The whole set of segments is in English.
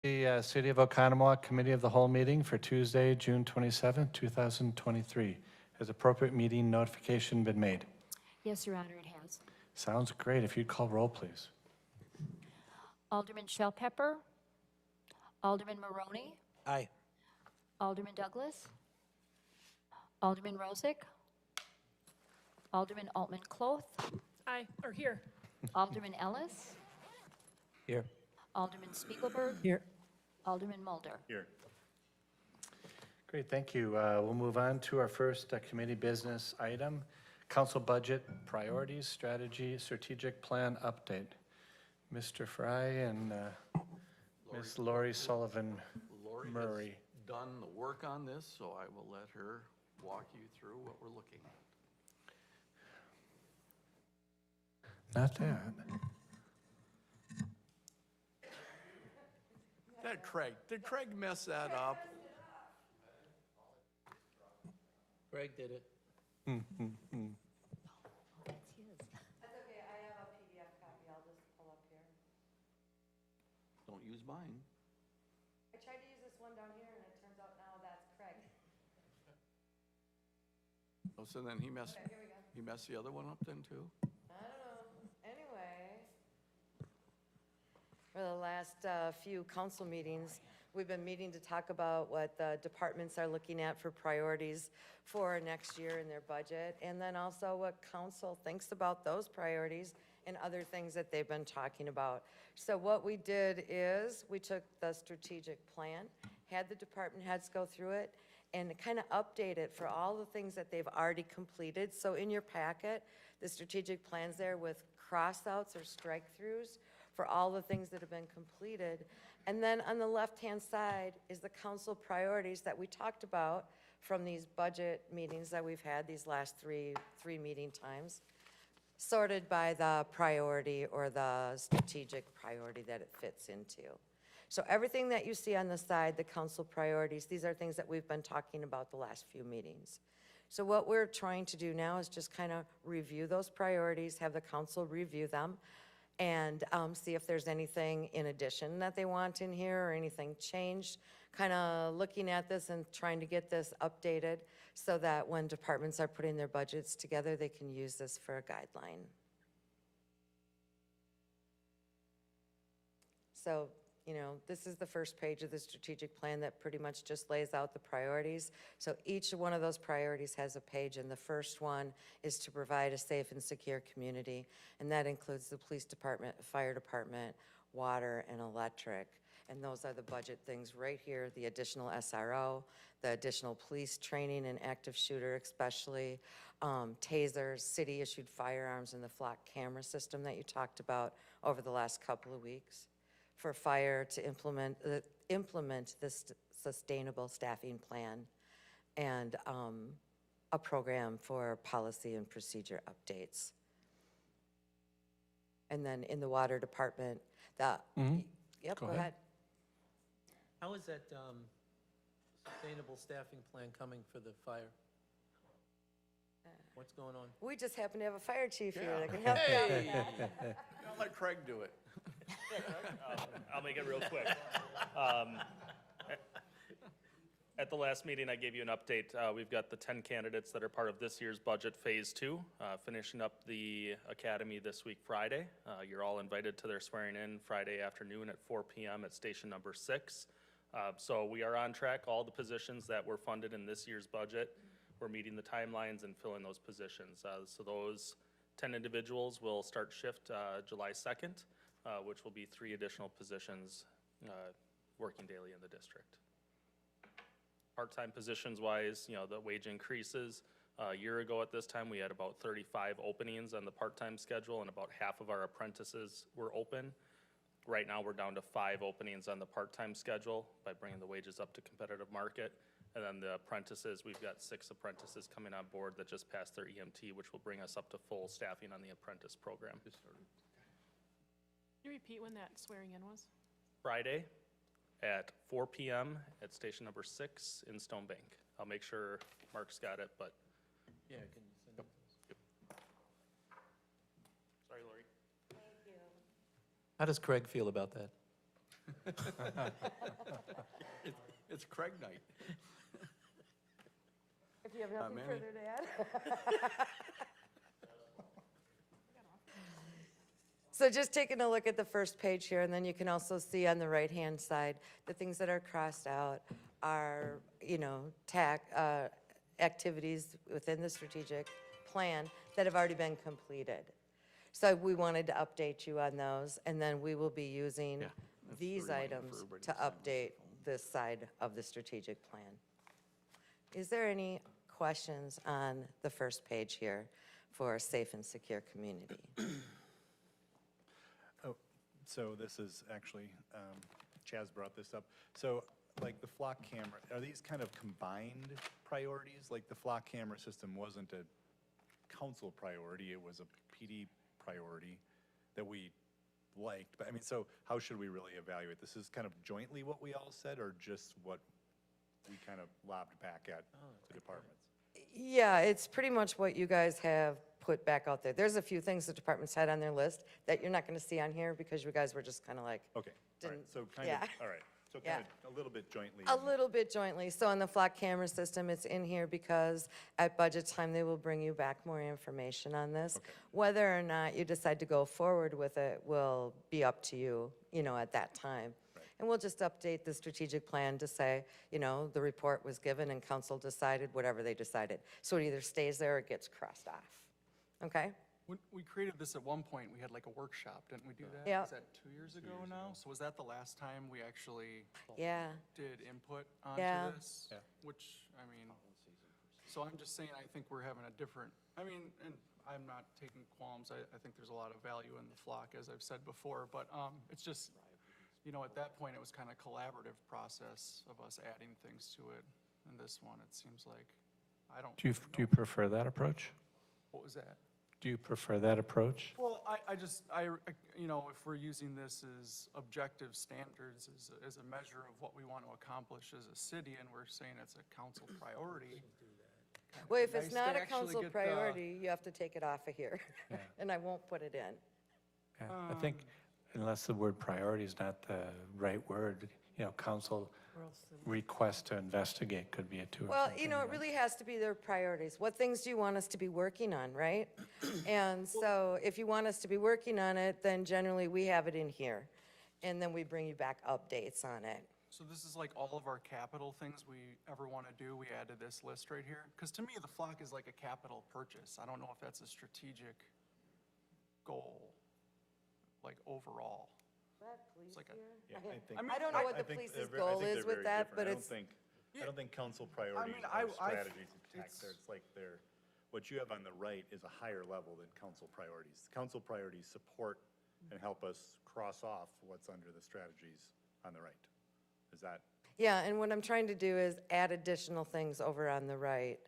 The City of Oconomowoc Committee of the Whole meeting for Tuesday, June 27, 2023. Has appropriate meeting notification been made? Yes, Your Honor, it has. Sounds great. If you'd call roll, please. Alderman Shellpepper, Alderman Maroney, Aye. Alderman Douglas, Alderman Rozak, Alderman Altman-Cloth, Aye, or here. Alderman Ellis, Here. Alderman Spiegelberg, Here. Alderman Mulder. Here. Great, thank you. We'll move on to our first committee business item, council budget priorities, strategy, strategic plan update. Mr. Fry and Ms. Lori Sullivan Lori Murray. has done the work on this, so I will let her walk you through what we're looking at. Not that. Did Craig mess that up? Greg did it. That's his. That's okay, I have a PDF copy, I'll just pull up here. Don't use mine. I tried to use this one down here, and it turns out now that's Craig. Oh, so then he messed, Okay, here we go. he messed the other one up then too? I don't know, anyway. For the last few council meetings, we've been meeting to talk about what the departments are looking at for priorities for next year in their budget, and then also what council thinks about those priorities and other things that they've been talking about. So what we did is, we took the strategic plan, had the department heads go through it, and kind of update it for all the things that they've already completed. So in your packet, the strategic plan's there with cross-outs or strike-throughs for all the things that have been completed. And then on the left-hand side is the council priorities that we talked about from these budget meetings that we've had these last three meeting times, sorted by the priority or the strategic priority that it fits into. So everything that you see on the side, the council priorities, these are things that we've been talking about the last few meetings. So what we're trying to do now is just kind of review those priorities, have the council review them, and see if there's anything in addition that they want in here or anything changed. Kind of looking at this and trying to get this updated so that when departments are putting their budgets together, they can use this for a guideline. So, you know, this is the first page of the strategic plan that pretty much just lays out the priorities. So each one of those priorities has a page, and the first one is to provide a safe and secure community, and that includes the police department, fire department, water, and electric. And those are the budget things right here, the additional SRO, the additional police training and active shooter especially, tasers, city-issued firearms, and the flock camera system that you talked about over the last couple of weeks. For fire to implement this sustainable staffing plan, and a program for policy and procedure updates. And then in the water department, yep, go ahead. How is that sustainable staffing plan coming for the fire? What's going on? We just happen to have a fire chief here that can help you out with that. I'll let Craig do it. I'll make it real quick. At the last meeting, I gave you an update. We've got the 10 candidates that are part of this year's budget phase 2, finishing up the academy this week, Friday. You're all invited to their swearing in Friday afternoon at 4 p.m. at station number 6. So we are on track. All the positions that were funded in this year's budget, we're meeting the timelines and filling those positions. So those 10 individuals will start shift July 2nd. Which will be 3 additional positions working daily in the district. Part-time positions wise, you know, the wage increases. A year ago at this time, we had about 35 openings on the part-time schedule, and about half of our apprentices were open. Right now, we're down to 5 openings on the part-time schedule by bringing the wages up to competitive market. And then the apprentices, we've got 6 apprentices coming on board that just passed their EMT, which will bring us up to full staffing on the apprentice program. Can you repeat when that swearing in was? Friday at 4 p.m. at station number 6 in Stone Bank. I'll make sure Mark's got it, but. Yeah, can you send it to us? Sorry, Lori. How does Craig feel about that? It's Craig night. If you have Not nothing many. further to add. So just taking a look at the first page here, and then you can also see on the right-hand side, the things that are crossed out are, activities within the strategic plan that have already been completed. So we wanted to update you on those, and then we will be using Yeah, that's the these reminder for items everybody to to sign on their update this side of the strategic plan. Is there any questions on the first page here for a safe and secure community? So this is actually, Chaz brought this up. So like the flock camera, are these kind of combined priorities? Like the flock camera system wasn't a council priority, it was a PD priority that we liked. But I mean, so how should we really evaluate? This is kind of jointly what we all said or just what we kind of lobbed back at the departments? Yeah, it's pretty much what you guys have put back out there. There's a few things the departments had on their list that you're not going to see on here because you guys were just kind of like, Okay, all right, Didn't- so kind yeah. of, all right. So Yeah. kind of a little bit jointly. a little bit jointly. So on the flock camera system, it's in here because at budget time, they will bring you back more information on this. Okay. Whether or not you decide to go forward with it will be up to you, at that time. And we'll just update the strategic plan to say, the report was given and council decided whatever they decided. So it either stays there or it gets crossed off. Okay? When we created this at one point, we had like a workshop, didn't we do that? Yeah. Was that 2 years ago now? So was that the last time we actually Yeah. did input Yeah. onto this? Yeah. Which, I mean, so I'm just saying, I think we're having a different, and I'm not taking qualms. I think there's a lot of value in the flock, as I've said before, but it's just, at that point, it was kind of collaborative process of us adding things to it. And this one, it seems like, I don't. Do you prefer that approach? What was that? Do you prefer that approach? Well, if we're using this as objective standards, as a measure of what we want to accomplish as a city, and we're saying it's a council priority. Well, if it's nice not to a actually council get, priority, you have to take it off of here. Yeah. And I won't put it in. Yeah, I think unless the word priority is not the right word, council request to investigate could be a two or Well, something, it really has to be their priorities. What things do you want us to be working on, right? And so if you want us to be working on it, then generally we have it in here. And then we bring you back updates on it. So this is like all of our capital things we ever want to do, we added this list right here. Because to me, the flock is like a capital purchase. I don't know if that's a strategic goal, like overall. It's like a, Yeah, I don't know what the think police's they're I goal think is they're with very that, different. but I it's, don't think council priorities I- are strategies and it's- tactics. It's like what you have on the right is a higher level than council priorities. Council priorities support and help us cross off what's under the strategies on the right. Is that, yeah, and what I'm trying to do is add additional things over on the right,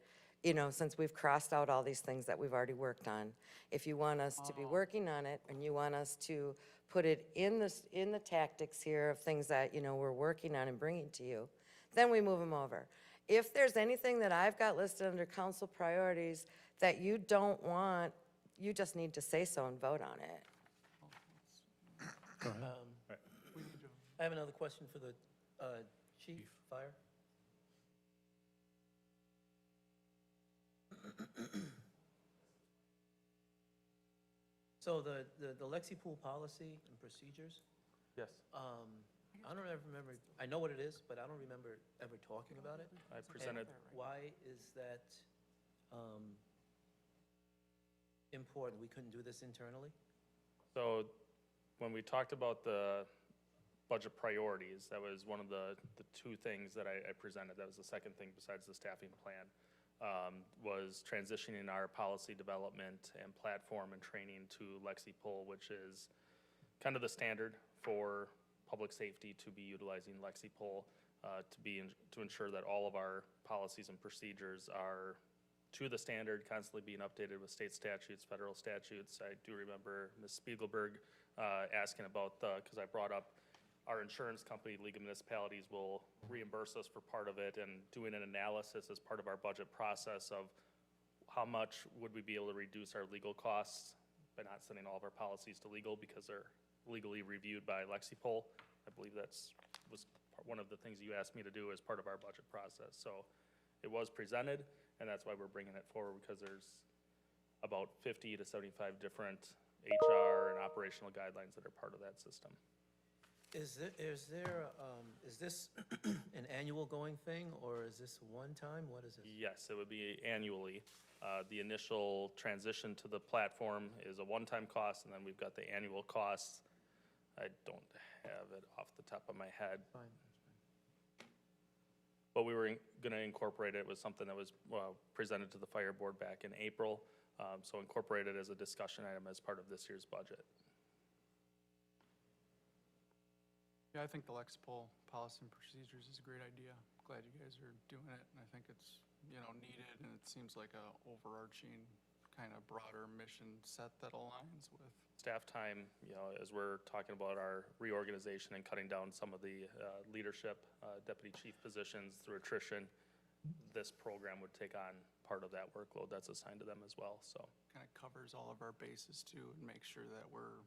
since we've crossed out all these things that we've already worked on. If you want us to be working on it and you want us to put it in the tactics here of things that, we're working on and bringing to you, then we move them over. If there's anything that I've got listed under council priorities that you don't want, you just need to say so and vote on it. I have another question for the chief, fire. So the Lexi Pool policy and procedures, Yes, I don't ever remember, I know what it is, but I don't remember ever talking about it. I presented, Why is that important? We couldn't do this internally? so when we talked about the budget priorities, that was one of the two things that I presented. That was the second thing besides the staffing plan, was transitioning our policy development and platform and training to LexiPol, which is kind of the standard for public safety to be utilizing LexiPol to ensure that all of our policies and procedures are to the standard, constantly being updated with state statutes, federal statutes. I do remember Ms. Spiegelberg asking about because I brought up our insurance company, League of Municipalities, will reimburse us for part of it, and doing an analysis as part of our budget process of how much would we be able to reduce our legal costs by not sending all of our policies to legal because they're legally reviewed by LexiPol, I believe was one of the things you asked me to do as part of our budget process. So it was presented, and that's why we're bringing it forward, because there's about 50 to 75 different HR and operational guidelines that are part of that system. Is this an annual going thing, or is this one time? What is it? Yes, it would be annually. The initial transition to the platform is a one-time cost, and then we've got the annual costs. I don't have it off the top of my head, Fine. but we were going to incorporate it. It was something that was presented to the fire board back in April, so incorporate it as a discussion item as part of this year's budget. Yeah, I think the Lexipol policy and procedures is a great idea. Glad you guys are doing it, and I think it's, needed, and it seems like a overarching, kind of broader mission set that aligns with. Staff time, as we're talking about our reorganization and cutting down some of the leadership, deputy chief positions through attrition, this program would take on part of that workload that's assigned to them as well, so. Kind of covers all of our bases too, and make sure that we're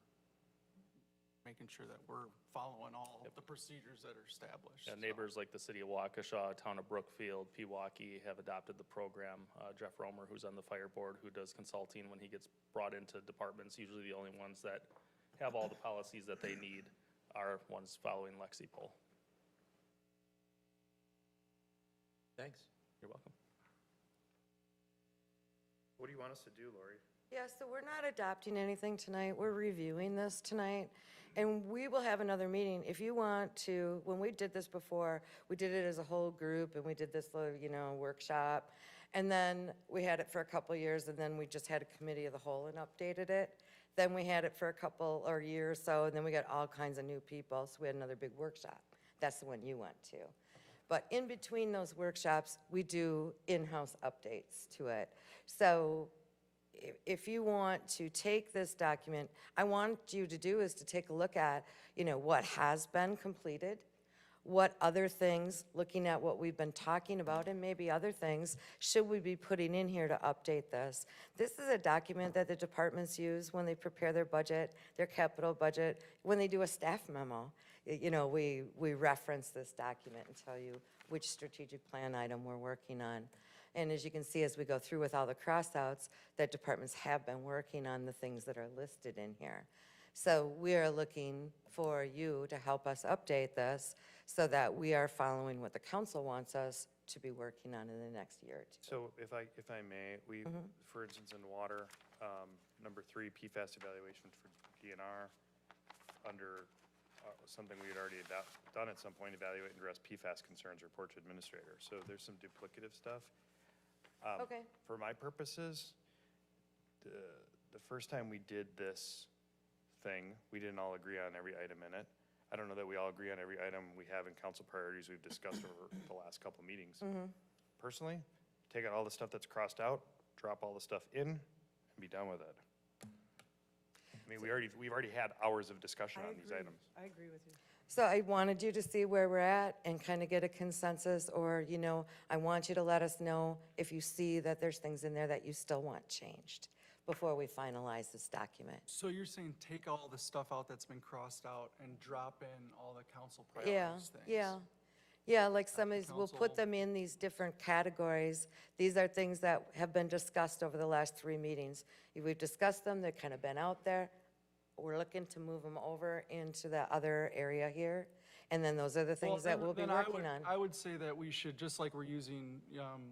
following all of the procedures that are established. Yeah, so. neighbors like the city of Waukesha, town of Brookfield, Pewaukee have adopted the program. Jeff Romer, who's on the fire board, who does consulting when he gets brought into departments, usually the only ones that have all the policies that they need are ones following Lexipol. Thanks. You're welcome. What do you want us to do, Lori? Yeah, so we're not adopting anything tonight. We're reviewing this tonight. And we will have another meeting. If you want to, when we did this before, we did it as a whole group and we did this little, workshop. And then we had it for a couple of years and then we just had a committee of the whole and updated it. Then we had it for a couple or year or so and then we got all kinds of new people. So we had another big workshop. That's the one you went to. But in between those workshops, we do in-house updates to it. So if you want to take this document, I want you to do is to take a look at, what has been completed, what other things, looking at what we've been talking about, and maybe other things, should we be putting in here to update this? This is a document that the departments use when they prepare their budget, their capital budget, when they do a staff memo. We reference this document and tell you which strategic plan item we're working on. And as you can see, as we go through with all the crossouts, that departments have been working on the things that are listed in here. So we are looking for you to help us update this so that we are following what the council wants us to be working on in the next year or two. So if I may, we, for instance, in water, number 3, PFAS evaluation for DNR, under something we had already done at some point, evaluate and address PFAS concerns, report to administrator. So there's some duplicative stuff. Okay. For my purposes, the first time we did this thing, we didn't all agree on every item in it. I don't know that we all agree on every item we have in council priorities we've discussed over the last couple meetings. Personally, take out all the stuff that's crossed out, drop all the stuff in, and be done with it. I mean, we've already had hours of discussion on these items. I agree with you. So I wanted you to see where we're at and kind of get a consensus, or, I want you to let us know if you see that there's things in there that you still want changed before we finalize this document. So you're saying take all the stuff out that's been crossed out and drop in all the council Yeah, priorities things? yeah, like some of these, we'll council- put them in these different categories. These are things that have been discussed over the last 3 meetings. If we've discussed them, they've kind of been out there. We're looking to move them over into the other area here. And then those are the things that we'll be working on. I would say that we should, just like we're using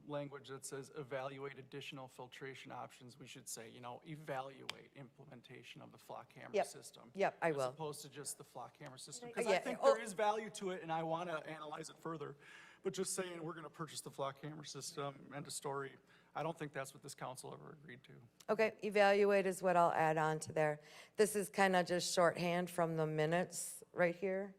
language that says evaluate additional filtration options, we should say, evaluate implementation of the flock hammer Yep. system. Yep, I As will. opposed to just the flock hammer system. Yeah, Because I think oh. there is value to it, and I want to analyze it further. But just saying we're going to purchase the flock hammer system, end of story, I don't think that's what this council ever agreed to. Okay, evaluate is what I'll add on to there. This is kind of just shorthand from the minutes right here.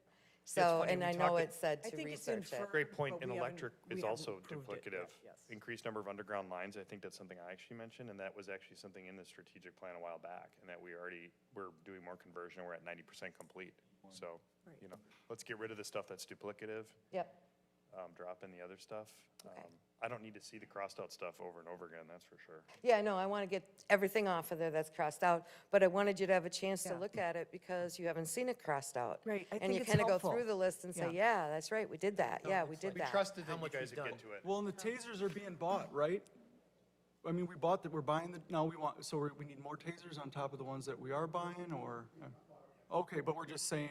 So, funny, and we I know talked- it said I to think it's research it. inferred. Great point, But and we haven't- electric we is haven't also approved it duplicative. yet, yes. Increased number of underground lines, I think that's something I actually mentioned, and that was actually something in the strategic plan a while back, and that we're doing more conversion, and we're at 90% complete. So, Right. let's get rid of the stuff that's duplicative. Yep, drop in the other stuff. Okay. I don't need to see the crossed out stuff over and over again, that's for sure. Yeah, no, I want to get everything off of there that's crossed out, but I wanted you to have a chance to look at it because you haven't seen it crossed out. Right, I And think you it's kind of go helpful. through the list and say, yeah, that's right, we did that, yeah, we did We that. trusted How that you much guys we've would done. get to it. Well, and the tasers are being bought, right? I mean, we bought that, we're buying the, now we want, so we need more tasers on top of the ones that we are buying, or? Okay, but we're just saying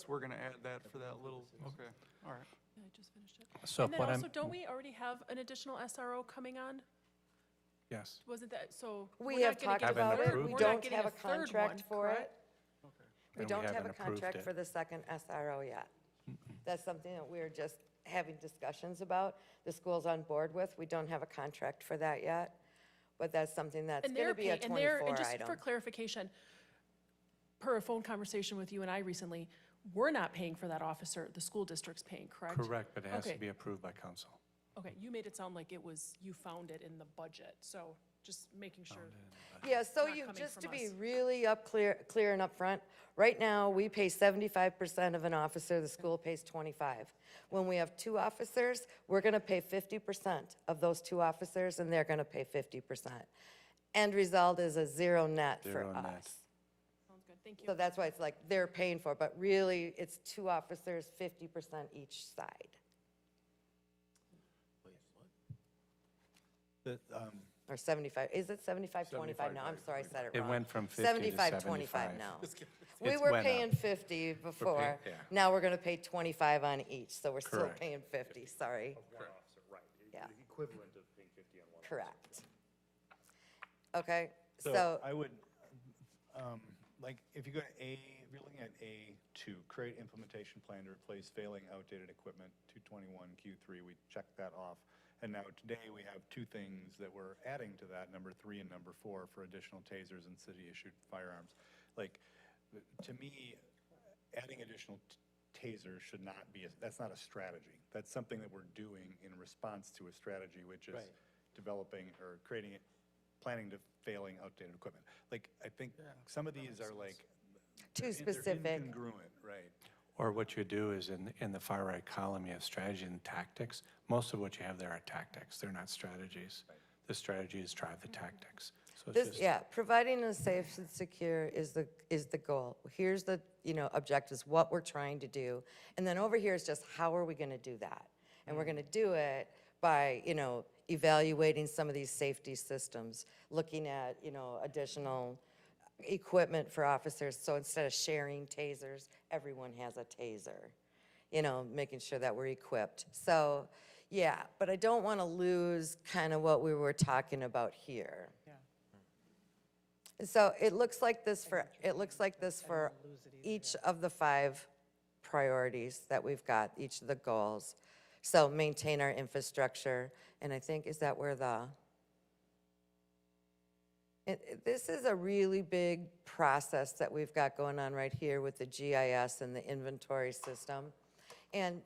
we're gonna add that for that little, okay, all right. Yeah, I just finished it. So And then what I'm, also, don't we already have an additional SRO coming on? yes. Wasn't that, so? We we're have not gonna talked get a about it, third- we we're not don't getting have a third contract one, for it. correct? We And don't have a haven't approved contract it. for the second SRO yet. That's something that we're just having discussions about. The school's on board with. We don't have a contract for that yet, but that's something that's And going they're to be a paying, and they're, 24 and just item. for clarification, per a phone conversation with you and I recently, we're not paying for that officer, the school district's paying, correct? Correct, but it has to Okay. be approved by council. Okay, you made it sound like it was, you found it in the budget, so just making sure. Yeah, so not you, coming just to from be us. really clear and upfront, right now, we pay 75% of an officer, the school pays 25. When we have 2 officers, we're going to pay 50% of those 2 officers, and they're going to pay 50%. End result is a zero net for Zero net. us. Sounds good, thank you. So that's why it's like they're paying for it, but really, it's 2 officers, 50% each side. The, Or 75, is it 75, 25 now? I'm sorry, I said it It wrong. went from 50 to 75, 75. now. We It's were went up. paying 50 before, yeah. now we're gonna pay 25 on each, so we're still Correct. paying 50, sorry. One officer, right. Yeah. The equivalent of paying 50 on one. Correct. Okay, So so, I would, like, if you go to if you're looking at A2, create implementation plan to replace failing outdated equipment, 221 Q3, we checked that off. And now today, we have 2 things that we're adding to that, number 3 and number 4, for additional tasers and city-issued firearms. Like, to me, adding additional tasers should not be, that's not a strategy. That's something that we're doing in response to a strategy, which is Right. developing or creating it, planning to failing outdated equipment. Like, I think some of these are like. too they're specific. incongruent, right. Or what you do is in the far right column, you have strategy and tactics. Most of what you have there are tactics, they're not strategies. The strategies drive the tactics. So it's This, just, yeah, providing a safe and secure is the goal. Here's the, objectives, what we're trying to do. And then over here is just how are we gonna do that? And we're gonna do it by, evaluating some of these safety systems, looking at, additional equipment for officers. So instead of sharing tasers, everyone has a taser, making sure that we're equipped. So, yeah, but I don't want to lose kind of what we were talking about here. So it looks like this for each of the 5 priorities that we've got, each of the goals. So maintain our infrastructure, and I think, is that where this is a really big process that we've got going on right here with the GIS and the inventory system. And,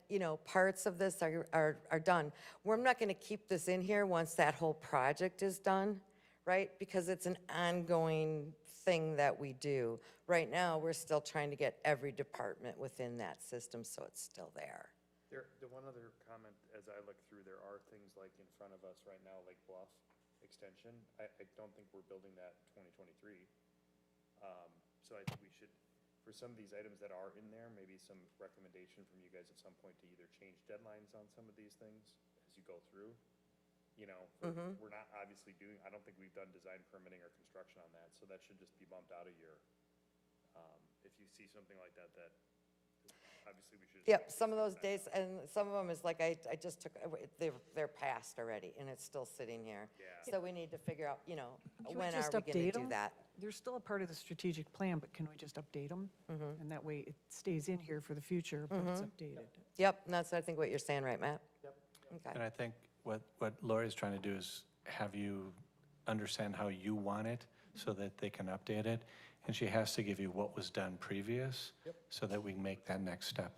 parts of this are done. We're not going to keep this in here once that whole project is done, right? Because it's an ongoing thing that we do. Right now, we're still trying to get every department within that system, so it's still there. The one other comment, as I look through, there are things like in front of us right now, Lake Bluff Extension. I don't think we're building that in 2023. So I think we should, for some of these items that are in there, maybe some recommendation from you guys at some point to either change deadlines on some of these things as you go through. We're not obviously doing, I don't think we've done design permitting or construction on that, so that should just be bumped out a year. If you see something like that, obviously we should. Yep, some of those dates, and some of them is like, I just took, they're passed already, and it's still sitting here. Yeah. So we need to figure out, Can we when are just we gonna update do 'em? that? They're still a part of the strategic plan, but can we just update them? And that way it stays in here for the future, but it's updated. Yep, and that's, I think, what you're saying, right, Matt? Yep. and Okay, I think what Lori's trying to do is have you understand how you want it so that they can update it. And she has to give you what was done previous so that we can make that next step.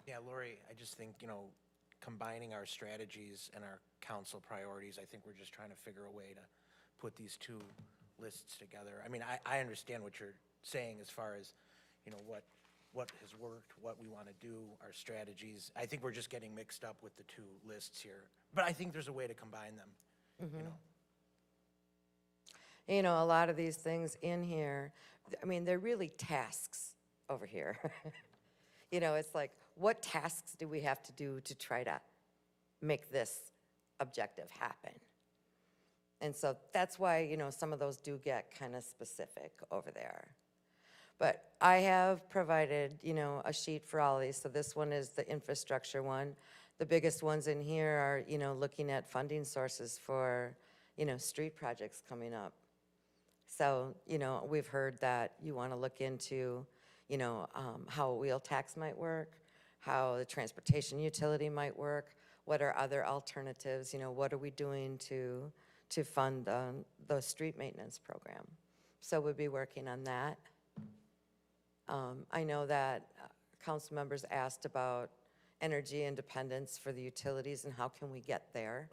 Yeah, Lori, I just think, combining our strategies and our council priorities, I think we're just trying to figure a way to put these 2 lists together. I mean, I understand what you're saying as far as, what what has worked, what we want to do, our strategies. I think we're just getting mixed up with the two lists here. But I think there's a way to combine them, you know. You know, a lot of these things in here, I mean, they're really tasks over here. You know, it's like, what tasks do we have to do to try to make this objective happen? And so that's why, you know, some of those do get kind of specific over there. But I have provided, you know, a sheet for all of these. So this one is the infrastructure one. The biggest ones in here are, you know, looking at funding sources for, you know, street projects coming up. So, you know, we've heard that you want to look into, you know, how a wheel tax might work, how the transportation utility might work, what are other alternatives, you know, what are we doing to fund the street maintenance program. So we'll be working on that. I know that council members asked about energy independence for the utilities and how can we get there.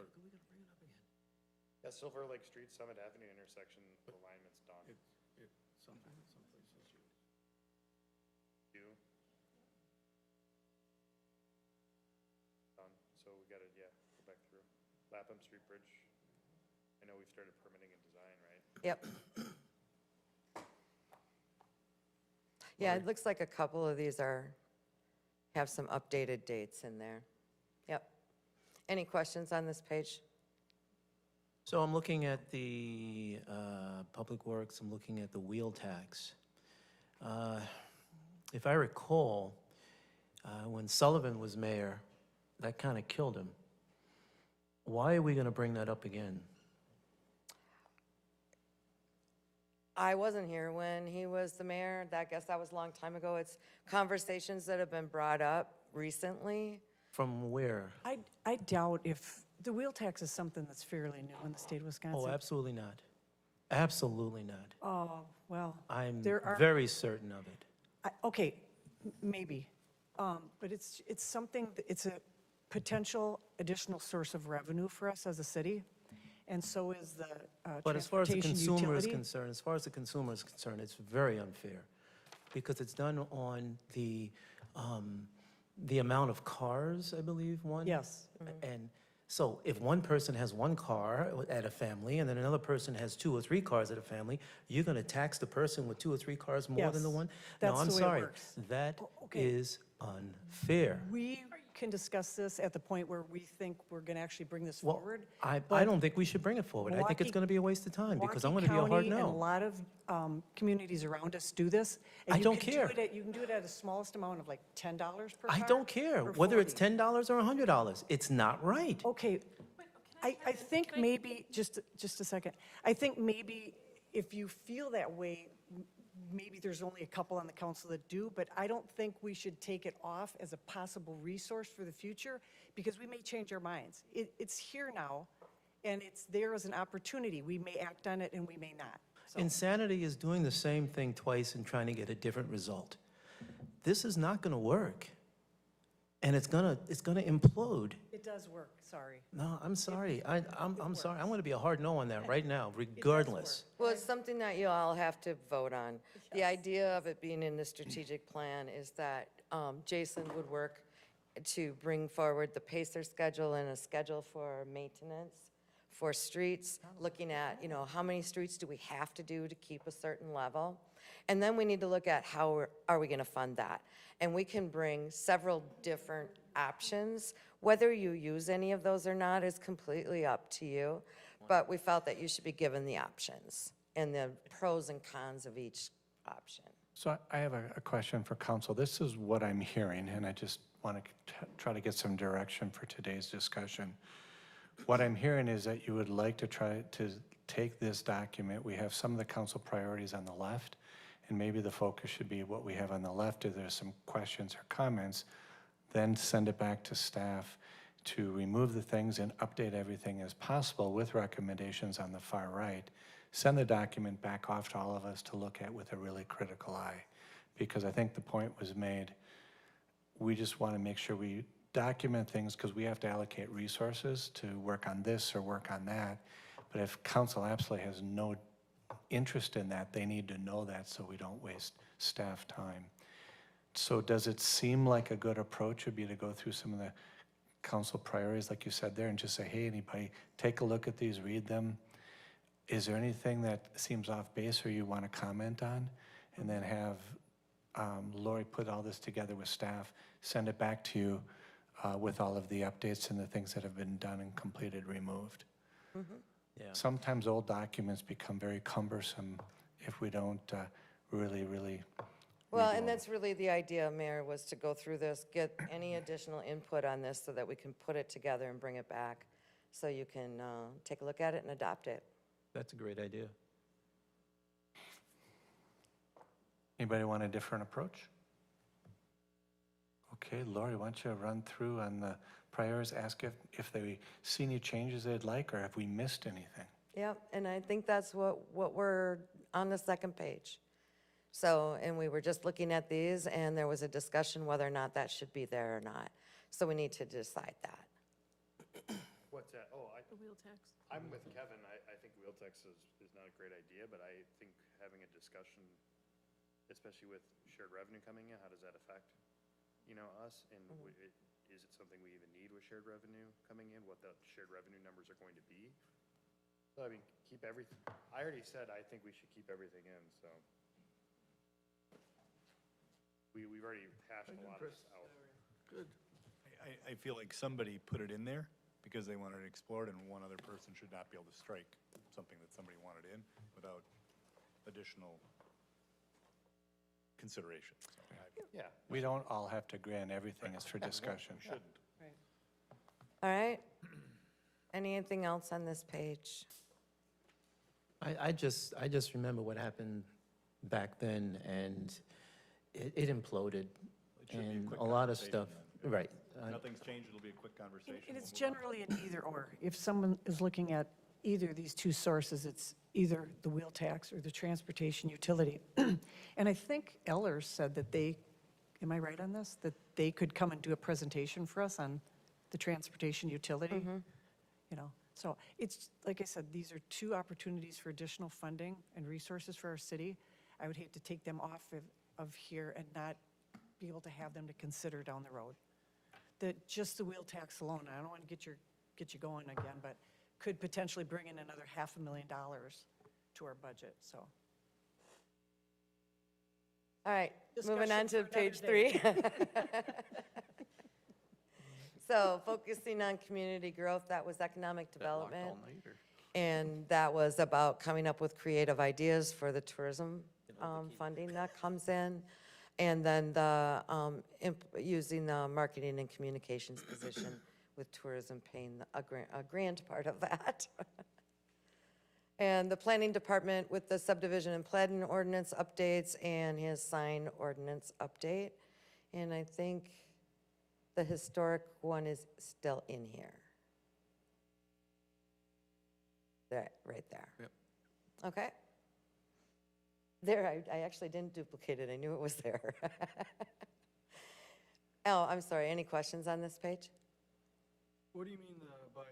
Yeah, Silver Lake Street, Summit Avenue intersection alignment's done. Done, so we gotta, yeah, go back through. Lapham Street Bridge, I know we've started permitting and design, right? Yep. Yeah, it looks like a couple of these have some updated dates in there. Yep. Any questions on this page? So I'm looking at the Public Works, I'm looking at the wheel tax. If I recall, when Sullivan was mayor, that kind of killed him. Why are we going to bring that up again? I wasn't here when he was the mayor. I guess that was a long time ago. It's conversations that have been brought up recently. From where? I doubt if, the wheel tax is something that's fairly new in the state of Wisconsin. Oh, absolutely not. Absolutely not. Oh, well, I'm there are, very certain of it. okay, maybe. But it's something, it's a potential additional source of revenue for us as a city. And so is the But as far as the transportation consumer is utility. concerned, it's very unfair because it's done on the amount of cars, I believe, one. Yes. And so if one person has one car at a family and then another person has 2 or 3 cars at a family, you're going to tax the person with 2 or 3 cars more than the Yes, one? that's No, I'm the way it sorry. works. That Okay. is unfair. We can discuss this at the point where we think we're going to actually bring this Well, forward. I but don't think we should bring it forward. I think it's Milwaukee- going to be a waste of time because I'm going Milwaukee to be a hard County and a no. lot of communities around us do this. and I you don't can do care. it at- You can do it at a smallest amount of like $10 per car. I don't care or whether it's 40. $10 or $100. It's not right. Okay, I think maybe, just a second, I think maybe if you feel that way, maybe there's only a couple on the council that do, but I don't think we should take it off as a possible resource for the future, because we may change our minds. It's here now, and it's there as an opportunity. We may act on it and we may not. So- Insanity is doing the same thing twice and trying to get a different result. This is not going to work. And it's gonna implode. It does work, sorry. No, I'm sorry. I'm sorry. I'm going to be a hard no on that right now, regardless. Well, it's something that you all have to vote on. The idea of it being in the strategic plan is that Jason would work to bring forward the Pacer schedule and a schedule for maintenance for streets, looking at, you know, how many streets do we have to do to keep a certain level? And then we need to look at how are we going to fund that? And we can bring several different options. Whether you use any of those or not is completely up to you. But we felt that you should be given the options and the pros and cons of each option. So I have a question for council. This is what I'm hearing, and I just want to try to get some direction for today's discussion. What I'm hearing is that you would like to try to take this document, we have some of the council priorities on the left, and maybe the focus should be what we have on the left. If there's some questions or comments, then send it back to staff to remove the things and update everything as possible with recommendations on the far right. Send the document back off to all of us to look at with a really critical eye, because I think the point was made. We just want to make sure we document things because we have to allocate resources to work on this or work on that. But if council absolutely has no interest in that, they need to know that so we don't waste staff time. So does it seem like a good approach would be to go through some of the council priorities, like you said there, and just say, hey, anybody, take a look at these, read them. Is there anything that seems off base or you want to comment on? And then have Lori put all this together with staff, send it back to you with all of the updates and the things that have been done and completed, removed. Yeah. Sometimes old documents become very cumbersome if we don't really Well, redo and them. that's really the idea, Mayor, was to go through this, get any additional input on this so that we can put it together and bring it back, so you can take a look at it and adopt it. That's a great idea. Anybody want a different approach? Okay, Lori, why don't you run through on the priors, ask if they see any changes they'd like, or have we missed anything? Yep, and I think that's what we're on the second page. So, and we were just looking at these, and there was a discussion whether or not that should be there or not. So we need to decide that. What's that? Oh, The wheel tax. I'm with Kevin. I think wheel tax is not a great idea, but I think having a discussion, especially with shared revenue coming in, how does that affect, us? And is it something we even need with shared revenue coming in, what the shared revenue numbers are going to be? So, I mean, keep everything, I already said I think we should keep everything in, so. We've already hashed a lot of this out. Good. I feel like somebody put it in there because they wanted it explored, and one other person should not be able to strike something that somebody wanted in without additional consideration. So Yeah. We don't all have to agree on everything, it's for discussion. shouldn't. All right? Anything else on this page? I just remember what happened back then, and it imploded. It should be a And quick a lot of conversation stuff, then. right. Nothing's changed, it'll be a quick conversation. And it's We'll move on. generally an either or. If someone is looking at either of these two sources, it's either the wheel tax or the transportation utility. And I think Ellers said that am I right on this? That they could come and do a presentation for us on the transportation utility? So it's, like I said, these are two opportunities for additional funding and resources for our city. I would hate to take them off of here and not be able to have them to consider down the road. Just the wheel tax alone, I don't want to get you going again, but could potentially bring in another $500,000 to our budget, so. All right, moving on to Discussion for page another 3. So focusing on community growth, that was economic development. And that was about coming up with creative ideas for the tourism funding that comes in. And then the, using the marketing and communications position with tourism paying a grand part of that. And the planning department with the subdivision and planning ordinance updates and his sign ordinance update. And I think the historic one is still in here. That, right there. Yep. Okay. There, I actually didn't duplicate it, I knew it was there. Oh, I'm sorry, any questions on this page? What do you mean by,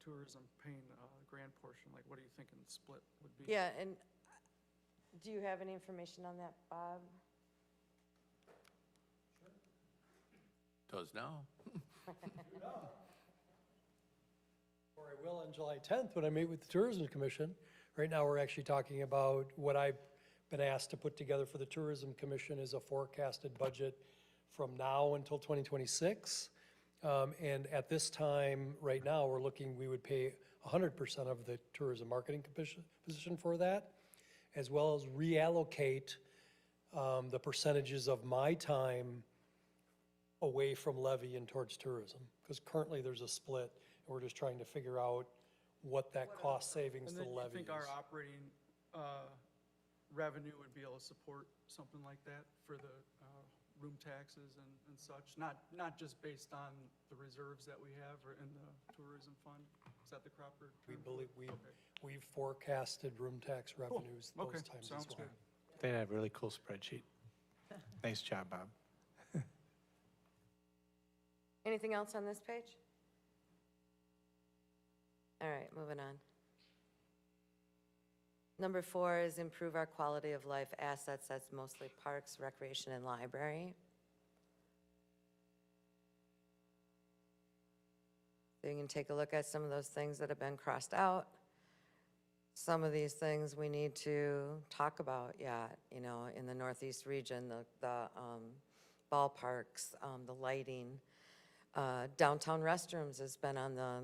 tourism paying a grand portion? Like, what are you thinking the split would be? Yeah, and do you have any information on that, Bob? Does now. Or I will on July 10th when I meet with the Tourism Commission. Right now, we're actually talking about what I've been asked to put together for the Tourism Commission is a forecasted budget from now until 2026. And at this time, right now, we're looking, we would pay 100% of the tourism marketing position for that, as well as reallocate the percentages of my time away from levy and towards tourism. Because currently there's a split, and we're just trying to figure out what that cost savings And to then the you levy think is. our operating revenue would be able to support something like that for the room taxes and such? Not just based on the reserves that we have or in the tourism fund? Is that the proper We term for it? believe, Okay. we've forecasted room tax revenues Okay, those times as sounds well. good. They have a really cool spreadsheet. Nice job, Bob. Anything else on this page? All right, moving on. Number 4 is improve our quality of life assets. That's mostly parks, recreation, and library. So you can take a look at some of those things that have been crossed out. Some of these things we need to talk about yet, you know, in the Northeast region, the ballparks, the lighting. Downtown restrooms has been on the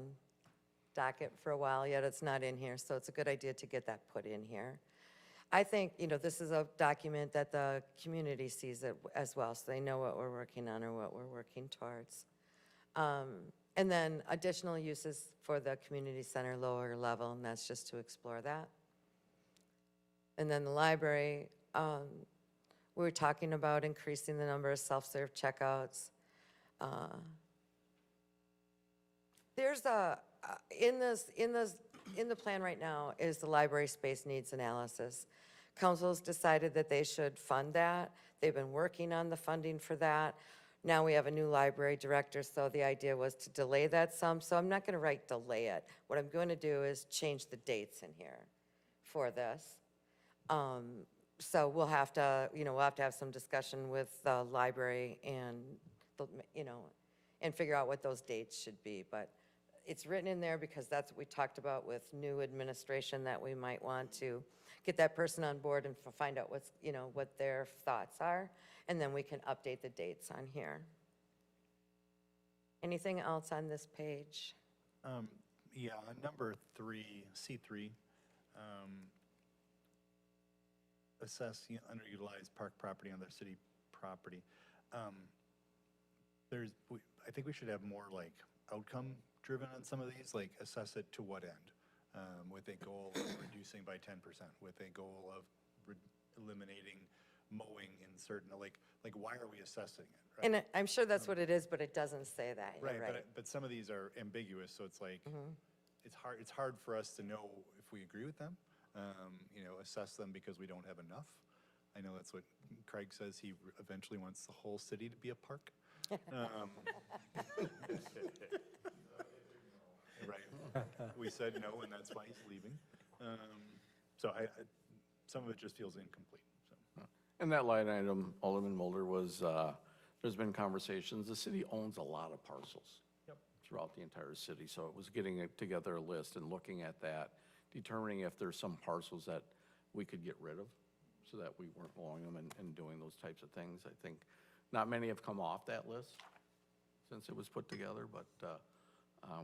docket for a while, yet it's not in here, so it's a good idea to get that put in here. I think, you know, this is a document that the community sees it as well, so they know what we're working on or what we're working towards. And then additional uses for the community center lower level, and that's just to explore that. And then the library, we were talking about increasing the number of self-serve checkouts. There's a, in the plan right now is the library space needs analysis. Council's decided that they should fund that. They've been working on the funding for that. Now we have a new library director, so the idea was to delay that some. So I'm not going to write delay it. What I'm going to do is change the dates in here for this. So we'll have to, you know, we'll have to have some discussion with the library and, you know, and figure out what those dates should be. But it's written in there because that's what we talked about with new administration, that we might want to get that person on board and find out what's, you know, what their thoughts are, and then we can update the dates on here. Anything else on this page? Yeah, on number 3, C3, assess underutilized park property on their city property. I think we should have more like outcome driven on some of these, like assess it to what end, with a goal of reducing by 10%, with a goal of eliminating mowing in certain, like why are we assessing it, right? And I'm sure that's what it is, but it doesn't say that. You're Right, but some of these are ambiguous, so it's like, it's hard for us to know if we agree with them, you know, assess them because we don't have enough. I know that's what Craig says, he eventually wants the whole city to be a park. Right, we said no, and that's why he's leaving. So some of it just feels incomplete, so. And that line item, Alderman Mulder, was, there's been conversations, the city owns a lot of parcels throughout the entire city, so it was getting together a list and looking at that, determining if there's some parcels that we could get rid of, so that we weren't mowing them and doing those types of things. I think not many have come off that list since it was put together, but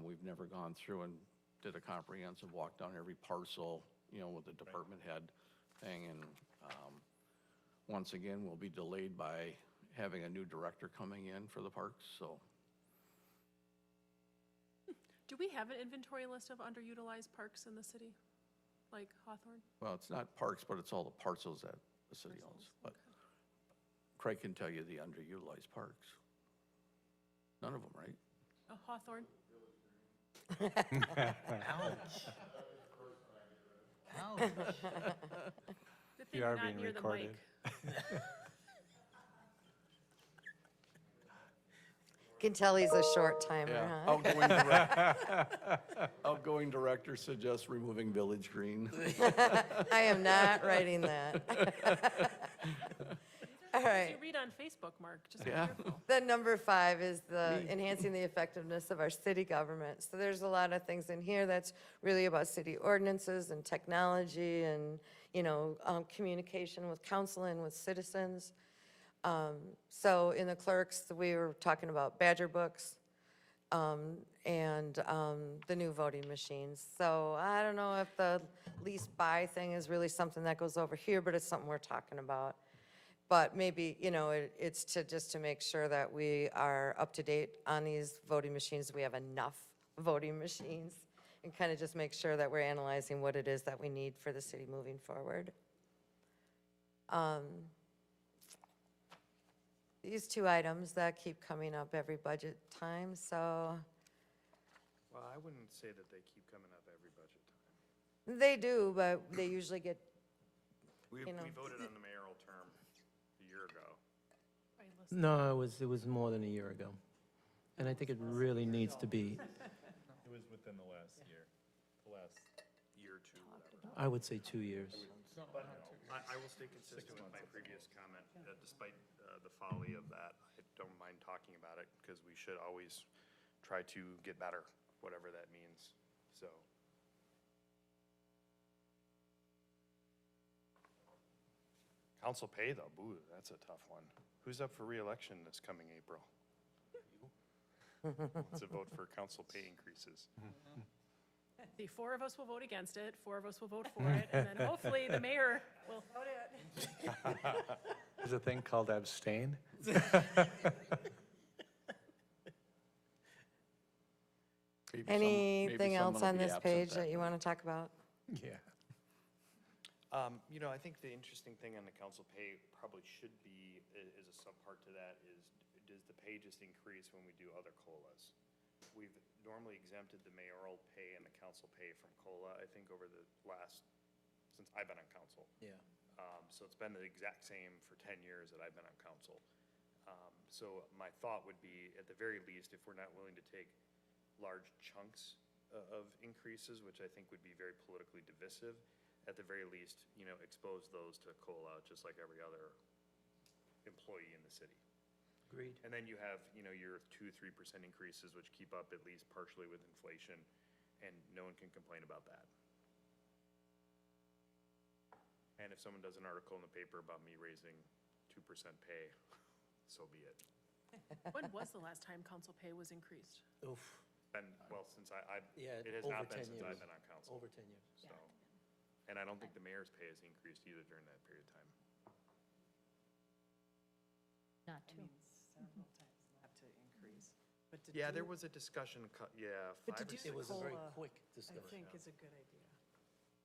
we've never gone through and did a comprehensive walk down every parcel, you know, with the department head thing. And once again, we'll be delayed by having a new director coming in for the parks, so. Do we have an inventory list of underutilized parks in the city, like Hawthorne? Well, it's not parks, but it's all the parcels that the city owns. But Craig can tell you the underutilized parks. None of them, right? Oh, Hawthorne? Ouch. Good thing You are you're not being near the recorded. mic. Can tell he's a short timer, huh? Outgoing director suggests removing Village Green. I am not writing that. All right. You read on Facebook, Mark, just be Yeah. careful. Then number 5 is the enhancing the effectiveness of our city government. So there's a lot of things in here that's really about city ordinances and technology and, you know, communication with council and with citizens. So in the clerks, we were talking about Badger books and the new voting machines. So I don't know if the lease buy thing is really something that goes over here, but it's something we're talking about. But maybe, you know, it's just to make sure that we are up to date on these voting machines, we have enough voting machines, and kind of just make sure that we're analyzing what it is that we need for the city moving forward. These 2 items that keep coming up every budget time, so Well, I wouldn't say that they keep coming up every budget time. they do, but they usually get, We You know. voted on the mayoral term a year ago. I listen. No, it was more than a year ago. And I think it really needs to be. It was within the last year or two. I would say 2 years. I will stay consistent with my previous comment, despite the folly of that. I don't mind talking about it, because we should always try to get better, whatever that means, so. Council pay, though, boo, that's a tough one. Who's up for reelection this coming April? You? Wants to vote for council pay increases? The 4 of us will vote against it, 4 of us will vote for it, and then hopefully the mayor will. There's a thing called abstain. Anything else on this page that you want to talk about? Yeah. You know, I think the interesting thing on the council pay probably should be, is a subpart to that, is does the pay just increase when we do other COLAs? We've normally exempted the mayoral pay and the council pay from COLA, I think, over the last, since I've been on council. Yeah. So it's been the exact same for 10 years that I've been on council. So my thought would be, at the very least, if we're not willing to take large chunks of increases, which I think would be very politically divisive, at the very least, you know, expose those to COLA, just like every other employee in the city. Agreed. And then you have, you know, your 2-3% increases, which keep up at least partially with inflation, and no one can complain about that. And if someone does an article in the paper about me raising 2% pay, so be it. When was the last time council pay was increased? Oof. Been, well, since Yeah, it has over not 10 been since years. I've been on council. Over 10 years. So, and I don't think the mayor's pay has increased either during that period of time. Not to. Several times not to increase. But to Yeah, do- there was a discussion, But to 5 or do 6. It was a very COLA, quick I discussion. think is a good idea.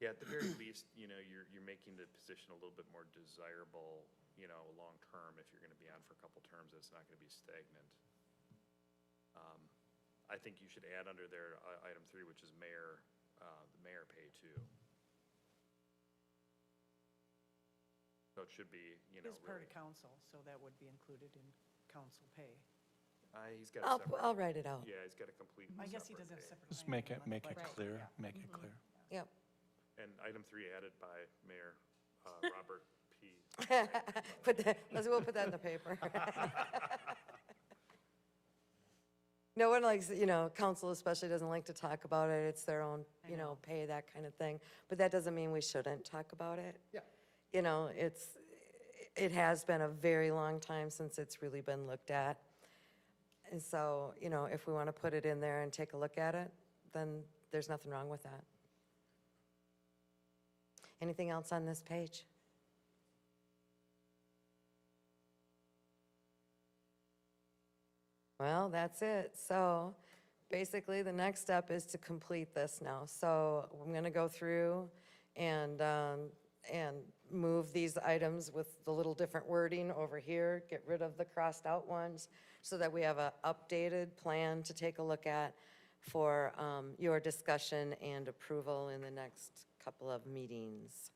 Yeah, at the very least, you know, you're making the position a little bit more desirable, you know, long-term. If you're gonna be on for a couple terms, it's not gonna be stagnant. I think you should add under there, item 3, which is mayor, the mayor pay too. So it should be, you know, He's part really, of council, so that would be included in council pay. he's got a separate. I'll write it out. Yeah, he's got a complete. I guess he separate does have pay. separate. Just line make item, it but- clear, yeah. make it clear. Yep. And item 3 added by Mayor Robert P. We'll put that in the paper. No one likes, you know, council especially doesn't like to talk about it. It's their own, you know, pay, that kind of thing. But that doesn't mean we shouldn't talk about it. Yeah. You know, it has been a very long time since it's really been looked at. And so, you know, if we want to put it in there and take a look at it, then there's nothing wrong with that. Anything else on this page? Well, that's it. So basically, the next step is to complete this now. So I'm going to go through and move these items with the little different wording over here, get rid of the crossed out ones, so that we have an updated plan to take a look at for your discussion and approval in the next couple of meetings.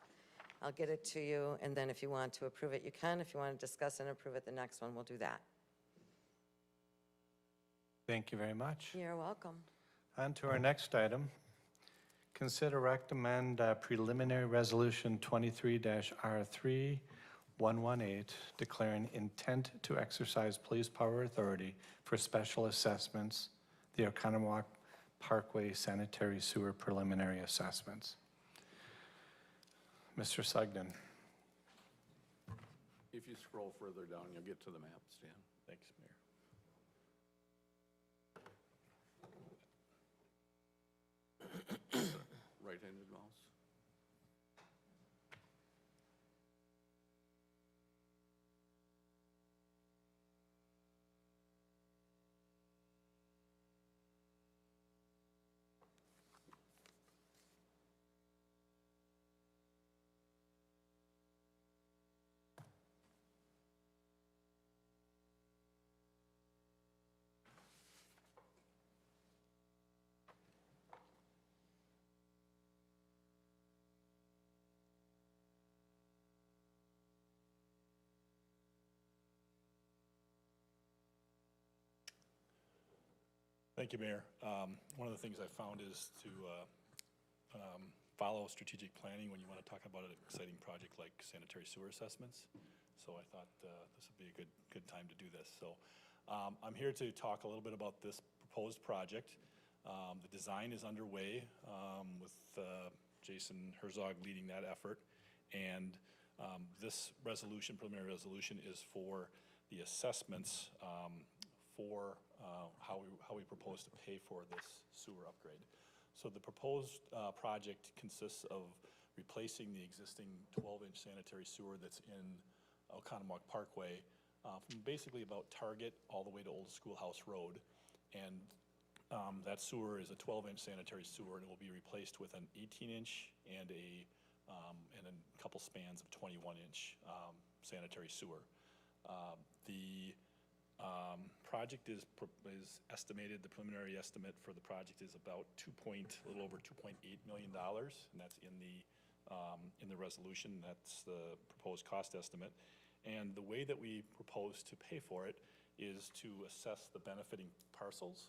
I'll get it to you, and then if you want to approve it, you can. If you want to discuss and approve it, the next one, we'll do that. Thank you very much. You're welcome. On to our next item. Consider recommend preliminary resolution 23-R3118, declaring intent to exercise police power authority for special assessments, the Oconomowoc Parkway sanitary sewer preliminary assessments. Mr. Sugden. If you scroll further down, you'll get to the map, Stan. Thanks, Mayor. Right-handed mouse. Thank you, Mayor. One of the things I found is to follow strategic planning when you want to talk about an exciting project like sanitary sewer assessments. So I thought this would be a good time to do this. So I'm here to talk a little bit about this proposed project. The design is underway with Jason Herzog leading that effort. And this resolution, preliminary resolution, is for the assessments for how we propose to pay for this sewer upgrade. So the proposed project consists of replacing the existing 12-inch sanitary sewer that's in Oconomowoc Parkway from basically about Target all the way to Old Schoolhouse Road. And that sewer is a 12-inch sanitary sewer, and it will be replaced with an 18-inch and a couple spans of 21-inch sanitary sewer. The project is estimated, the preliminary estimate for the project is about a little over $2.8 million, and that's in the resolution. That's the proposed cost estimate. And the way that we propose to pay for it is to assess the benefiting parcels.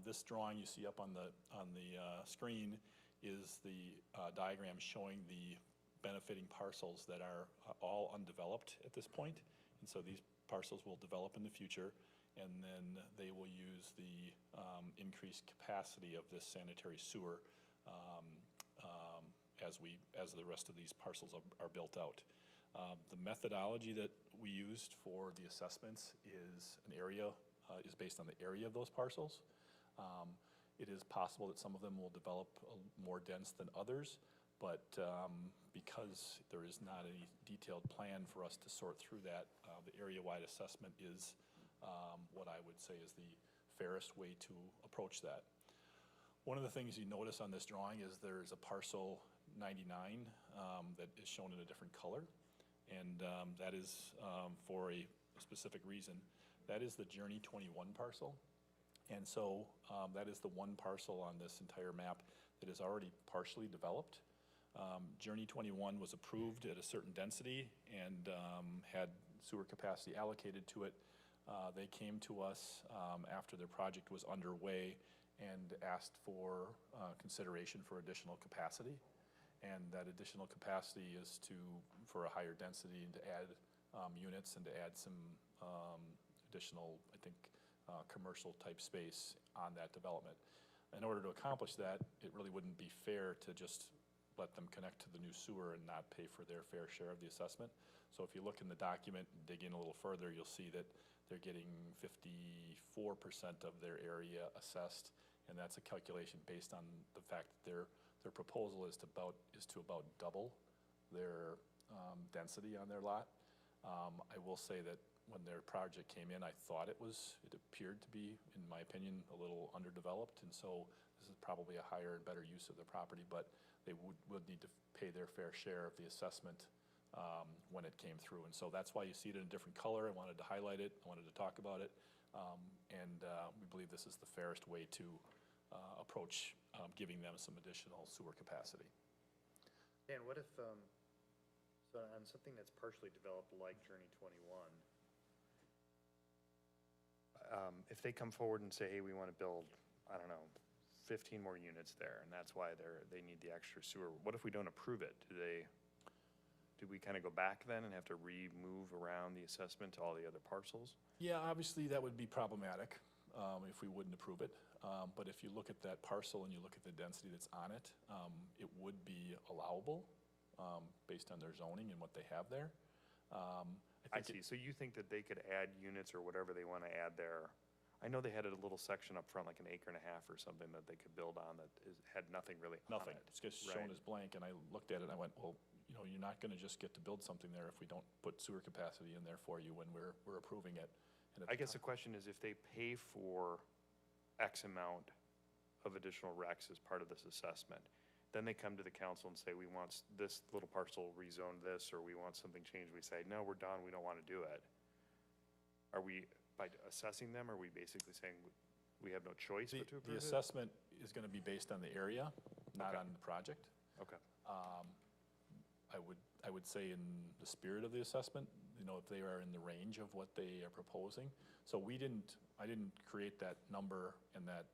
This drawing you see up on the screen is the diagram showing the benefiting parcels that are all undeveloped at this point. And so these parcels will develop in the future, and then they will use the increased capacity of this sanitary sewer as the rest of these parcels are built out. The methodology that we used for the assessments is is based on the area of those parcels. It is possible that some of them will develop more dense than others, but because there is not a detailed plan for us to sort through that, the area-wide assessment is what I would say is the fairest way to approach that. One of the things you notice on this drawing is there's a parcel 99 that is shown in a different color, and that is for a specific reason. That is the Journey 21 parcel. And so that is the one parcel on this entire map that is already partially developed. Journey 21 was approved at a certain density and had sewer capacity allocated to it. They came to us after their project was underway and asked for consideration for additional capacity. And that additional capacity is for a higher density and to add units and to add some additional, I think, commercial type space on that development. In order to accomplish that, it really wouldn't be fair to just let them connect to the new sewer and not pay for their fair share of the assessment. So if you look in the document and dig in a little further, you'll see that they're getting 54% of their area assessed, and that's a calculation based on the fact that their proposal is to about double their density on their lot. I will say that when their project came in, I thought it appeared to be, in my opinion, a little underdeveloped, and so this is probably a higher and better use of their property, but they would need to pay their fair share of the assessment when it came through. And so that's why you see it in a different color. I wanted to highlight it, I wanted to talk about it, and we believe this is the fairest way to approach giving them some additional sewer capacity. Dan, what if, so on something that's partially developed like Journey 21, if they come forward and say, hey, we want to build, I don't know, 15 more units there, and that's why they need the extra sewer, what if we don't approve it? Do we kind of go back then and have to remove around the assessment to all the other parcels? Yeah, obviously that would be problematic if we wouldn't approve it. But if you look at that parcel and you look at the density that's on it, it would be allowable based on their zoning and what they have there. I see. So you think that they could add units or whatever they want to add there? I know they had a little section up front, like an acre and a half or something that they could build on that had nothing really on Nothing. it. It's just shown as blank, and I looked at it and I went, well, you're not going to just get to build something there if we don't put sewer capacity in there for you when we're approving it. And I guess the question is if they pay for X amount of additional recs as part of this assessment, then they come to the council and say, we want this little parcel rezoned this, or we want something changed. We say, no, we're done, we don't want to do it. Are we, by assessing them, are we basically saying we have no choice but to approve The it? assessment is going to be based on the area, not on the project. Okay. I would say in the spirit of the assessment, if they are in the range of what they are proposing. So I didn't create that number and that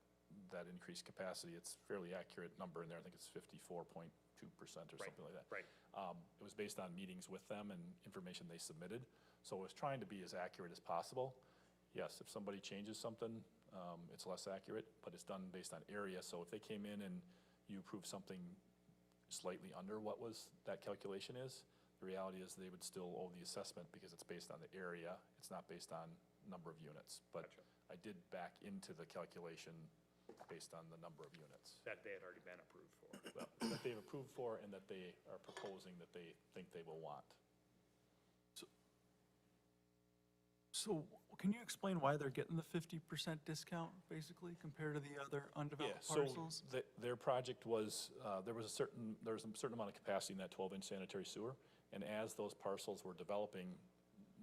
that increased capacity, it's fairly accurate number in there, I think it's 54.2% or something like that. Right. It was based on meetings with them and information they submitted, so it was trying to be as accurate as possible. Yes, if somebody changes something, it's less accurate, but it's done based on area, so if they came in and you approved something slightly under what that calculation is, the reality is they would still owe the assessment because it's based on the area, it's not based on number of units. But I did back into the calculation based on the number of units. That they had already been approved for. That they've approved for and that they are proposing that they think they will want. So can you explain why they're getting the 50% discount, basically, compared to the other Yeah, undeveloped so parcels? their project was, there was a certain amount of capacity in that 12-inch sanitary sewer, and as those parcels were developing,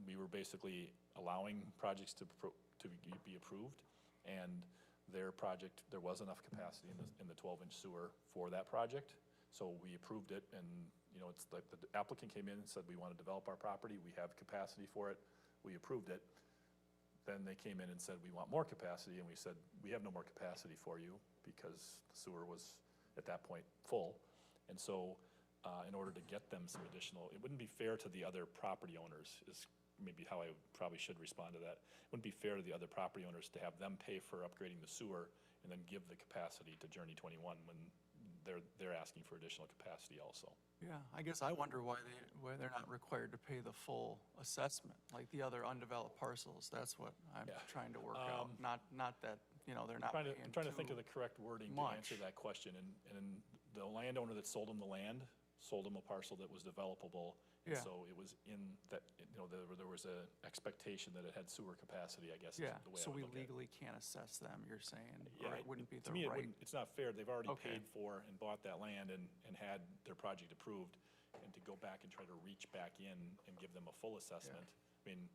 we were basically allowing projects to be approved, and their project, there was enough capacity in the 12-inch sewer for that project, so we approved it, and, you know, it's like the applicant came in and said, we want to develop our property, we have capacity for it, we approved it. Then they came in and said, we want more capacity, and we said, we have no more capacity for you, because the sewer was, at that point, full. And so, in order to get them some additional, it wouldn't be fair to the other property owners, is maybe how I probably should respond to that. It wouldn't be fair to the other property owners to have them pay for upgrading the sewer and then give the capacity to Journey 21 when they're asking for additional capacity also. Yeah, I guess I wonder why they're not required to pay the full assessment, like the other undeveloped parcels. That's what I'm Yeah. trying to work out. Not that, you know, they're not paying I'm trying to think of too the correct wording to much. answer that question, and the landowner that sold him the land, sold him a parcel that was developable. And Yeah. so it was in that, you know, there was a expectation that it had sewer capacity, I guess, is Yeah, the way I so would we look at it. legally can't assess them, you're saying, Yeah, or it wouldn't be to the me, right. it's not fair. They've already Okay. paid for and bought that land and had their project approved, and to go back and try to reach back in and give them a full assessment. I mean,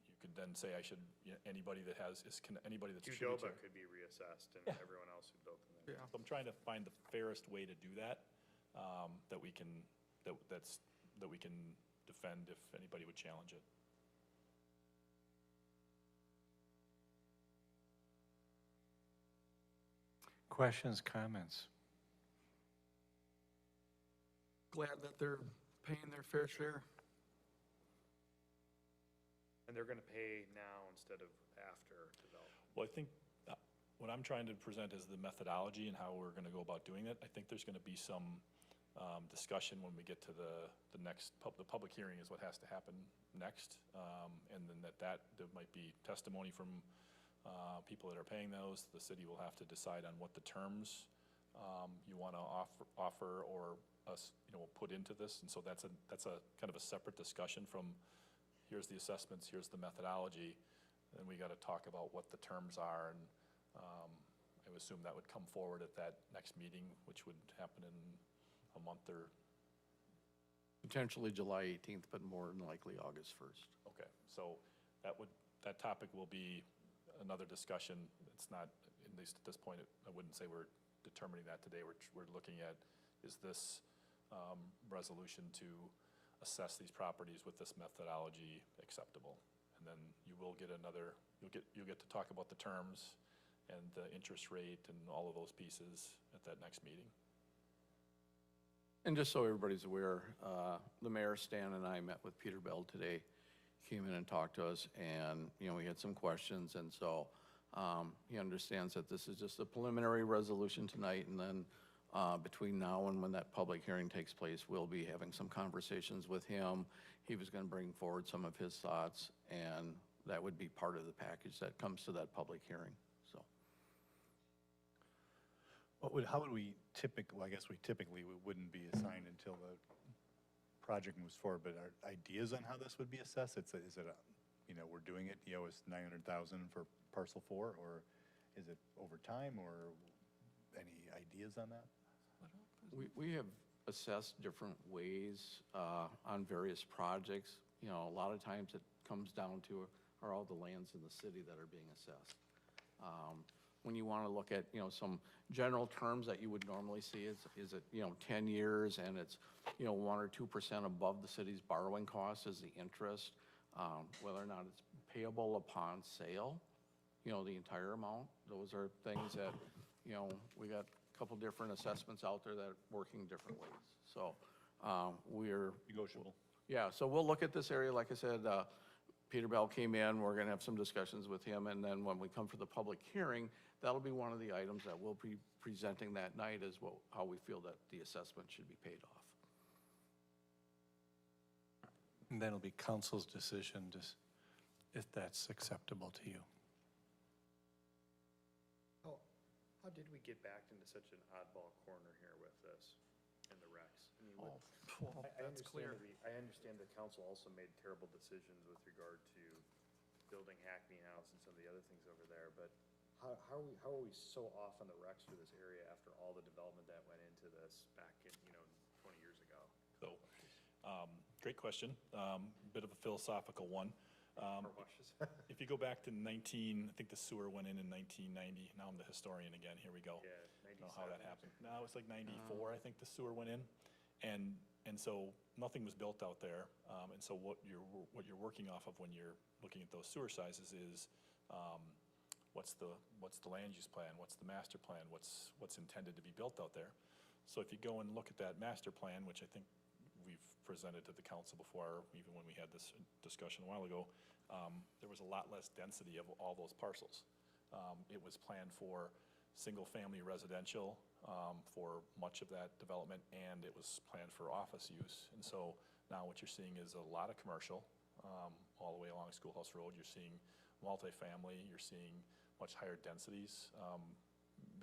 you could then say I should, anybody that has, anybody that's Qdoba tributary. could be reassessed and everyone else who built in there. Yeah. So I'm trying to find the fairest way to do that, that we can defend if anybody would challenge it. Questions, comments? Glad that they're paying their fair share. And they're gonna pay now instead of after development. Well, I think what I'm trying to present is the methodology and how we're gonna go about doing it. I think there's gonna be some discussion when we get to the next, the public hearing is what has to happen next. And then there might be testimony from people that are paying those. The city will have to decide on what the terms you wanna offer or us, put into this. And so that's a kind of a separate discussion from, here's the assessments, here's the methodology. Then we gotta talk about what the terms are, and I would assume that would come forward at that next meeting, which would happen in a month or, Potentially July 18th, but more than likely August 1st. okay. So that topic will be another discussion. It's not, at least at this point, I wouldn't say we're determining that today. We're looking at, is this resolution to assess these properties with this methodology acceptable? And then you'll get to talk about the terms and the interest rate and all of those pieces at that next meeting. And just so everybody's aware, the mayor, Stan, and I met with Peter Bell today, came in and talked to us, and, we had some questions, and so he understands that this is just a preliminary resolution tonight, and then between now and when that public hearing takes place, we'll be having some conversations with him. He was going to bring forward some of his thoughts, and that would be part of the package that comes to that public hearing, so. How would we typically, I guess we wouldn't be assigned until the project moves forward, but our ideas on how this would be assessed, is it we're doing it, it's 900,000 for parcel 4, or is it over time, or any ideas on that? We have assessed different ways on various projects. A lot of times it comes down to, are all the lands in the city that are being assessed. When you want to look at, some general terms that you would normally see, is it, 10 years and it's, 1 or 2% above the city's borrowing costs is the interest, whether or not it's payable upon sale. you know, the entire amount. Those are things that, you know, we got a couple different assessments out there that are working different ways. So, we're. Negotiable. Yeah, so we'll look at this area, like I said, Peter Bell came in, we're gonna have some discussions with him, and then when we come for the public hearing, that'll be one of the items that we'll be presenting that night, is how we feel that the assessment should be paid off. And then it'll be council's decision if that's acceptable to you. How did we get backed into such an oddball corner here with this in the recs? I mean, That's clear. I understand the council also made terrible decisions with regard to building Hackney House and some of the other things over there, but how are we so off on the recs for this area after all the development that went into this back in, 20 years ago? So, great question. Bit of a philosophical one. Car washes. If you go back to I think the sewer went in 1990. Now I'm the historian again. Here we go. Yeah, I don't know how that 97. happened. No, it's like 94, I think the sewer went in. And so nothing was built out there. And so what you're working off of when you're looking at those sewer sizes is, what's the land use plan? What's the master plan? What's intended to be built out there? So if you go and look at that master plan, which I think we've presented to the council before, even when we had this discussion a while ago, there was a lot less density of all those parcels. It was planned for single-family residential for much of that development, and it was planned for office use. And so now what you're seeing is a lot of commercial all the way along Schoolhouse Road. You're seeing multifamily. You're seeing much higher densities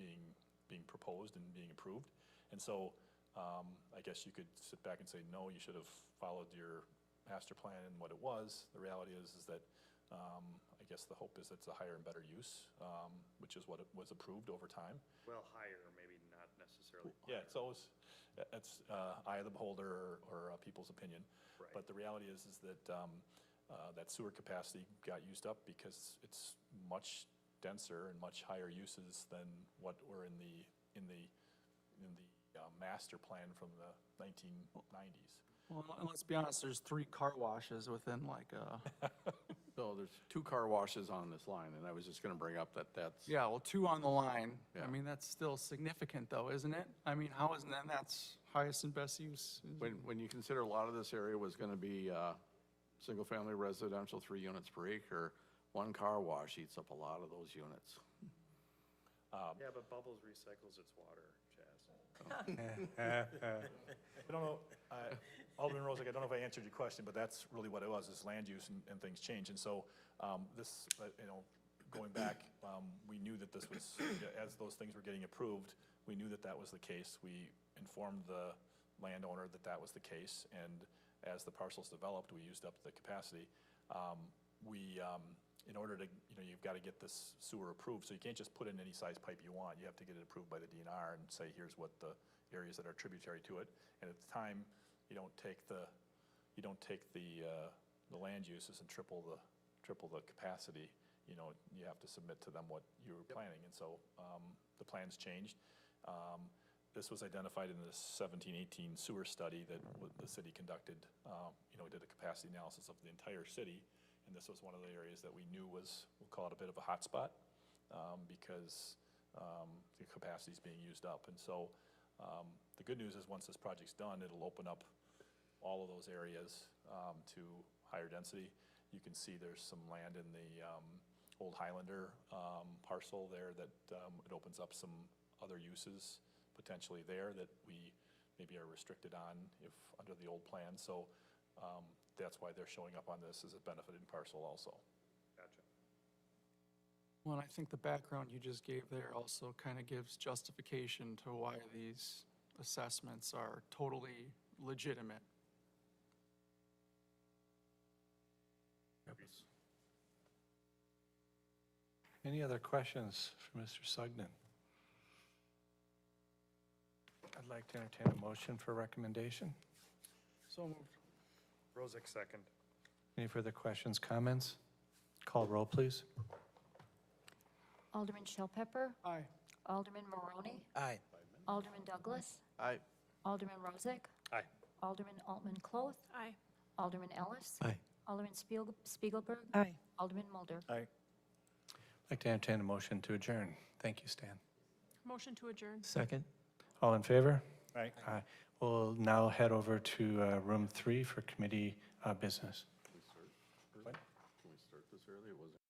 being proposed and being approved. And so I guess you could sit back and say, no, you should have followed your master plan and what it was. The reality is that I guess the hope is it's a higher and better use, which is what it was approved over time. Well, higher, maybe not necessarily. Yeah, it's always, it's eye of the beholder or people's opinion. Right. But the reality is that that sewer capacity got used up because it's much denser and much higher uses than what were in the master plan from the 1990s. Well, and let's be honest, there's 3 car washes within like So there's 2 car washes on this line, and I was just gonna bring up that's. yeah, well, 2 on the line. Yeah. I mean, that's still significant though, isn't it? I mean, how is then that's highest and best use? When you consider a lot of this area was gonna be, single-family residential, 3 units per acre, 1 car wash eats up a lot of those units. Yeah, but Bubbles recycles its water, Chaz. I don't know, Alderman Rozak, I don't know if I answered your question, but that's really what it was, is land use and things change. And so this, going back, we knew that this was, as those things were getting approved, we knew that that was the case. We informed the landowner that that was the case, and as the parcels developed, we used up the capacity. In order to, you've got to get this sewer approved, so you can't just put in any size pipe you want. You have to get it approved by the DNR and say, here's what the areas that are tributary to it. And at the time, you don't take the land uses and triple the capacity. You have to submit to them what you were planning. And so the plans changed. This was identified in the 17-18 sewer study that the city conducted. We did a capacity analysis of the entire city. And this was one of the areas that we knew was, we'll call it a bit of a hot spot, because the capacity is being used up. And so the good news is once this project's done, it'll open up all of those areas to higher density. You can see there's some land in the Old Highlander parcel there that it opens up some other uses potentially there that we maybe are restricted on if under the old plan. So that's why they're showing up on this as a benefited parcel also. Gotcha. Well, and I think the background you just gave there also kind of gives justification to why these assessments are totally legitimate. Any other questions for Mr. Sugden? I'd like to entertain a motion for recommendation. So moved. Rozak, second. Any further questions, comments? Call roll, please. Alderman Shell Pepper. Aye. Alderman Maroney. Aye. Alderman Douglas. Aye. Alderman Rozak. Aye. Alderman Altman Cloth. Aye. Alderman Ellis. Aye. Alderman Spiegelberg. Aye. Alderman Mulder. Aye. I'd like to entertain a motion to adjourn. Thank you, Stan. Motion to adjourn. Second? All in favor? Aye. Aye. We'll now head over to room 3 for committee business. Can we start this early? It wasn't.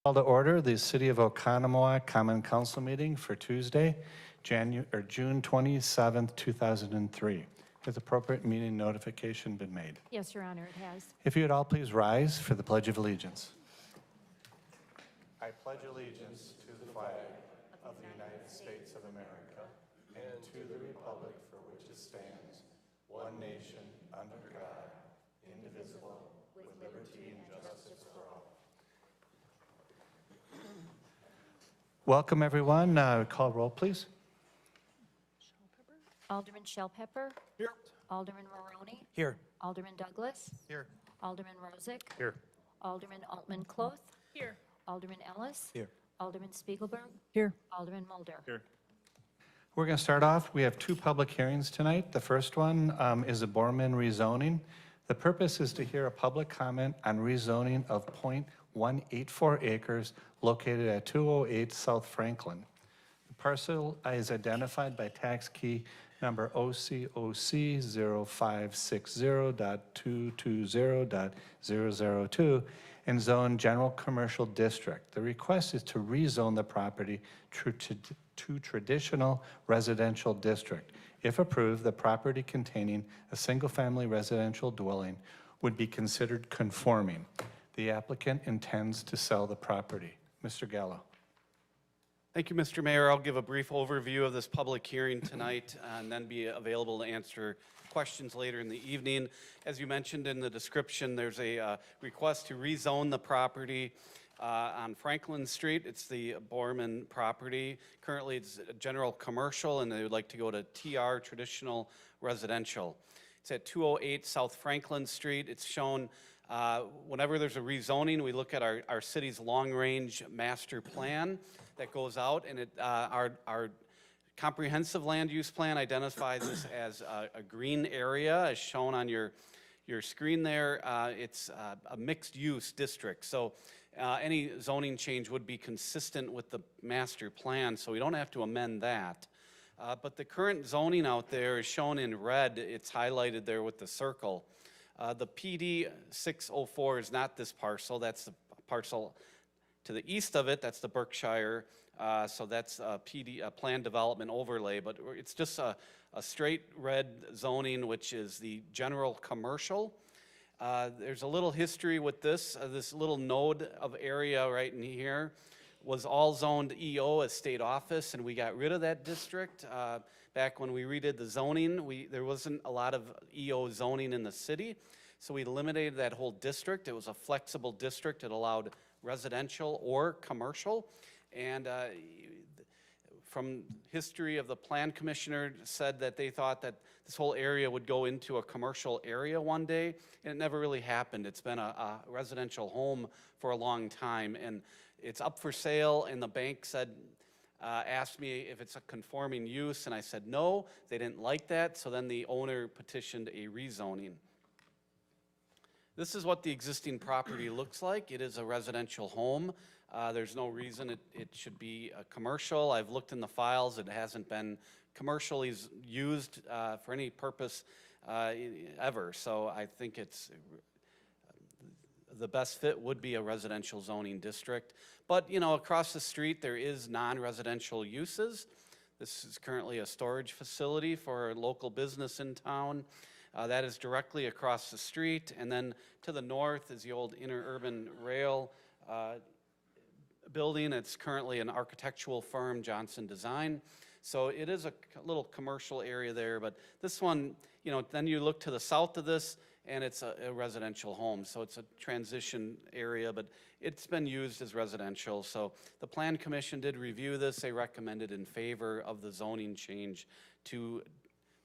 Call to order the City of Oconomowoc Common Council meeting for Tuesday, June 27th, 2003. Has appropriate meeting notification been made? Yes, Your Honor, it has. If you would all please rise for the Pledge of Allegiance. I pledge allegiance to the flag of the United States of America and to the republic for which it stands, one nation, under God, indivisible, with liberty and justice for all. Welcome, everyone. Call roll, please. Alderman Shell Pepper. Here. Alderman Maroney. Here. Alderman Douglas. Here. Alderman Rozak. Here. Alderman Altman Cloth. Here. Alderman Ellis. Here. Alderman Spiegelberg. Here. Alderman Mulder. Here. We're going to start off. We have two public hearings tonight. The first one is a Borman rezoning. The purpose is to hear a public comment on rezoning of .184 acres located at 208 South Franklin. The parcel is identified by tax key number OCOC 0560.220.002 and zone general commercial district. The request is to rezone the property to traditional residential district. If approved, the property containing a single-family residential dwelling would be considered conforming. The applicant intends to sell the property. Mr. Gallo. Thank you, Mr. Mayor. I'll give a brief overview of this public hearing tonight and then be available to answer questions later in the evening. As you mentioned in the description, there's a request to rezone the property on Franklin Street. It's the Borman property. Currently, it's general commercial, and they would like to go to TR, traditional residential. It's at 208 South Franklin Street. It's shown whenever there's a rezoning, we look at our city's long-range master plan that goes out, and our comprehensive land use plan identifies this as a green area, as shown on your screen there. It's a mixed-use district, so any zoning change would be consistent with the master plan, so we don't have to amend that. But the current zoning out there is shown in red. It's highlighted there with the circle. The PD 604 is not this parcel. That's the parcel to the east of it. That's the Berkshire. So that's a plan development overlay. But it's just a straight red zoning, which is the general commercial. There's a little history with this. This little node of area right in here was all zoned EO as state office, and we got rid of that district. Back when we redid the zoning, there wasn't a lot of EO zoning in the city, so we eliminated that whole district. It was a flexible district. It allowed residential or commercial, and from history of the plan commissioner said that they thought that this whole area would go into a commercial area one day, and it never really happened. It's been a residential home for a long time, and it's up for sale, and the bank said, asked me if it's a conforming use, and I said no. They didn't like that, so then the owner petitioned a rezoning. This is what the existing property looks like. It is a residential home. There's no reason it should be a commercial. I've looked in the files. It hasn't been commercially used for any purpose ever, so I think it's the best fit would be a residential zoning district. But, you know, across the street, there is non-residential uses. This is currently a storage facility for a local business in town. That is directly across the street. And then to the north is the old interurban rail building. It's currently an architectural firm, Johnson Design. So it is a little commercial area there. But this one, you know, then you look to the south of this, and it's a residential home. So it's a transition area, but it's been used as residential. So the Plan Commission did review this. They recommended in favor of the zoning change to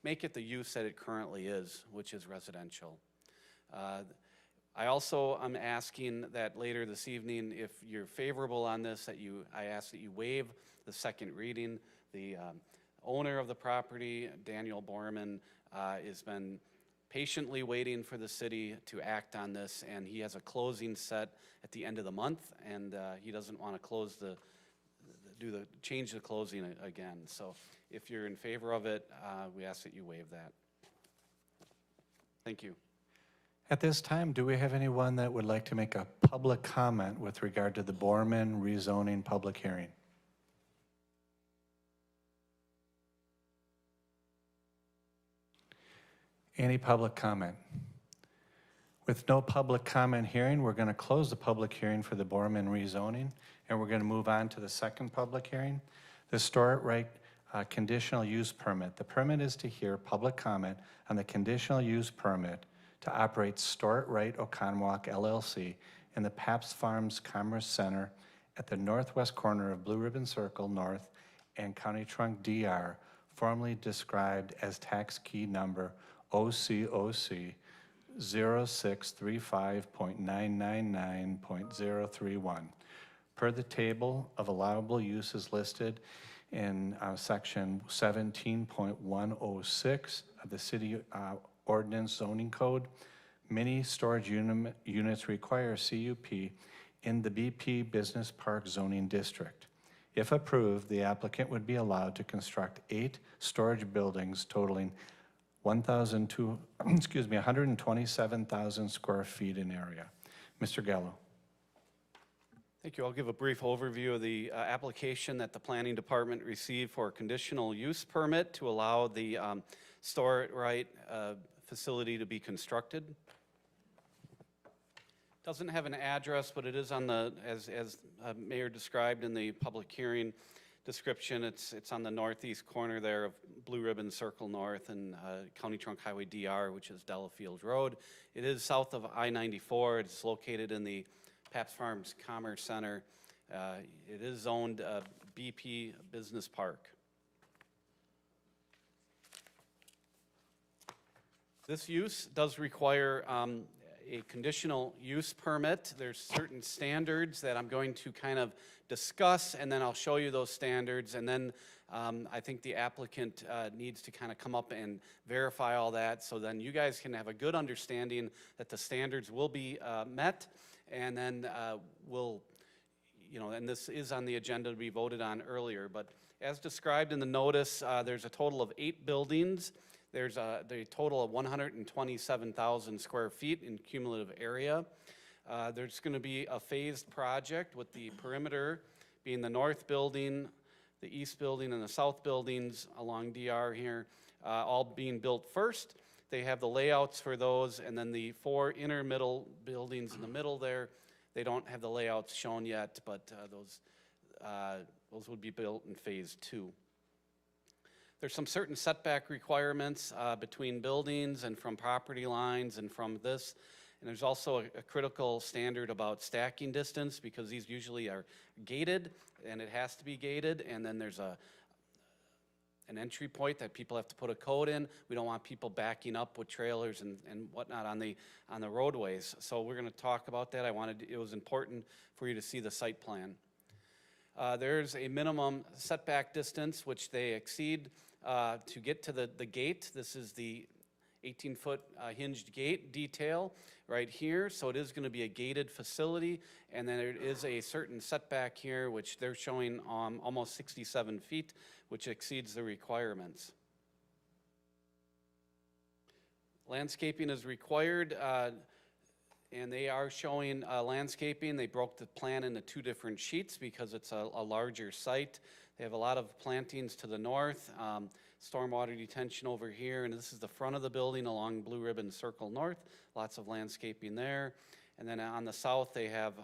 make it the use that it currently is, which is residential. I also am asking that later this evening, if you're favorable on this, I ask that you waive the second reading. The owner of the property, Daniel Borman, has been patiently waiting for the city to act on this, and he has a closing set at the end of the month, and he doesn't want to change the closing again. So if you're in favor of it, we ask that you waive that. Thank you. At this time, do we have anyone that would like to make a public comment with regard to the Borman rezoning public hearing? Any public comment? With no public comment hearing, we're going to close the public hearing for the Borman rezoning, and we're going to move on to the second public hearing, the Store Right conditional use permit. The permit is to hear public comment on the conditional use permit to operate Store Right Oconomowoc LLC in the Pabst Farms Commerce Center at the northwest corner of Blue Ribbon Circle North and County Trunk DR, formerly described as tax key number OCOC 0635.999.031. Per the table of allowable uses listed in section 17.106 of the city ordinance zoning code, many storage units require CUP in the BP Business Park zoning district. If approved, the applicant would be allowed to construct 8 storage buildings totaling 127,000 square feet in area. Mr. Gallo. Thank you. I'll give a brief overview of the application that the Planning Department received for a conditional use permit to allow the Store Right facility to be constructed. Doesn't have an address, but it is on the, as Mayor described in the public hearing description, it's on the northeast corner there of Blue Ribbon Circle North and County Trunk Highway DR, which is Delafield Road. It is south of I-94. It's located in the Pabst Farms Commerce Center. It is zoned BP Business Park. This use does require a conditional use permit. There's certain standards that I'm going to kind of discuss, and then I'll show you those standards, and then I think the applicant needs to kind of come up and verify all that, so then you guys can have a good understanding that the standards will be met, and then we'll, and this is on the agenda to be voted on earlier, but as described in the notice, there's a total of 8 buildings. There's the total of 127,000 square feet in cumulative area. There's going to be a phased project with the perimeter being the north building, the east building, and the south buildings along DR here, all being built first. They have the layouts for those, and then the 4 inner middle buildings in the middle there, they don't have the layouts shown yet, but those would be built in phase 2. There's some certain setback requirements between buildings and from property lines and from this. And there's also a critical standard about stacking distance because these usually are gated and it has to be gated. And then there's an entry point that people have to put a code in. We don't want people backing up with trailers and whatnot on the roadways. So we're gonna talk about that. It was important for you to see the site plan. There's a minimum setback distance which they exceed to get to the gate. This is the 18-foot hinged gate detail right here. So it is going to be a gated facility. And then there is a certain setback here, which they're showing almost 67 feet, which exceeds the requirements. Landscaping is required. And they are showing landscaping. They broke the plan into 2 different sheets because it's a larger site. They have a lot of plantings to the north, stormwater detention over here, and this is the front of the building along Blue Ribbon Circle North. Lots of landscaping there. And then on the south, they have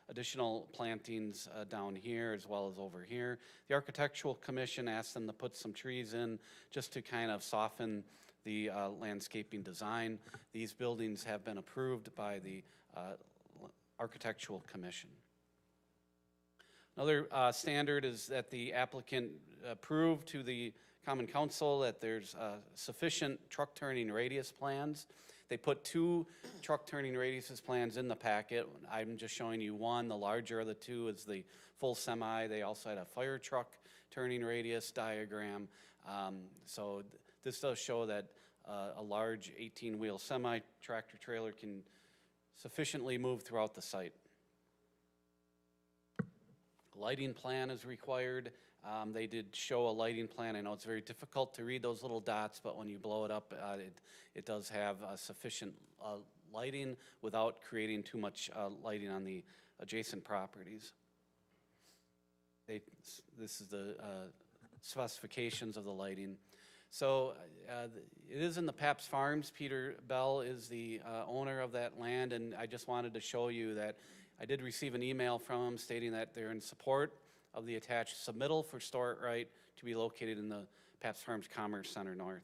additional plantings down here as well as over here. The Architectural Commission asked them to put some trees in just to kind of soften the landscaping design. These buildings have been approved by the Architectural Commission. Another standard is that the applicant prove to the Common Council that there's sufficient truck turning radius plans. They put 2 truck turning radius plans in the packet. I'm just showing you one. The larger of the 2 is the full semi. They also had a fire truck turning radius diagram. This does show that a large 18-wheel semi-tractor trailer can sufficiently move throughout the site. Lighting plan is required. They did show a lighting plan. I know it's very difficult to read those little dots, but when you blow it up, it does have sufficient lighting without creating too much lighting on the adjacent properties. This is the specifications of the lighting. So it is in the Paps Farms. Peter Bell is the owner of that land, and I just wanted to show you that I did receive an email from him stating that they're in support of the attached submittal for Store It Right to be located in the Paps Farms Commerce Center North.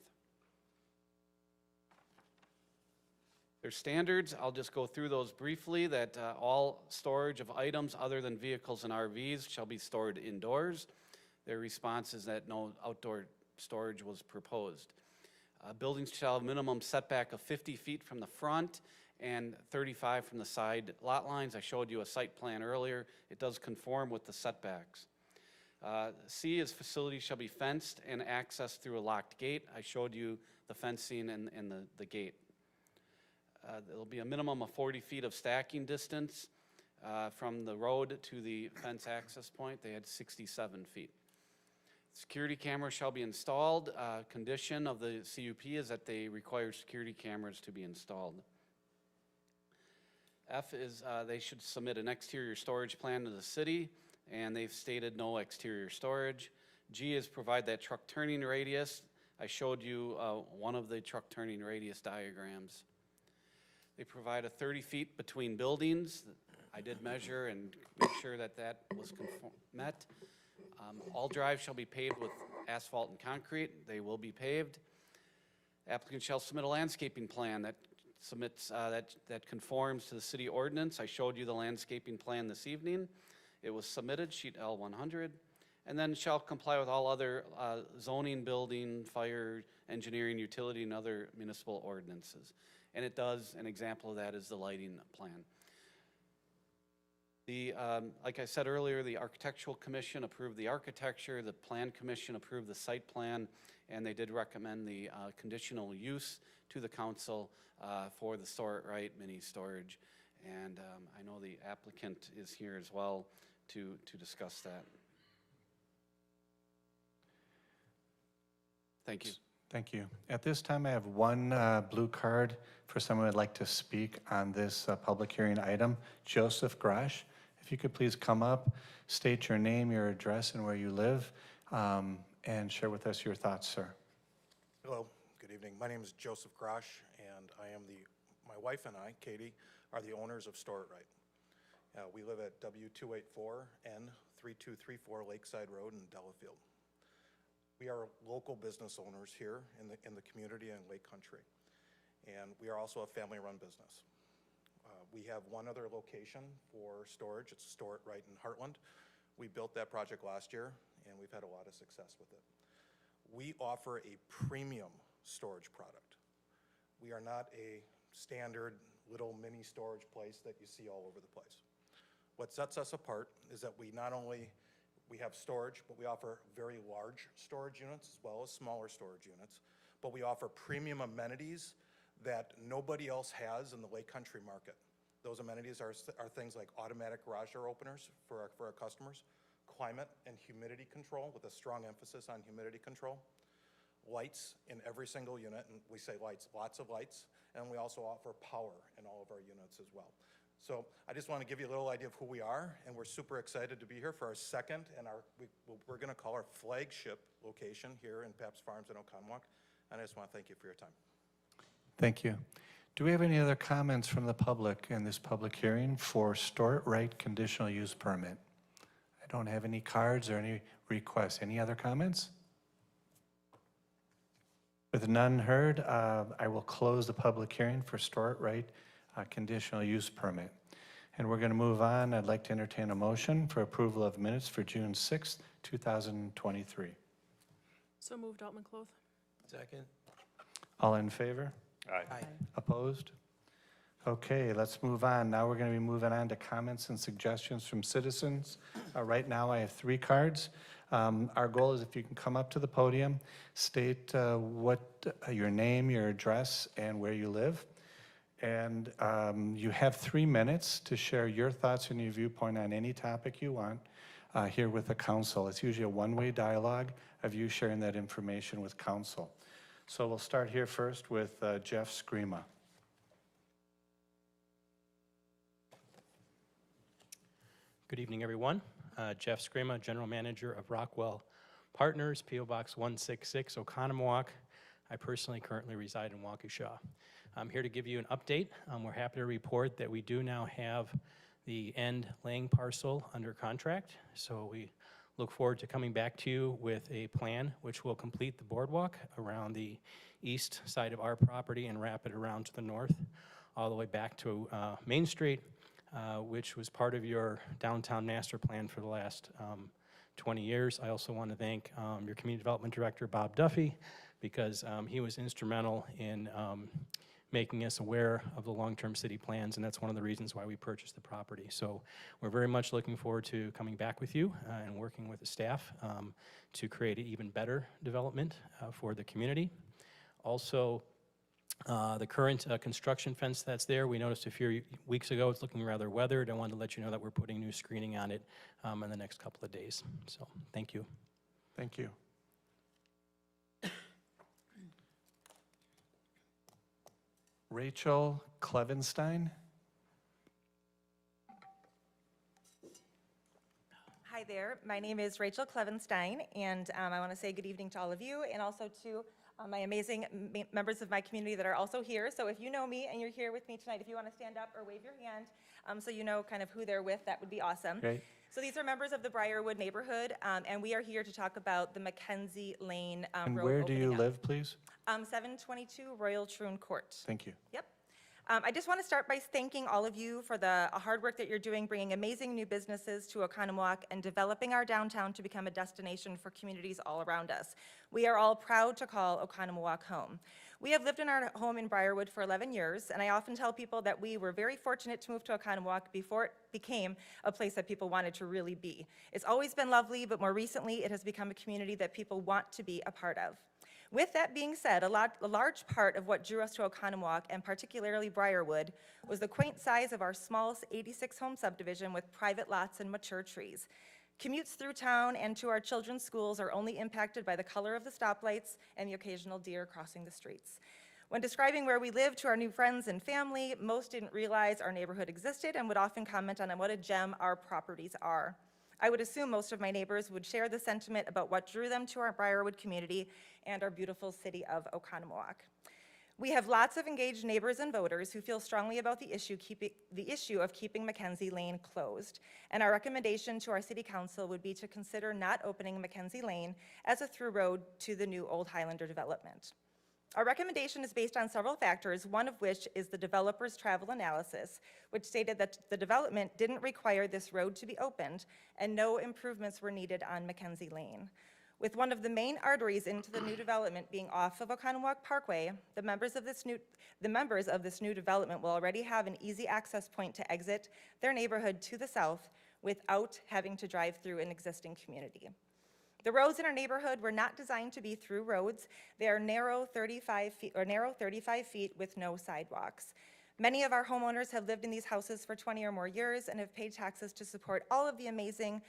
There's standards, I'll just go through those briefly, that all storage of items other than vehicles and RVs shall be stored indoors. Their response is that no outdoor storage was proposed. Buildings shall have a minimum setback of 50 feet from the front and 35 from the side lot lines. I showed you a site plan earlier. It does conform with the setbacks. C is facilities shall be fenced and accessed through a locked gate. I showed you the fencing and the gate. There'll be a minimum of 40 feet of stacking distance from the road to the fence access point. They had 67 feet. Security cameras shall be installed. Condition of the CUP is that they require security cameras to be installed. F is they should submit an exterior storage plan to the city, and they've stated no exterior storage. G is provide that truck turning radius. I showed you one of the truck turning radius diagrams. They provide a 30 feet between buildings. I did measure and make sure that that was met. All drives shall be paved with asphalt and concrete. They will be paved. Applicant shall submit a landscaping plan that submits that conforms to the city ordinance. I showed you the landscaping plan this evening. It was submitted, sheet L100, and then shall comply with all other zoning, building, fire, engineering, utility, and other municipal ordinances. And it does, an example of that is the lighting plan. Like I said earlier, the Architectural Commission approved the architecture, the Plan Commission approved the site plan, and they did recommend the conditional use to the council for the Store It Right mini storage. And I know the applicant is here as well to discuss that. Thank you. Thank you. At this time, I have one blue card for someone who would like to speak on this public hearing item. Joseph Grosh, if you could please come up, state your name, your address, and where you live, and share with us your thoughts, sir. Hello, good evening. My name is Joseph Grosh, and my wife and I, Katie, are the owners of Store It Right. We live at W284N 3234 Lakeside Road in Delafield. We are local business owners here in the community and Lake Country, and we are also a family-run business. We have one other location for storage. It's Store It Right in Heartland. We built that project last year, and we've had a lot of success with it. We offer a premium storage product. We are not a standard little mini storage place that you see all over the place. What sets us apart is that we have storage, but we offer very large storage units as well as smaller storage units. But we offer premium amenities that nobody else has in the Lake Country market. Those amenities are things like automatic garage door openers for our customers, climate and humidity control with a strong emphasis on humidity control, lights in every single unit, and we say lights, lots of lights, and we also offer power in all of our units as well. So I just want to give you a little idea of who we are, and we're super excited to be here for our second and we're going to call our flagship location here in Paps Farms in Oconomowoc. And I just want to thank you for your time. Thank you. Do we have any other comments from the public in this public hearing for Store It Right conditional use permit? I don't have any cards or any requests. Any other comments? With none heard, I will close the public hearing for Store It Right conditional use permit. And we're going to move on. I'd like to entertain a motion for approval of minutes for June 6th, 2023. So moved, Altman Cloth. Second. All in favor? Aye. Opposed? Okay, let's move on. Now we're going to be moving on to comments and suggestions from citizens. Right now I have 3 cards. Our goal is if you can come up to the podium, state your name, your address, and where you live. And you have 3 minutes to share your thoughts and your viewpoint on any topic you want here with the council. It's usually a one-way dialogue of you sharing that information with council. So we'll start here first with Jeff Screema. Good evening, everyone. Jeff Skrema, General Manager of Rockwell Partners, P.O. Box 166, Oconomowoc. I personally currently reside in Waukesha. I'm here to give you an update. We're happy to report that we do now have the end laying parcel under contract. So we look forward to coming back to you with a plan which will complete the boardwalk around the east side of our property and wrap it around to the north, all the way back to Main Street, which was part of your downtown master plan for the last 20 years. I also want to thank your Community Development Director, Bob Duffy, because he was instrumental in making us aware of the long-term city plans, and that's one of the reasons why we purchased the property. So we're very much looking forward to coming back with you and working with the staff to create an even better development for the community. Also, the current construction fence that's there, we noticed a few weeks ago, it's looking rather weathered. I wanted to let you know that we're putting new screening on it in the next couple of days. So, thank you. Thank you. Rachel Klevenstein. Hi there, my name is Rachel Klevenstein, and I want to say good evening to all of you, and also to my amazing members of my community that are also here. So if you know me and you're here with me tonight, if you want to stand up or wave your hand so you know kind of who they're with, that would be awesome. Great. So these are members of the Briarwood neighborhood, and we are here to talk about the Mackenzie Lane And road where do you opening up. live, please? 722 Royal Troon Court. Thank you. Yep. I just want to start by thanking all of you for the hard work that you're doing, bringing amazing new businesses to Oconomowoc and developing our downtown to become a destination for communities all around us. We are all proud to call Oconomowoc home. We have lived in our home in Briarwood for 11 years, and I often tell people that we were very fortunate to move to Oconomowoc before it became a place that people wanted to really be. It's always been lovely, but more recently it has become a community that people want to be a part of. With that being said, a large part of what drew us to Oconomowoc, and particularly Briarwood, was the quaint size of our small 86-home subdivision with private lots and mature trees. Commutes through town and to our children's schools are only impacted by the color of the stoplights and the occasional deer crossing the streets. When describing where we live to our new friends and family, most didn't realize our neighborhood existed and would often comment on what a gem our properties are. I would assume most of my neighbors would share the sentiment about what drew them to our Briarwood community and our beautiful city of Oconomowoc. We have lots of engaged neighbors and voters who feel strongly about the issue of keeping Mackenzie Lane closed. And our recommendation to our city council would be to consider not opening Mackenzie Lane as a through road to the new Old Highlander development. Our recommendation is based on several factors, one of which is the developer's travel analysis, which stated that the development didn't require this road to be opened and no improvements were needed on Mackenzie Lane. With one of the main arteries into the new development being off of Oconomowoc Parkway, the members of this new development will already have an easy access point to exit their neighborhood to the south without having to drive through an existing community. The roads in our neighborhood were not designed to be through roads. They are narrow 35 feet with no sidewalks. Many of our homeowners have lived in these houses for 20 or more years and have paid taxes to support all of the amazing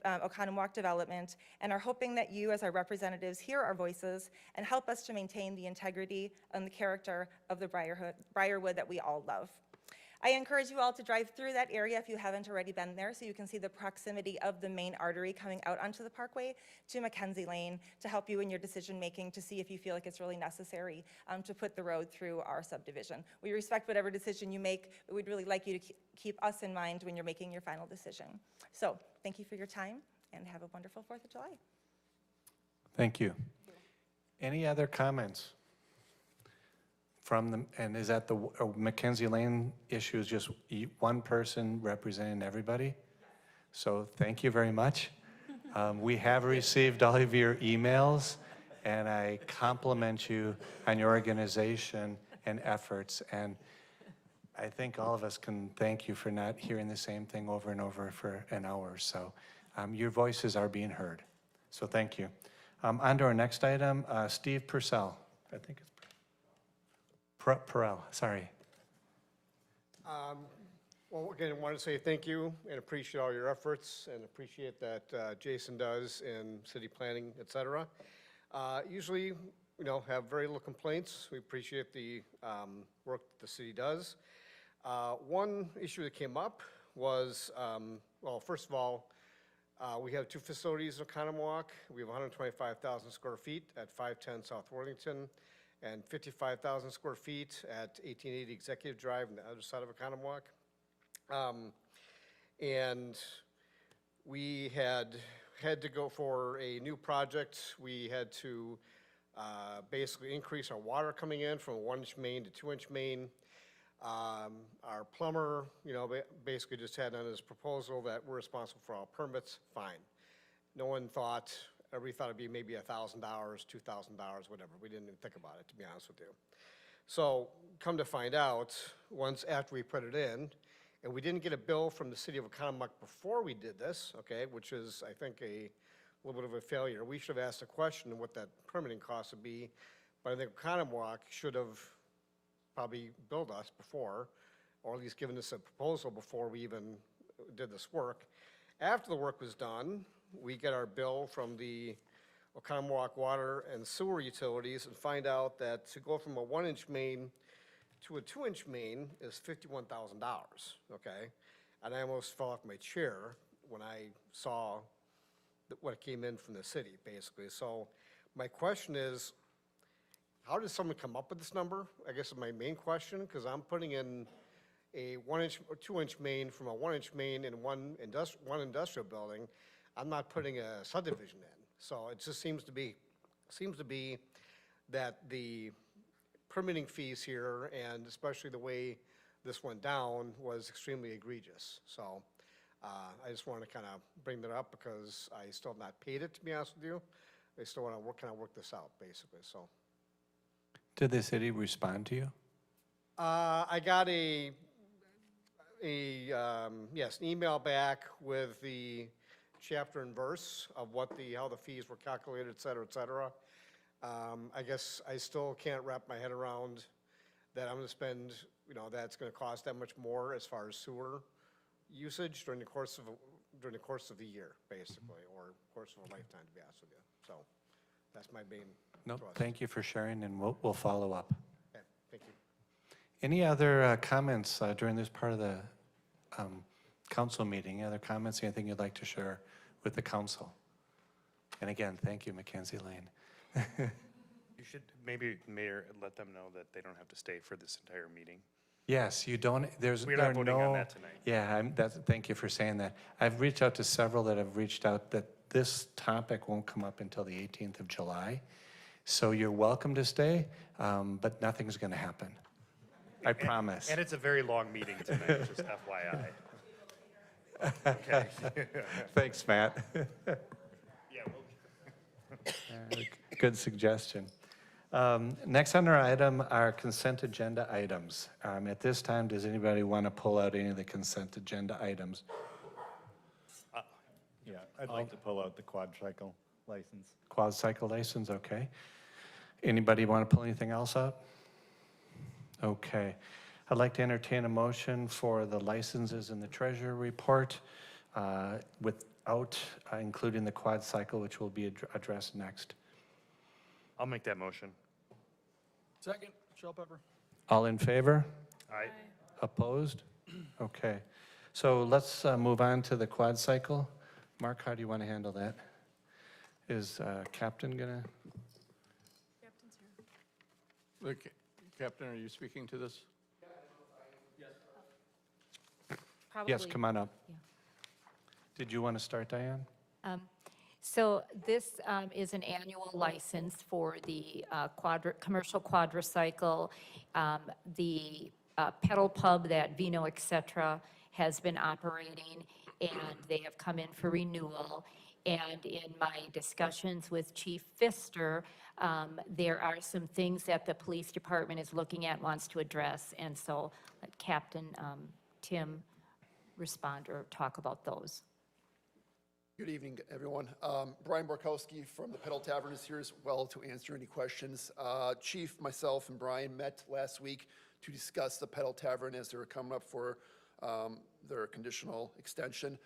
Oconomowoc development, and are hoping that you, as our representatives, hear our voices and help us to maintain the integrity and the character of the Briarwood that we all love. I encourage you all to drive through that area if you haven't already been there, so you can see the proximity of the main artery coming out onto the parkway to Mackenzie Lane to help you in your decision making to see if you feel like it's really necessary to put the road through our subdivision. We respect whatever decision you make, but we'd really like you to keep us in mind when you're making your final decision. So thank you for your time and have a wonderful 4th of July. Thank you. Any other comments? And is that the Mackenzie Lane issue is just one person representing everybody? So thank you very much. We have received all of your emails, and I compliment you on your organization and efforts. And I think all of us can thank you for not hearing the same thing over and over for an hour. So your voices are being heard. So thank you. On to our next item, Steve Purcell. I think it's Perrell, sorry. Well, again, I want to say thank you and appreciate all your efforts and appreciate that Jason does in city planning, et cetera. Usually, have very little complaints. We appreciate the work that the city does. One issue that came up was well, first of all, we have 2 facilities in Oconomowoc. We have 125,000 square feet at 510 South Worthington and 55,000 square feet at 1880 Executive Drive on the other side of Oconomowoc. And we had to go for a new project. We had to basically increase our water coming in from a 1-inch main to 2-inch main. Our plumber, basically just had on his proposal that we're responsible for all permits, fine. No one thought, everybody thought it'd be maybe $1,000, $2,000, whatever. We didn't even think about it, to be honest with you. So come to find out, once after we put it in, and we didn't get a bill from the city of Oconomowoc before we did this, okay, which is, I think, a little bit of a failure. We should have asked a question of what that permitting cost would be, but I think Oconomowoc should have probably billed us before, or at least given us a proposal before we even did this work. After the work was done, we get our bill from the Oconomowoc Water and Sewer Utilities and find out that to go from a 1-inch main to a 2-inch main is $51,000, okay? And I almost fell off my chair when I saw what came in from the city, basically. So my question is, how did someone come up with this number? I guess is my main question, because I'm putting in a 1-inch or 2-inch main from a 1-inch main in one industrial building. I'm not putting a subdivision in. So it just seems to be that the permitting fees here, and especially the way this went down, was extremely egregious. So I just want to kind of bring that up because I still have not paid it, to be honest with you. I still want to kind of work this out, basically, so. Did the city respond to you? I got yes, an email back with the chapter and verse of how the fees were calculated, et cetera, et cetera. I guess I still can't wrap my head around that I'm going to spend, that's going to cost that much more as far as sewer usage during the course of the year, basically, or course of a lifetime, to be honest with you. So that's my main. No, thrust. thank you for sharing, and we'll follow up. Okay, thank you. Any other comments during this part of the council meeting? Any other comments, anything you'd like to share with the council? And again, thank you, Mackenzie Lane. You should maybe, Mayor, let them know that they don't have to stay for this entire meeting. Yes, you don't, We're not voting on that tonight. Yeah, thank you for saying that. I've reached out to several that have reached out that this topic won't come up until the 18th of July. So you're welcome to stay, but nothing's going to happen. I promise. And it's a very long meeting tonight, just FYI. Okay. Thanks, Matt. Yeah, Good suggestion. Next on our item are consent agenda items. At this time, does anybody want to pull out any of the consent agenda items? Yeah, I'd like to pull out the quadricycle license. Quad cycle license, okay. Anybody want to pull anything else out? Okay. I'd like to entertain a motion for the licenses in the treasurer report without including the quad cycle, which will be addressed next. I'll make that motion. Second, Shellpepper. All in favor? Aye. Opposed? Okay. So let's move on to the quad cycle. Mark, how do you want to handle that? Is Captain gonna? Captain's here. Look, Captain, are you speaking to this? Yes, Probably- come on up. Yeah. Did you want to start, Diane? So this is an annual license for the commercial quadricycle. The pedal pub that Vino et cetera has been operating, and they have come in for renewal. And in my discussions with Chief Pfister, there are some things that the police department is looking at, wants to address. And so let Captain Tim respond or talk about those. Good evening, everyone. Brian Borkowski from the Pedal Tavern is here as well to answer any questions. Chief, myself, and Brian met last week to discuss the Pedal Tavern as they were coming up for their conditional extension.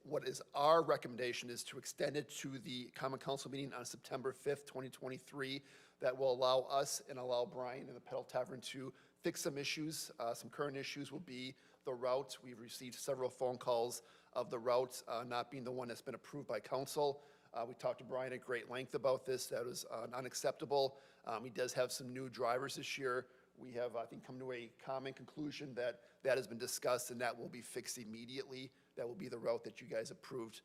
What is our recommendation is to extend it to the Common Council meeting on September 5th, 2023. That will allow us and allow Brian and the Pedal Tavern to fix some issues. Some current issues will be the route. We've received several phone calls of the route not being the one that's been approved by council. We talked to Brian at great length about this. That was unacceptable. He does have some new drivers this year. We have, I think, come to a common conclusion that that has been discussed and that will be fixed immediately. That will be the route that you guys approved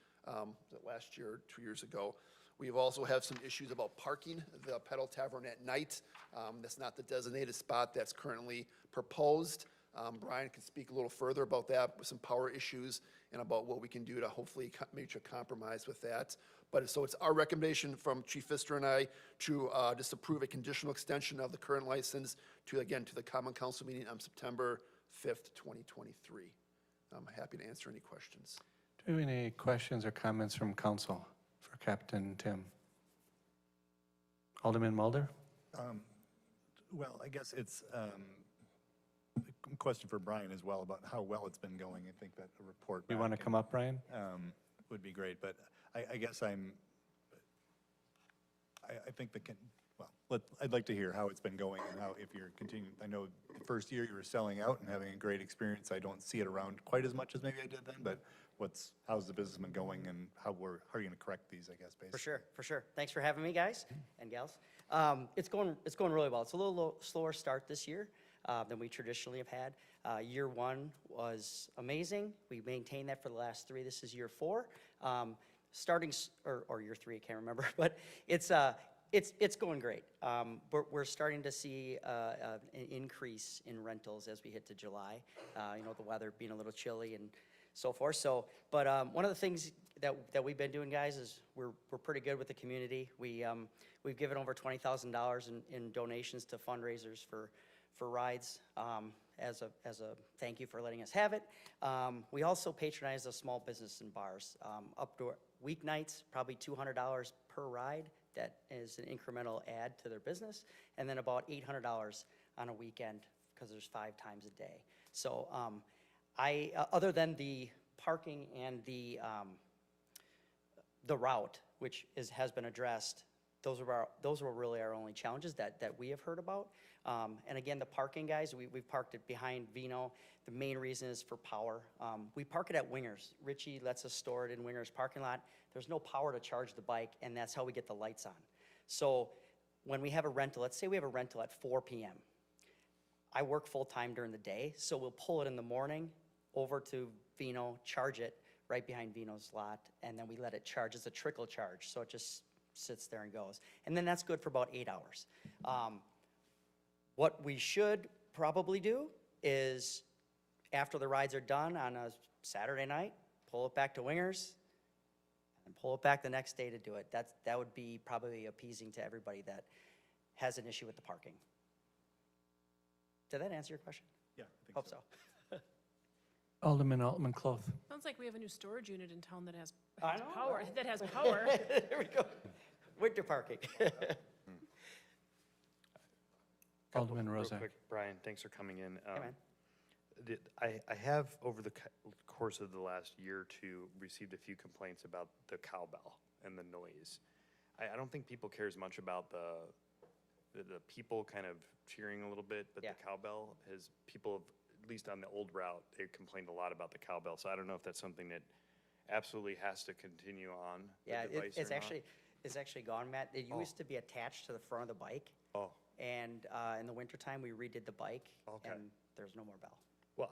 last year, 2 years ago. We also have some issues about parking the Pedal Tavern at night. That's not the designated spot that's currently proposed. Brian can speak a little further about that with some power issues and about what we can do to hopefully make a compromise with that. But so it's our recommendation from Chief Pfister and I to just approve a conditional extension of the current license to, again, to the Common Council meeting on September 5th, 2023. I'm happy to answer any questions. Do we have any questions or comments from council for Captain Tim? Alderman Mulder? Well, I guess it's a question for Brian as well about how well it's been going. I think that a report. You want to come up, Brian? Would be great, but I guess I think I'd like to hear how it's been going and how, if you're continuing. I know the first year you were selling out and having a great experience. I don't see it around quite as much as maybe I did then, but how's the business been going and how are you going to correct these, I guess, basically? For sure. Thanks for having me, guys and gals. It's going really well. It's a little slower start this year than we traditionally have had. Year one was amazing. We maintained that for the last 3. This is year 4. Or year 3, I can't remember, but it's going great. We're starting to see an increase in rentals as we hit to July. The weather being a little chilly and so forth. But one of the things that we've been doing, guys, is we're pretty good with the community. We've given over $20,000 in donations to fundraisers for rides as a thank you for letting us have it. We also patronize a small business and bars. Up to weeknights, probably $200 per ride. That is an incremental add to their business. And then about $800 on a weekend because there's 5 times a day. So other than the parking and the route, which has been addressed, those were really our only challenges that we have heard about. And again, the parking, guys, we've parked it behind Vino. The main reason is for power. We park it at Wingers. Richie lets us store it in Wingers parking lot. There's no power to charge the bike, and that's how we get the lights on. So when we have a rental, let's say we have a rental at 4 p.m. I work full-time during the day, so we'll pull it in the morning over to Vino, charge it right behind Vino's lot, and then we let it charge. It's a trickle charge, so it just sits there and goes. And then that's good for about 8 hours. What we should probably do is, after the rides are done on a Saturday night, pull it back to Wingers and pull it back the next day to do it. That would be probably appeasing to everybody that has an issue with the parking. Did that answer your question? Yeah, I think Hope so. Alderman Altman Cloth. Sounds like we have a new storage unit in town that has I know, power, right? that has power. There we go. Winter parking. Alderman Real Rozak. quick, Brian, thanks for coming in. Hey, man. I have, over the course of the last year or two, received a few complaints about the cowbell and the noise. I don't think people care as much about the people kind of cheering a little bit, but Yeah. the cowbell people, at least on the old route, they complained a lot about the cowbell. So I don't know if that's something that absolutely has to continue on Yeah, the device or not. it's actually gone, Matt. It used to be attached to the front of the bike. Oh. And in the wintertime, we redid the bike. Okay. And there's no more bell. Well,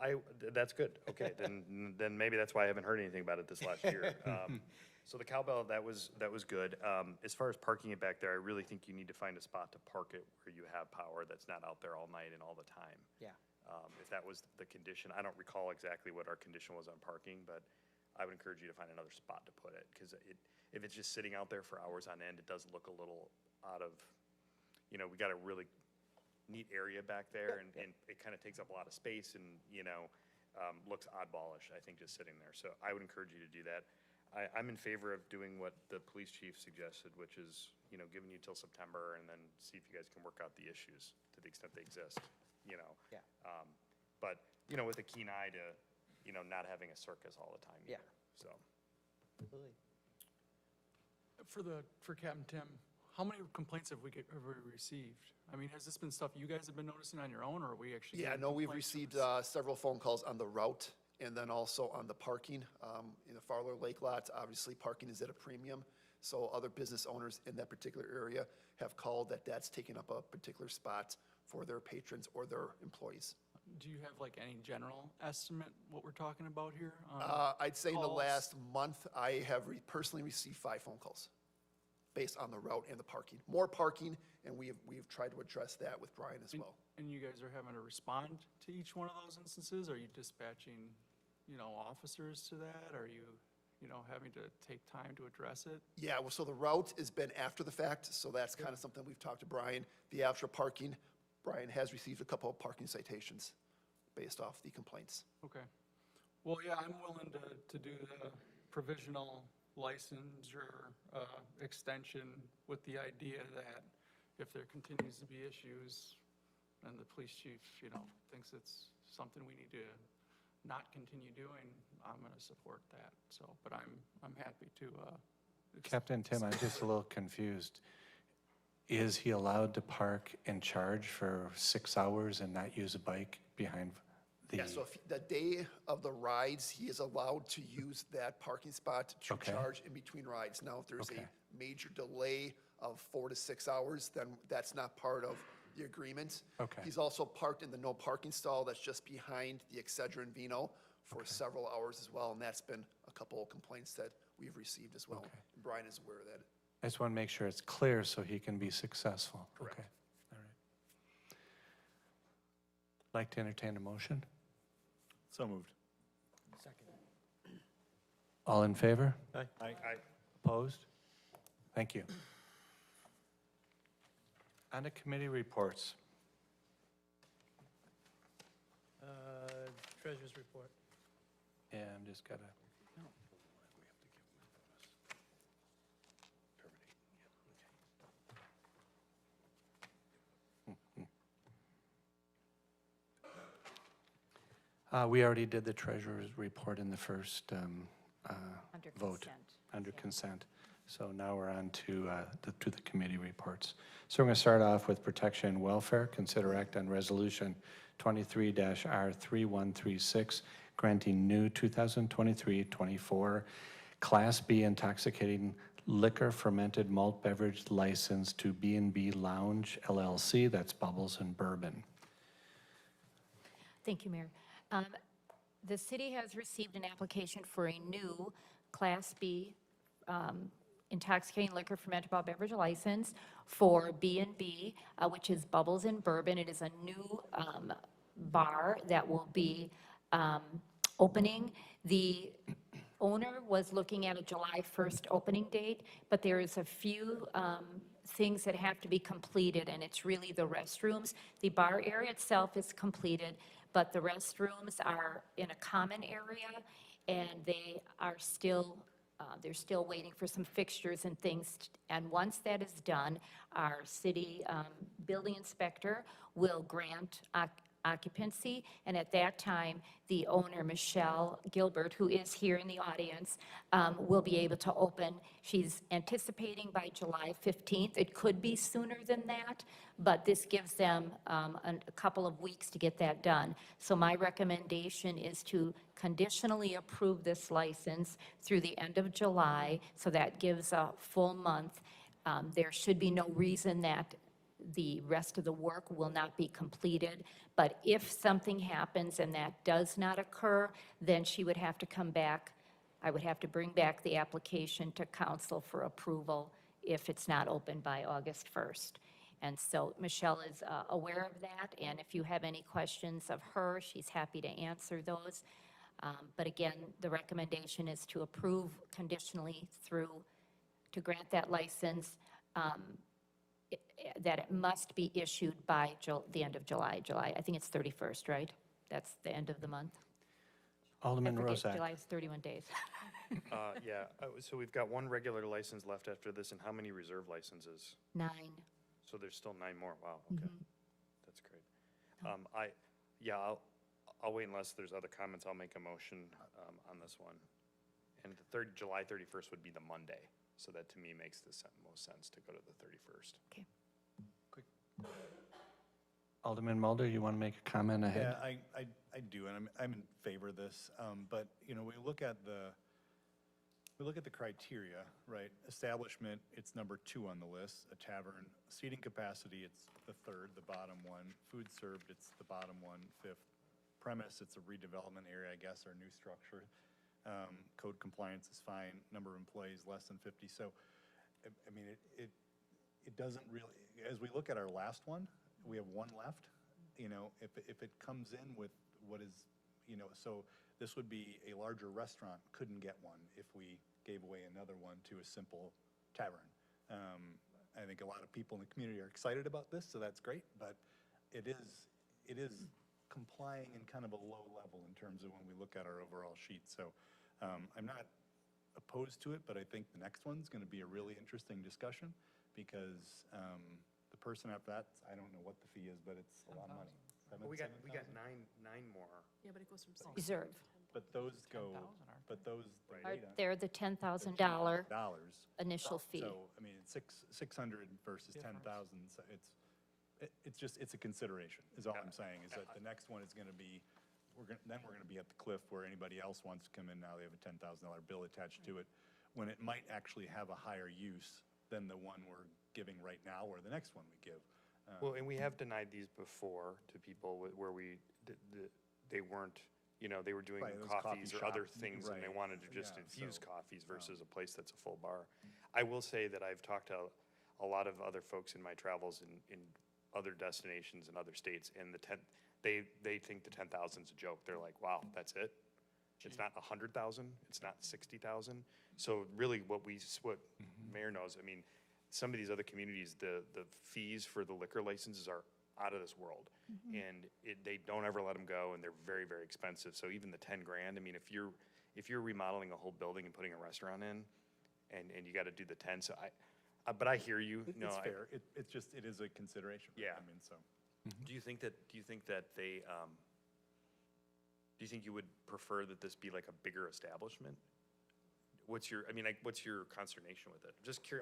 that's good. Okay, then maybe that's why I haven't heard anything about it this last year. So the cowbell, that was good. As far as parking it back there, I really think you need to find a spot to park it where you have power that's not out there all night and all the time. Yeah. If that was the condition, I don't recall exactly what our condition was on parking, but I would encourage you to find another spot to put it, because if it's just sitting out there for hours on end, it does look a little out of, we got a really neat area back there, and it kind of takes up a lot of space and, looks oddballish, I think, just sitting there. So I would encourage you to do that. I'm in favor of doing what the police chief suggested, which is, giving you till September and then see if you guys can work out the issues to the extent they exist, Yeah. But, with a keen eye to, not having a circus all the time Yeah. either, so. Absolutely. For Captain Tim, how many complaints have we received? I mean, has this been stuff you guys have been noticing on your own, or are we actually? Yeah, getting no, we've complaints from received this? several phone calls on the route And then also on the parking, in the Farler Lake lots, obviously parking is at a premium. So other business owners in that particular area have called that that's taking up a particular spot for their patrons or their employees. Do you have like any general estimate what we're talking about here? I'd say in the calls? last month, I have personally received 5 phone calls based on the route and the parking. More parking, and we've tried to address that with Brian as well. And you guys are having to respond to each one of those instances? Are you dispatching, officers to that? Are you, having to take time to address it? Yeah, well, so the route has been after the fact, so that's kind of something we've talked to Brian. The actual parking, Brian has received a couple of parking citations based off the complaints. Okay. Well, yeah, I'm willing to do the provisional licensure extension with the idea that if there continues to be issues and the police chief, thinks it's something we need to not continue doing, I'm going to support that. So, but I'm happy to. Captain Tim, I'm just a little confused. Is he allowed to park and charge for 6 hours and not use a bike behind the? Yeah, so if the day of the rides, he is allowed to use that parking spot to Okay. charge in between rides. Now, if there's Okay. a major delay of 4 to 6 hours, then that's not part of the agreement. Okay. He's also parked in the no parking stall that's just behind the Excedrin Vino for several hours as well, and that's been a couple of complaints that we've received as well. Okay. And Brian is aware of that. I just want to make sure it's clear so he can be successful. Correct. Okay, all right. Like to entertain a motion? So moved. Second. All in favor? Aye. Opposed? Thank you. On to committee reports. Treasurer's report. Yeah, I'm just gotta. We already did the treasurer's report in the first Under vote. consent. Under consent. So now we're on to the committee reports. So we're going to start off with protection and welfare. Consider act on resolution 23-R3136, granting new 2023-24 Class B intoxicating liquor fermented malt beverage license to B&B Lounge LLC, that's Bubbles and Bourbon. Thank you, Mayor. The city has received an application for a new Class B intoxicating liquor fermented malt beverage license for B&B, which is Bubbles and Bourbon. It is a new bar that will be opening. The owner was looking at a July 1st opening date, but there is a few things that have to be completed, and it's really the restrooms. The bar area itself is completed, but the restrooms are in a common area, and they are still, they're still waiting for some fixtures and things. And once that is done, our city building inspector will grant occupancy, and at that time, the owner, Michelle Gilbert, who is here in the audience, will be able to open. She's anticipating by July 15th. It could be sooner than that, but this gives them a couple of weeks to get that done. So my recommendation is to conditionally approve this license through the end of July, so that gives a full month. There should be no reason that the rest of the work will not be completed. But if something happens and that does not occur, then she would have to come back. I would have to bring back the application to council for approval if it's not open by August 1st. And so Michelle is aware of that, and if you have any questions of her, she's happy to answer those. But again, the recommendation is to approve conditionally to grant that license, that it must be issued by the end of July. I think it's 31st, right? That's the end of the month. Alderman I forget, Rozak. July is 31 days. Yeah, so we've got one regular license left after this, and how many reserve licenses? 9. So there's still 9 more, wow, okay. That's great. I'll wait unless there's other comments, I'll make a motion on this one. And July 31st would be the Monday, so that to me makes the most sense to go to the 31st. Okay. Alderman Mulder, you want to make a comment ahead? Yeah, I do, and I'm in favor of this. But, you know, we look at the criteria, right? Establishment, it's number 2 on the list, a tavern. Seating capacity, it's the 3rd, the bottom one. Food served, it's the bottom one, 5th. Premise, it's a redevelopment area, I guess, or new structure. Code compliance is fine. Number of employees, less than 50. So, I mean, it doesn't really, as we look at our last one, we have one left. You know, if it comes in with what is, you know, so this would be a larger restaurant couldn't get one if we gave away another one to a simple tavern. I think a lot of people in the community are excited about this, so that's great, but it is complying in kind of a low level in terms of when we look at our overall sheet. So I'm not opposed to it, but I think the next one's going to be a really interesting discussion because the person after that, I don't know what the fee is, but it's a lot of money. We got nine more. Yeah, but it goes from 6. Reserve. But those go, They're the $10,000 initial fee. So, I mean, 600 versus 10,000, so it's a consideration, is all I'm saying, is that the next one is gonna be, then we're gonna be at the cliff where anybody else wants to come in, now they have a $10,000 bill attached to it, when it might actually have a higher use than the one we're giving right now, or the next one we give. Well, and we have denied these before to people where they weren't, you know, they were doing Right, those coffee coffees or other shops, things and they right, wanted to just yeah, infuse so, coffees versus a place that's a full bar. I will say that I've talked to a lot of other folks in my travels in other destinations in other states, and they think the 10,000 is a joke. They're like, wow, that's it? It's not 100,000, it's not 60,000. So really what Mayor knows, I mean, some of these other communities, the fees for the liquor licenses are out of this world. And they don't ever let them go, and they're very, very expensive. So even the 10 grand, I mean, if you're remodeling a whole building and putting a restaurant in, and you got to do the 10, so but I hear you. No, It's fair, it is a consideration. Yeah. I mean, so. Do you think that they, do you think you would prefer that this be like a bigger establishment? What's your consternation with it?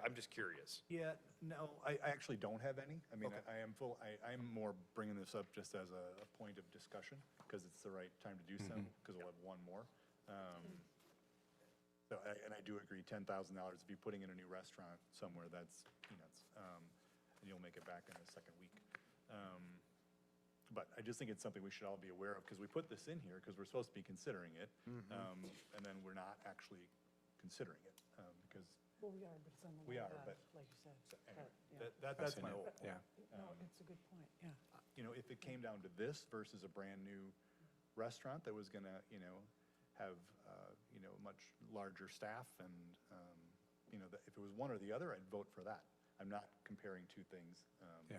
I'm just curious. Yeah, no, I actually don't have any. I mean, I'm more bringing this up just as a point of discussion, because it's the right time to do so, because we'll have one more. So, and I do agree, $10,000, if you're putting in a new restaurant somewhere, that's peanuts. And you'll make it back in the second week. But I just think it's something we should all be aware of, because we put this in here because we're supposed to be considering it. And then we're not actually considering it, because Well, we are, but it's on the we low are, end, but like you said. anyway, Yeah. that's my whole point. Yeah. No, it's a good point, yeah. You know, if it came down to this versus a brand-new restaurant that was gonna, have, much larger staff and, if it was one or the other, I'd vote for that. I'm not comparing two things. Yeah.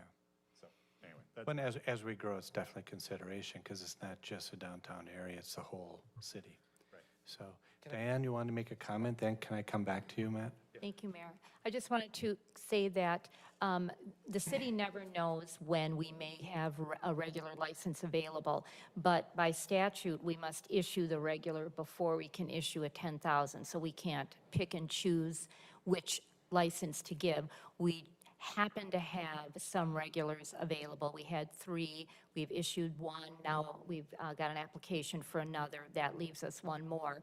So, anyway. that's- When as we grow, it's definitely consideration, because it's not just a downtown area, it's the whole city. Right. So, Diane, you wanted to make a comment, then can I come back to you, Matt? Thank you, Mayor. I just wanted to say that the city never knows when we may have a regular license available, but by statute, we must issue the regular before we can issue a 10,000, so we can't pick and choose which license to give. We happen to have some regulars available. We had 3, we've issued 1, now we've got an application for another. That leaves us 1 more.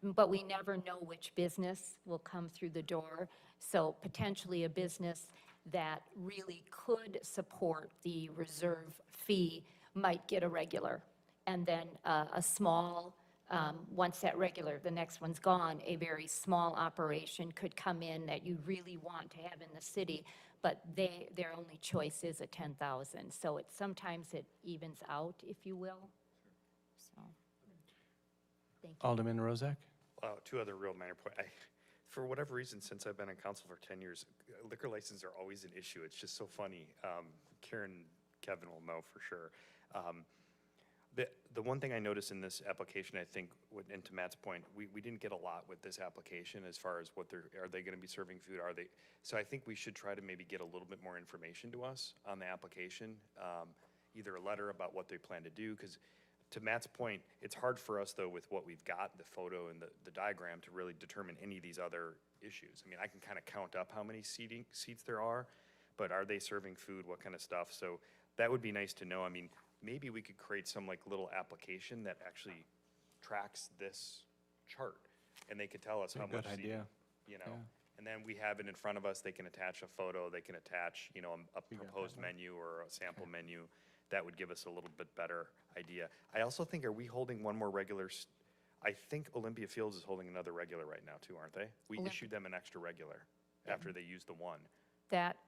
But we never know which business will come through the door. So potentially a business that really could support the reserve fee might get a regular. And then a small, once that regular, the next one's gone, a very small operation could come in that you really want to have in the city, but their only choice is a 10,000. So sometimes it evens out, if you will. So, thank you. Alderman Rozak? 2 other real minor points. For whatever reason, since I've been in council for 10 years, liquor licenses are always an issue. It's just so funny. Karen, Kevin will know for sure. The one thing I noticed in this application, I think, and to Matt's point, we didn't get a lot with this application as far as are they going to be serving food? So I think we should try to maybe get a little bit more information to us on the application, either a letter about what they plan to do, because to Matt's point, it's hard for us, though, with what we've got, the photo and the diagram, to really determine any of these other issues. I mean, I can kind of count up how many seats there are, but are they serving food, what kind of stuff? So that would be nice to know. I mean, maybe we could create some like little application that actually tracks this chart, and they could tell us That's a how good much, idea. you know, Yeah. and then we have it in front of us, they can attach a photo, they can attach, you know, a You got proposed that one? menu or a sample menu. That would give us a little bit better idea. I also think, are we holding one more regular, I think Olympia Fields is holding another regular right now too, aren't they? We Olymp- issued them an extra regular after they used the one.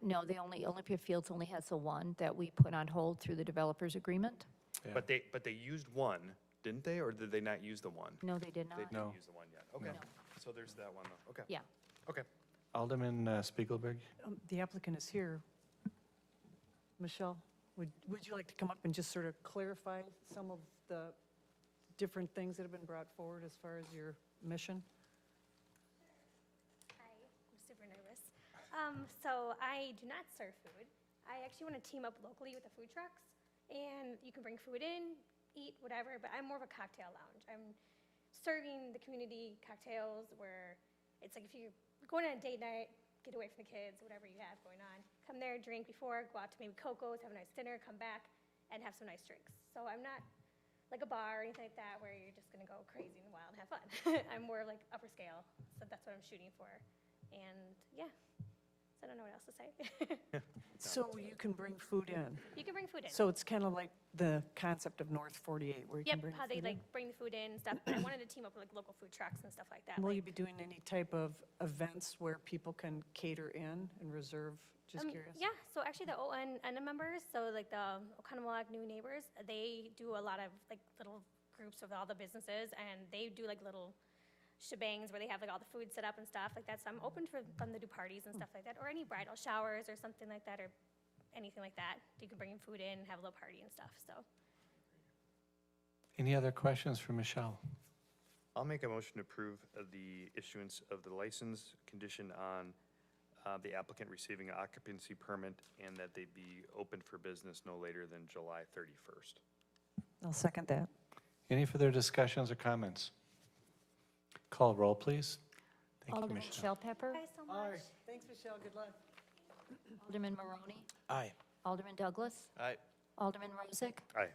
No, Olympia Fields only has the one that we put on hold through the developers agreement. Yeah. But they used one, didn't they, or did they not use the one? No, they did not. They No. didn't use the one yet, okay. So there's that one, though, okay. Yeah. Okay. Alderman Spiegelberg? The applicant is here. Michelle, would you like to come up and just sort of clarify some of the different things that have been brought forward as far as your mission? Hi, I'm super nervous. So I do not serve food. I actually want to team up locally with the food trucks, and you can bring food in, eat, whatever, but I'm more of a cocktail lounge. I'm serving the community cocktails where it's like if you're going on a date night, get away from the kids, whatever you have going on. Come there, drink before, go out to maybe Coco's, have a nice dinner, come back, and have some nice drinks. So I'm not like a bar or anything like that where you're just going to go crazy and wild and have fun. I'm more like upper scale, so that's what I'm shooting for. And yeah, so I don't know what else to say. So you can bring food in? You can bring food in. So it's kind of like the concept of North 48, where you can Yep, bring how they food like in? bring the food in and stuff. I wanted to team up with like local food trucks and stuff like that. Will like, you be doing any type of events where people can cater in and reserve? Just curious. Yeah, so actually the ON members, so like the Oconomowoc New Neighbors, they do a lot of like little groups of all the businesses, and they do like little shebangs where they have like all the food set up and stuff like that. So I'm open for them to do parties and stuff like that, or any bridal showers or something like that, or anything like that. You can bring food in, have a little party and stuff, so. Any other questions for Michelle? I'll make a motion to approve of the issuance of the license condition on the applicant receiving an occupancy permit and that they be open for business no later than July 31st. I'll second that. Any further discussions or comments? Call roll, please. Thank you, Alderman Michelle. Shellpepper. Thanks so much. Thanks, Michelle. Good luck. Alderman Maroney. Aye. Alderman Douglas. Aye. Alderman Rozak. Aye.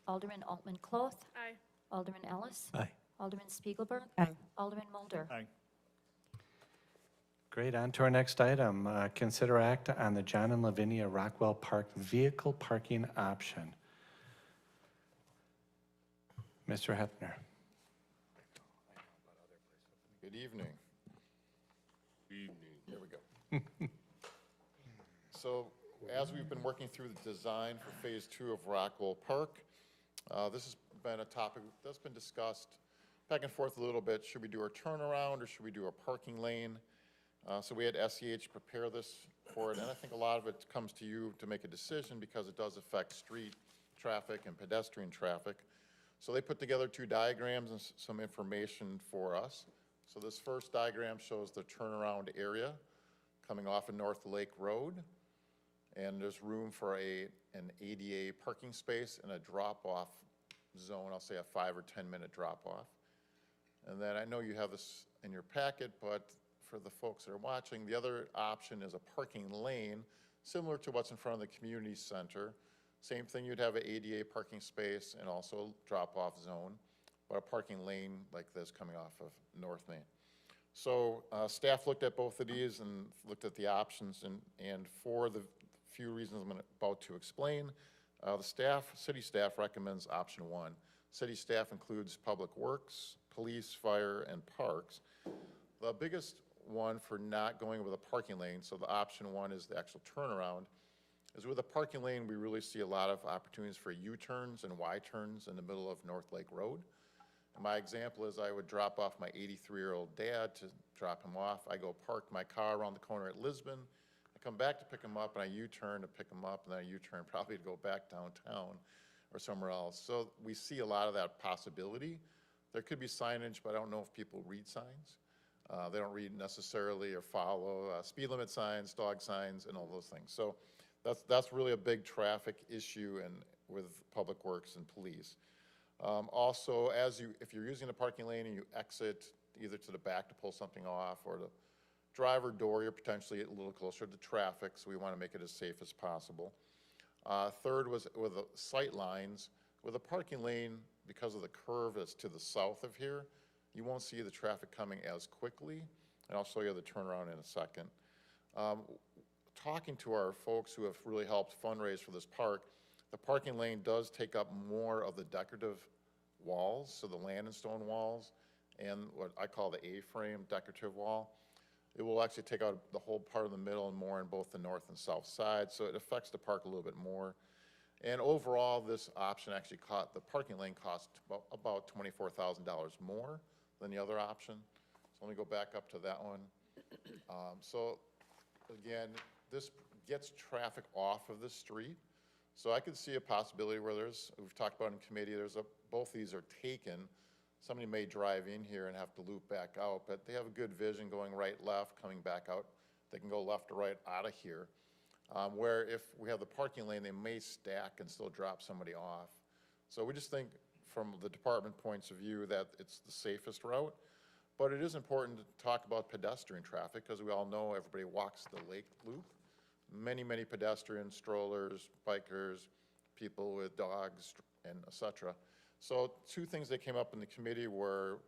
Alderman Altman Cloth. Aye. Alderman Ellis. Aye. Alderman Spiegelberg. Aye. Alderman Mulder. Aye. Great, on to our next item. Consider act on the John and Lavinia Rockwell Park vehicle parking option. Mr. Hefner. Good evening. There we go. So as we've been working through the design for Phase 2 of Rockwell Park, this has been a topic that's been discussed back and forth a little bit. Should we do a turnaround or should we do a parking lane? So we had SEH prepare this for it, and I think a lot of it comes to you to make a decision because it does affect street traffic and pedestrian traffic. So they put together 2 diagrams and some information for us. So this first diagram shows the turnaround area coming off of North Lake Road. And there's room for an ADA parking space and a drop-off zone, I'll say a 5 or 10 minute drop-off. And then I know you have this in your packet, but for the folks that are watching, the other option is a parking lane, similar to what's in front of the community center. Same thing, you'd have an ADA parking space and also drop-off zone, but a parking lane like this coming off of North Main. So staff looked at both of these and looked at the options, and for the few reasons I'm about to explain, the city staff recommends option 1. City staff includes Public Works, Police, Fire, and Parks. The biggest one for not going with a parking lane, so the option 1 is the actual turnaround, is with a parking lane, we really see a lot of opportunities for U-turns and Y-turns in the middle of North Lake Road. And my example is I would drop off my 83-year-old dad to drop him off. I go park my car around the corner at Lisbon. I come back to pick him up, and I U-turn to pick him up, and then I U-turn probably to go back downtown or somewhere else. So we see a lot of that possibility. There could be signage, but I don't know if people read signs. They don't read necessarily or follow speed limit signs, dog signs, and all those things. So that's really a big traffic issue with Public Works and Police. Also, if you're using the parking lane and you exit either to the back to pull something off or the driver door, you're potentially a little closer to traffic, so we want to make it as safe as possible. Third was with the sight lines. With a parking lane, because of the curve that's to the south of here, you won't see the traffic coming as quickly. And I'll show you the turnaround in a second. Talking to our folks who have really helped fundraise for this park, the parking lane does take up more of the decorative walls, so the land and stone walls, and what I call the A-frame decorative wall. It will actually take out the whole part of the middle and more on both the north and south side, so it affects the park a little bit more. And overall, this option actually the parking lane cost about $24,000 more than the other option. So let me go back up to that one. So again, this gets traffic off of the street. So I could see a possibility where we've talked about in committee, both these are taken. Somebody may drive in here and have to loop back out, but they have a good vision going right, left, coming back out. They can go left or right out of here. Where if we have the parking lane, they may stack and still drop somebody off. So we just think from the department points of view that it's the safest route. But it is important to talk about pedestrian traffic because we all know everybody walks the lake loop. Many, many pedestrians, strollers, bikers, people with dogs, and et cetera. So two things that came up in the committee were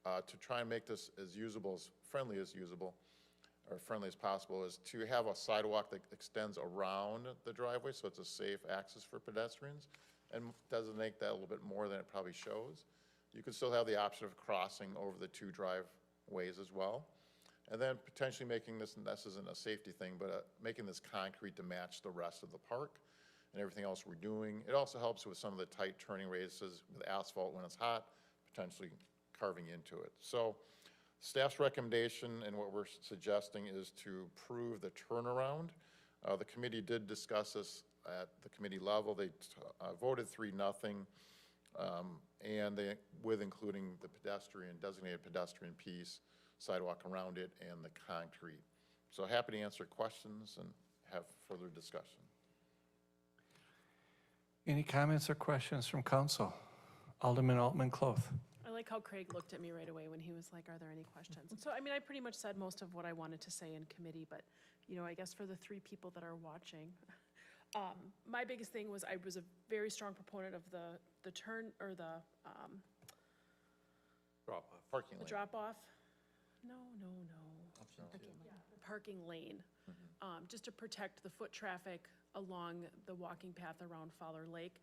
to try and make this as usable, as friendly as possible, is to have a sidewalk that extends around the driveway so it's a safe access for pedestrians and designate that a little bit more than it probably shows. You could still have the option of crossing over the two driveways as well. And then potentially making this isn't a safety thing, but making this concrete to match the rest of the park and everything else we're doing. It also helps with some of the tight turning radiuses with asphalt when it's hot, potentially carving into it. So staff's recommendation and what we're suggesting is to approve the turnaround. The committee did discuss this at the committee level. They voted 3-0, and with including the designated pedestrian piece, sidewalk around it, and the concrete. So happy to answer questions and have further discussion. Any comments or questions from council? Alderman Altman-Cloth. I like how Craig looked at me right away when he was like, are there any questions? So, I mean, I pretty much said most of what I wanted to say in committee, but, you know, I guess for the 3 people that are watching, my biggest thing was I was a very strong proponent of the turn, or the Drop-off. Parking lane. drop-off. No. The parking lane, just to protect the foot traffic along the walking path around Fowler Lake.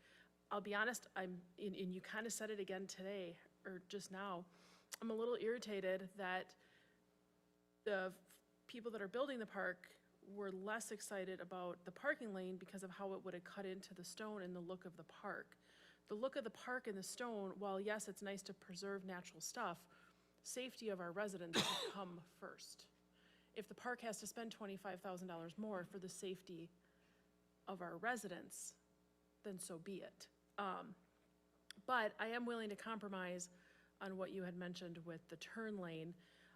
I'll be honest, and you kind of said it again today, or just now, I'm a little irritated that the people that are building the park were less excited about the parking lane because of how it would have cut into the stone and the look of the park. The look of the park and the stone, while yes, it's nice to preserve natural stuff, safety of our residents should come first. If the park has to spend $25,000 more for the safety of our residents, then so be it. But I am willing to compromise on what you had mentioned with the turn lane,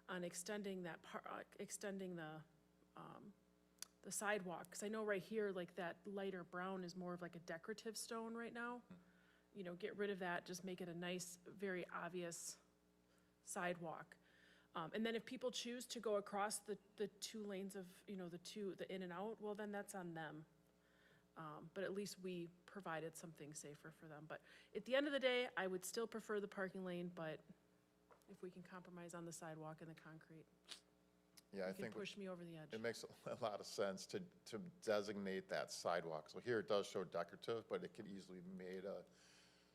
on extending that extending the sidewalk. Because I know right here, like that lighter brown is more of like a decorative stone right now. You know, get rid of that, just make it a nice, very obvious sidewalk. And then if people choose to go across the 2 lanes of, you know, the in and out, well, then that's on them. But at least we provided something safer for them. But at the end of the day, I would still prefer the parking lane, but if we can compromise on the sidewalk and the concrete, Yeah, I you can think push me over the edge. it makes a lot of sense to designate that sidewalk. So here it does show decorative, but it could easily be made a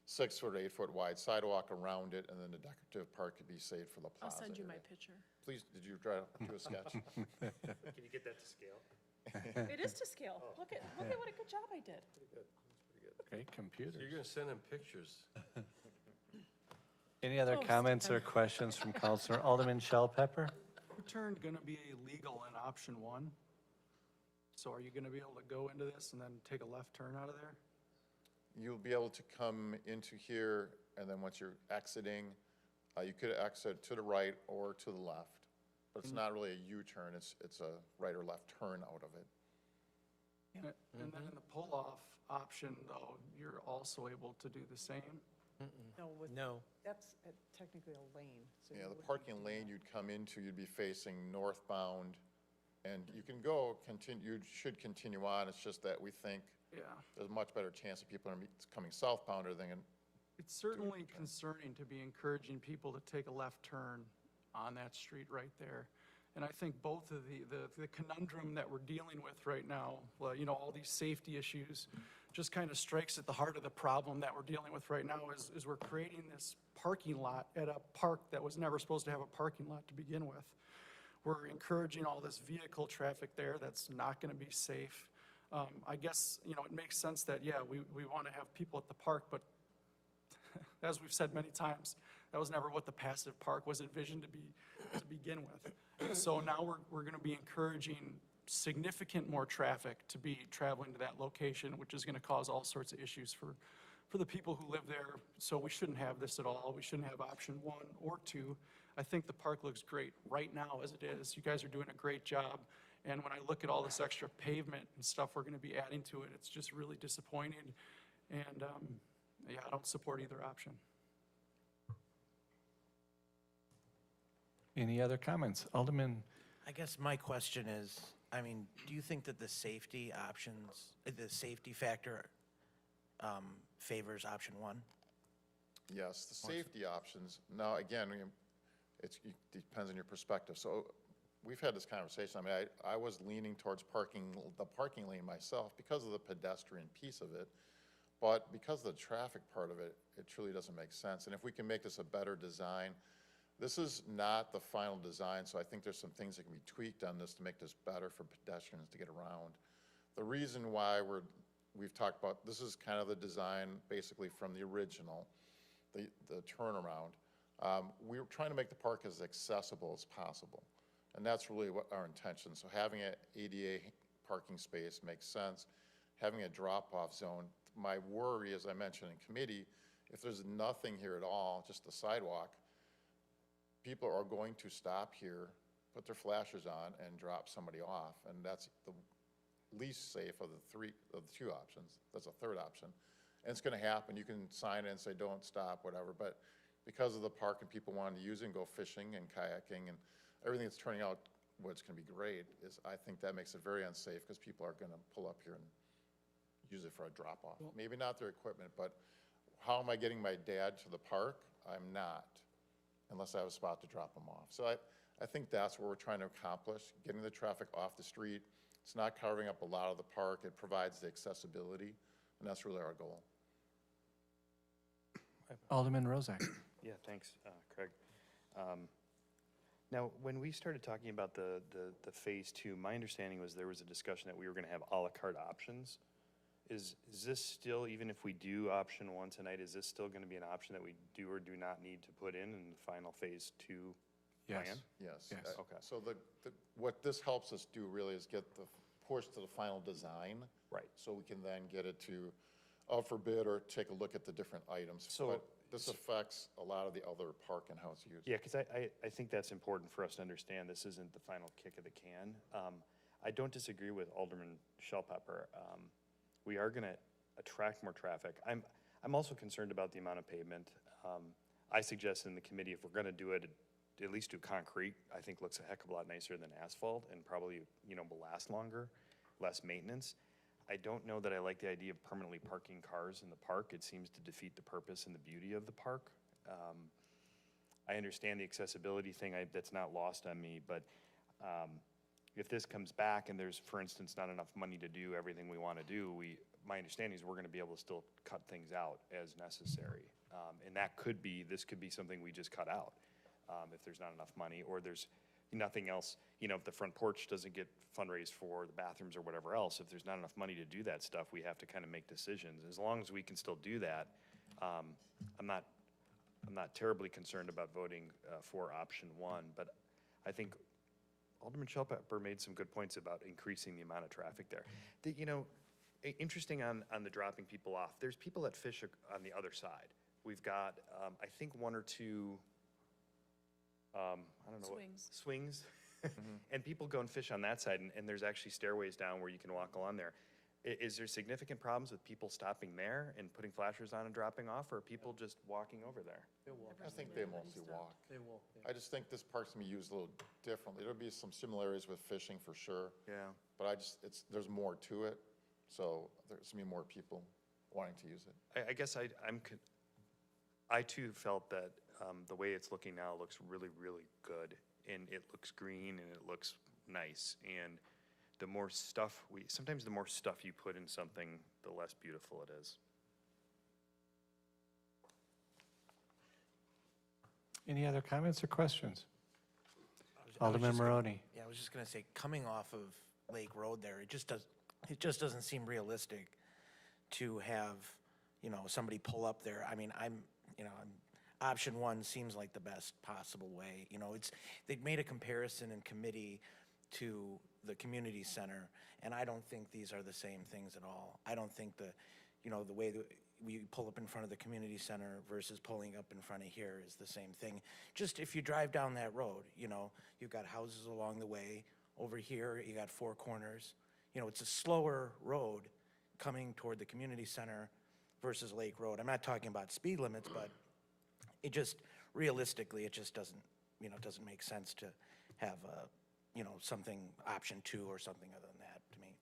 6 or 8 foot wide sidewalk around it, and then the decorative part could be saved for the I'll plaza send you my area. picture. Please, did you try to do a sketch? Can you get that to scale? It is to scale. Look at what a good job I did. Great computers. You're going to send them pictures. Any other Oh, comments or questions from Councilor Alderman Shell Pepper? Turn going to be legal in option 1? So are you going to be able to go into this and then take a left turn out of there? You'll be able to come into here, and then once you're exiting, you could exit to the right or to the left. But it's not really a U-turn, it's a right or left turn out of it. And then in the pull-off option, though, you're also able to do the same? No. That's technically a lane. so Yeah, you the wouldn't parking lane you'd come into, you'd be facing northbound, and you can go, you should continue on, it's just that we think Yeah. there's a much better chance of people are coming southbound rather than, It's certainly concerning to be encouraging people to take a left turn on that street right there. And I think both of the conundrum that we're dealing with right now, well, you know, all these safety issues, just kind of strikes at the heart of the problem that we're dealing with right now is we're creating this parking lot at a park that was never supposed to have a parking lot to begin with. We're encouraging all this vehicle traffic there that's not going to be safe. I guess, you know, it makes sense that, yeah, we want to have people at the park, but as we've said many times, that was never what the passive park was envisioned to begin with. And so now we're going to be encouraging significant more traffic to be traveling to that location, which is going to cause all sorts of issues for the people who live there. So we shouldn't have this at all. We shouldn't have option 1 or 2. I think the park looks great right now as it is. You guys are doing a great job. And when I look at all this extra pavement and stuff we're going to be adding to it, it's just really disappointing. And yeah, I don't support either option. Any other comments? Alderman, I guess my question is, I mean, do you think that the safety options, the safety factor favors option 1? yes, the safety options. Now, again, it depends on your perspective. So we've had this conversation. I mean, I was leaning towards the parking lane myself because of the pedestrian piece of it. But because of the traffic part of it, it truly doesn't make sense. And if we can make this a better design, this is not the final design, so I think there's some things that can be tweaked on this to make this better for pedestrians to get around. The reason why we've talked about, this is kind of the design basically from the original, the turnaround. We were trying to make the park as accessible as possible. And that's really what our intention. So having an ADA parking space makes sense. Having a drop-off zone. My worry, as I mentioned in committee, if there's nothing here at all, just the sidewalk, people are going to stop here, put their flashers on, and drop somebody off. And that's the least safe of the two options. That's a third option. And it's going to happen. You can sign it and say, don't stop, whatever. But because of the park and people wanting to use it and go fishing and kayaking and everything that's turning out what's going to be great, is I think that makes it very unsafe because people are going to pull up here and use it for a drop-off. Maybe not their equipment, but how am I getting my dad to the park? I'm not, unless I have a spot to drop him off. So I think that's what we're trying to accomplish, getting the traffic off the street. It's not carving up a lot of the park. It provides the accessibility, and that's really our goal. Alderman Rozak. Yeah, thanks, Craig. Now, when we started talking about the phase 2, my understanding was there was a discussion that we were going to have a la carte options. Is this still, even if we do option 1 tonight, is this still going to be an option that we do or do not need to put in the final phase 2 plan? Yes. Yes. Okay. So what this helps us do really is get the push to the final design. Right. So we can then get it to out for bid or take a look at the different items. So- But this affects a lot of the other park and house use. Yeah, because I think that's important for us to understand. This isn't the final kick of the can. I don't disagree with Alderman Shellpepper. We are going to attract more traffic. I'm also concerned about the amount of pavement. I suggest in the committee, if we're going to do it, at least do concrete. I think looks a heck of a lot nicer than asphalt and probably, will last longer, less maintenance. I don't know that I like the idea of permanently parking cars in the park. It seems to defeat the purpose and the beauty of the park. I understand the accessibility thing, that's not lost on me, but if this comes back and there's, for instance, not enough money to do everything we want to do, my understanding is we're going to be able to still cut things out as necessary. And this could be something we just cut out if there's not enough money, or there's nothing else, if the front porch doesn't get fundraised for, the bathrooms or whatever else, if there's not enough money to do that stuff, we have to kind of make decisions. As long as we can still do that, I'm not terribly concerned about voting for option 1, but I think Alderman Shellpepper made some good points about increasing the amount of traffic there. Interesting on the dropping people off, there's people that fish on the other side. We've got, I think, 1 or 2, I don't know. Swings. And people go and fish on that side, and there's actually stairways down where you can walk along there. Is there significant problems with people stopping there and putting flashers on and dropping off, or are people just walking over there? I think they mostly walk. They will. I just think this park's gonna be used a little differently. There'll be some similarities with fishing for sure. Yeah. But there's more to it. So there's gonna be more people wanting to use it. I guess I too felt that the way it's looking now looks really, really good. And it looks green and it looks nice. And the more stuff sometimes the more stuff you put in something, the less beautiful it is. Any other comments or questions? I was Alderman just gonna- Maroney. Yeah, I was just going to say, coming off of Lake Road there, it just doesn't seem realistic to have, you know, somebody pull up there. I mean, option one seems like the best possible way. You know, they've made a comparison in committee to the community center, and I don't think these are the same things at all. I don't think the way that we pull up in front of the community center versus pulling up in front of here is the same thing. Just if you drive down that road, you know, you've got houses along the way. Over here, you got four corners. You know, it's a slower road coming toward the community center versus Lake Road. I'm not talking about speed limits, but it just, realistically, it just doesn't make sense to have, something option two or something other than that to me.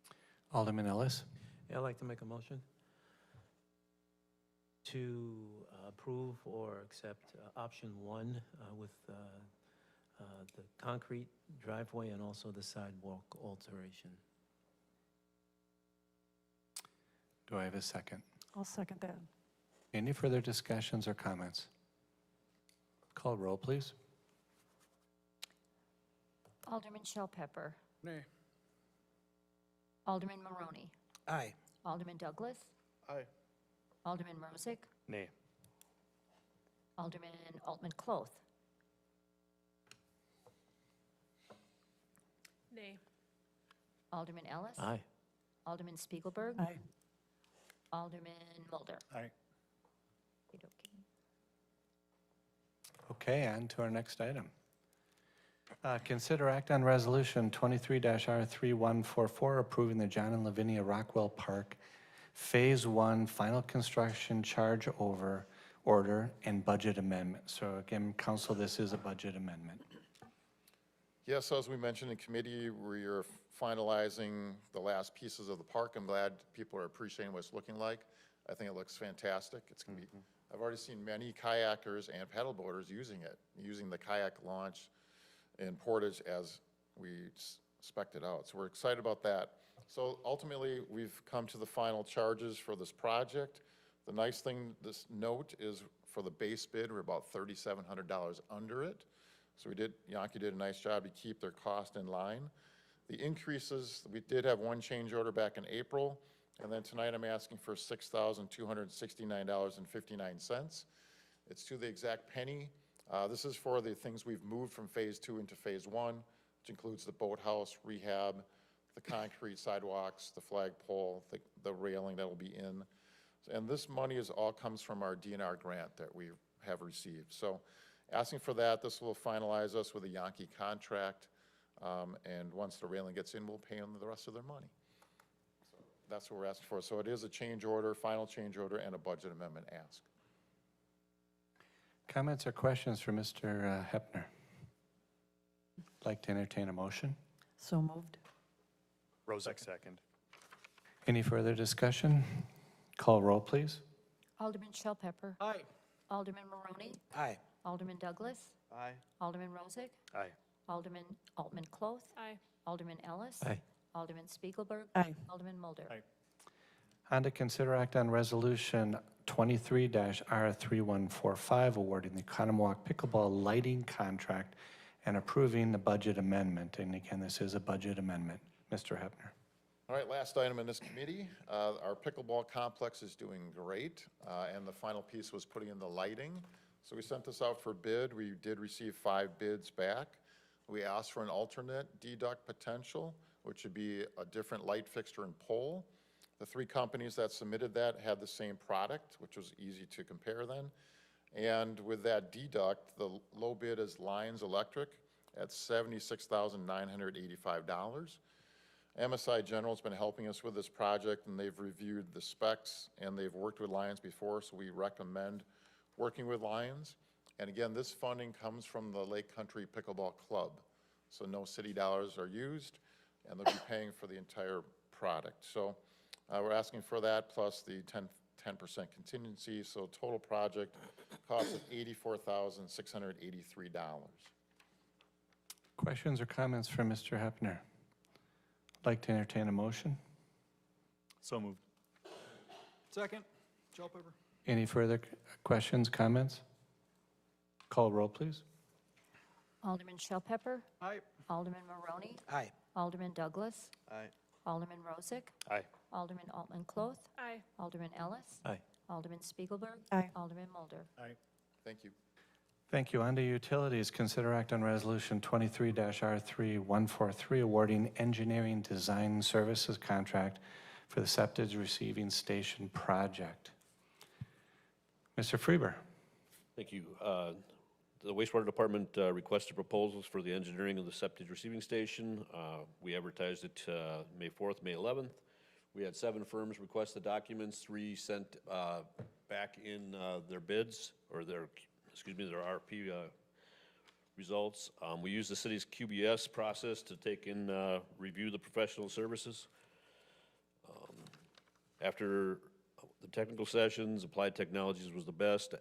Alderman Ellis. Yeah, I'd like to make a motion to approve or accept option one with the concrete driveway and also the sidewalk alteration. Do I have a second? I'll second that. Any further discussions or comments? Call roll, please. Alderman Shell Pepper. Nay. Alderman Maroney. Aye. Alderman Douglas. Aye. Alderman Rozak. Nay. Alderman Altman Cloth. Nay. Alderman Ellis. Aye. Alderman Spiegelberg. Aye. Alderman Mulder. Aye. Okey-dokey. Okay, on to our next item. Consider act on resolution 23-R3144 approving the John and Lavinia Rockwell Park Phase 1 final construction charge over order and budget amendment. So again, council, this is a budget amendment. Yes, so as we mentioned in committee, we are finalizing the last pieces of the park. I'm glad people are appreciating what it's looking like. I think it looks fantastic. It's going to be, I've already seen many kayakers and paddleboarders using it, using the kayak launch in Portage as we spec'd it out. So we're excited about that. So ultimately, we've come to the final charges for this project. The nice thing, this note is for the base bid, we're about $3,700 under it. So Yankee did a nice job to keep their cost in line. The increases, we did have one change order back in April, and then tonight I'm asking for $6,269.59. It's to the exact penny. This is for the things we've moved from Phase 2 into Phase 1, which includes the boathouse, rehab, the concrete sidewalks, the flagpole, the railing that will be in. And this money all comes from our DNR grant that we have received. So asking for that, this will finalize us with a Yankee contract. And once the railing gets in, we'll pay them the rest of their money. So that's what we're asking for. So it is a change order, final change order, and a budget amendment ask. Comments or questions for Mr. Hepner? Like to entertain a motion? So moved. Rozak, second. Any further discussion? Call roll, please. Alderman Shell Pepper. Aye. Alderman Maroney. Aye. Alderman Douglas. Aye. Alderman Rozak. Aye. Alderman Altman Cloth. Aye. Alderman Ellis. Aye. Alderman Spiegelberg. Aye. Alderman Mulder. Aye. On to consider act on resolution 23-R3145 awarding the Conomowoc pickleball lighting contract and approving the budget amendment. And again, this is a budget amendment. Mr. Hepner. All right, last item in this committee. Our pickleball complex is doing great, and the final piece was putting in the lighting. So we sent this out for bid. We did receive 5 bids back. We asked for an alternate deduct potential, which would be a different light fixture and pole. The 3 companies that submitted that had the same product, which was easy to compare then. And with that deduct, the low bid is Lions Electric at $76,985. MSI General has been helping us with this project, and they've reviewed the specs, and they've worked with Lions before, so we recommend working with Lions. And again, this funding comes from the Lake Country Pickleball Club, so no city dollars are used, and they'll be paying for the entire product. So We're asking for that plus the 10% contingency, so total project cost of $84,683. Questions or comments from Mr. Hepner? I'd like to entertain a motion. So moved. Second, Shellpepper. Any further questions, comments? Call roll, please. Alderman Shellpepper. Aye. Alderman Maroney. Aye. Alderman Douglas. Aye. Alderman Rozak. Aye. Alderman Altman Cloth. Aye. Alderman Ellis. Aye. Alderman Spiegelberg. Aye. Alderman Mulder. Aye. Thank you. Thank you. On to utilities. Consider act on resolution 23-R3143 awarding engineering design services contract for the septic receiving station project. Mr. Freeber. Thank you. The wastewater department requested proposals for the engineering of the septic receiving station. We advertised it May 4th, May 11th. We had 7 firms request the documents, 3 sent back in their bids, or their RFP results. We use the city's QBS process to take in, review the professional services. After the technical sessions, Applied Technologies was the best.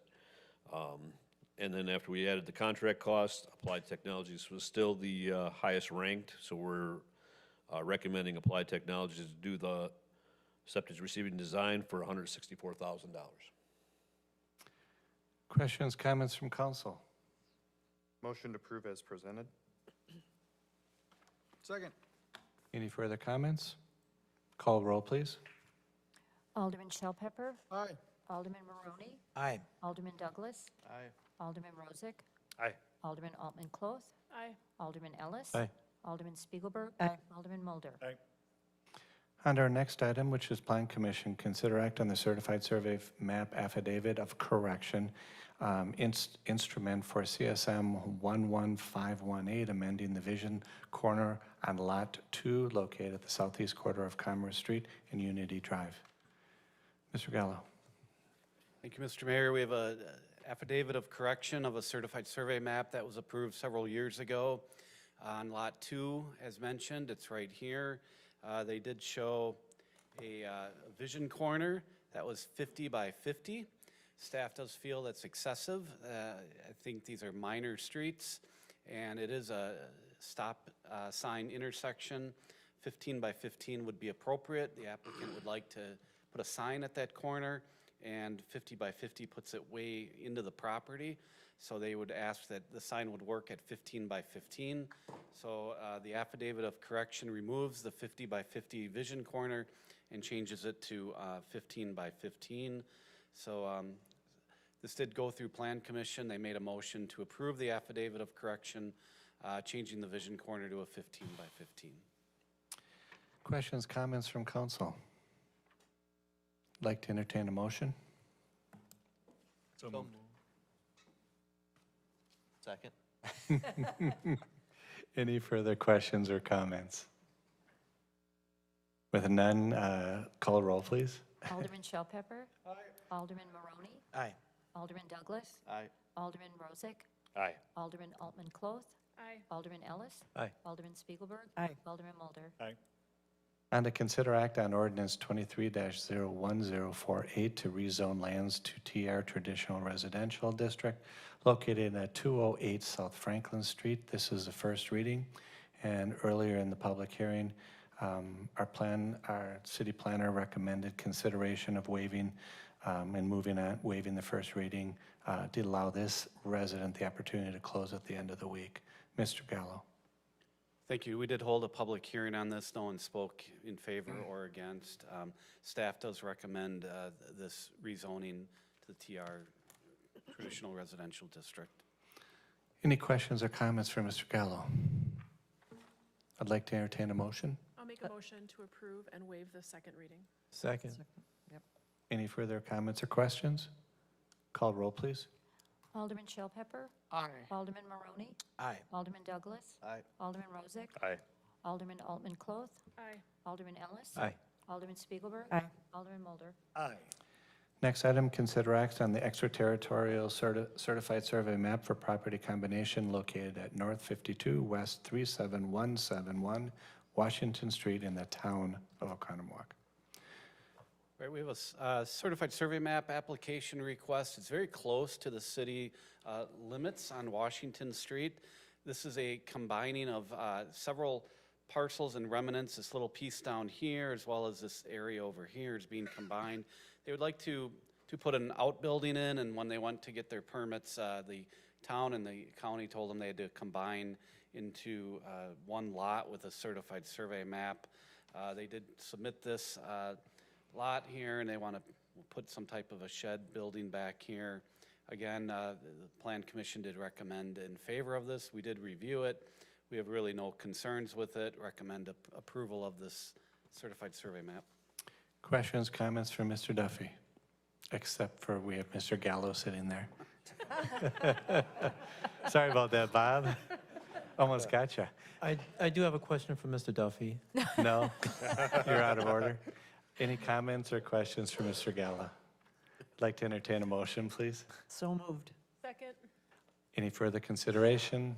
And then after we added the contract cost, Applied Technologies was still the highest ranked. So we're recommending Applied Technologies to do the septic receiving design for $164,000. Questions, comments from council? Motion to approve as presented. Second. Any further comments? Call roll, please. Alderman Shellpepper. Aye. Alderman Maroney. Aye. Alderman Douglas. Aye. Alderman Rozak. Aye. Alderman Altman Cloth. Aye. Alderman Ellis. Aye. Alderman Spiegelberg. Aye. Alderman Mulder. Aye. On to our next item, which is Plan Commission. Consider act on the certified survey map affidavit of correction, instrument for CSM 11518, amending the vision corner on Lot 2, located at the southeast quarter of Commerce Street and Unity Drive. Mr. Gallo. Thank you, Mr. Mayor. We have a affidavit of correction of a certified survey map that was approved several years ago on Lot 2, as mentioned. It's right here. They did show a vision corner that was 50 by 50. Staff does feel that's excessive. I think these are minor streets, and it is a stop sign intersection. 15 by 15 would be appropriate. The applicant would like to put a sign at that corner, and 50 by 50 puts it way into the property. So they would ask that the sign would work at 15 by 15. So the affidavit of correction removes the 50 by 50 vision corner and changes it to 15 by 15. So this did go through Plan Commission. They made a motion to approve the affidavit of correction, changing the vision corner to a 15 by 15. Questions, comments from council? I'd like to entertain a motion. So moved. Second. Any further questions or comments? With none, call roll, please. Alderman Shellpepper. Aye. Alderman Maroney. Aye. Alderman Douglas. Aye. Alderman Rozak. Aye. Alderman Altman Cloth. Aye. Alderman Ellis. Aye. Alderman Spiegelberg. Aye. Alderman Mulder. Aye. And to consider act on ordinance 23-01048 to rezone lands to TR Traditional Residential District located at 208 South Franklin Street. This is the first reading. And earlier in the public hearing, our city planner recommended consideration of waiving and waiving the first reading to allow this resident the opportunity to close at the end of the week. Mr. Gallo. Thank you. We did hold a public hearing on this. No one spoke in favor or against. Staff does recommend this rezoning to the TR Traditional Residential District. Any questions or comments for Mr. Gallo? I'd like to entertain a motion. I'll make a motion to approve and waive the second reading. Second. Any further comments or questions? Call roll, please. Alderman Shellpepper. Aye. Alderman Maroney. Aye. Alderman Douglas. Aye. Alderman Rozak. Aye. Alderman Altman Cloth. Aye. Alderman Ellis. Aye. Alderman Spiegelberg. Aye. Alderman Mulder. Aye. Next item, consider act on the extraterritorial certified survey map for property combination located at North 52 West 37171 Washington Street in the town of Oconomowoc. Right, we have a certified survey map application request. It's very close to the city limits on Washington Street. This is a combining of several parcels and remnants. This little piece down here, as well as this area over here, is being combined. They would like to put an outbuilding in, and when they went to get their permits, the town and the county told them they had to combine into one lot with a certified survey map. They did submit this lot here, and they want to put some type of a shed building back here. Again, the Plan Commission did recommend in favor of this. We did review it. We have really no concerns with it. Recommend approval of this certified survey map. Questions, comments from Mr. Duffy? Except for we have Mr. Gallo sitting there. Sorry about that, Bob. Almost gotcha. I do have a question for Mr. Duffy. No? You're out of order. Any comments or questions for Mr. Gallo? I'd like to entertain a motion, please. So moved. Second. Any further consideration?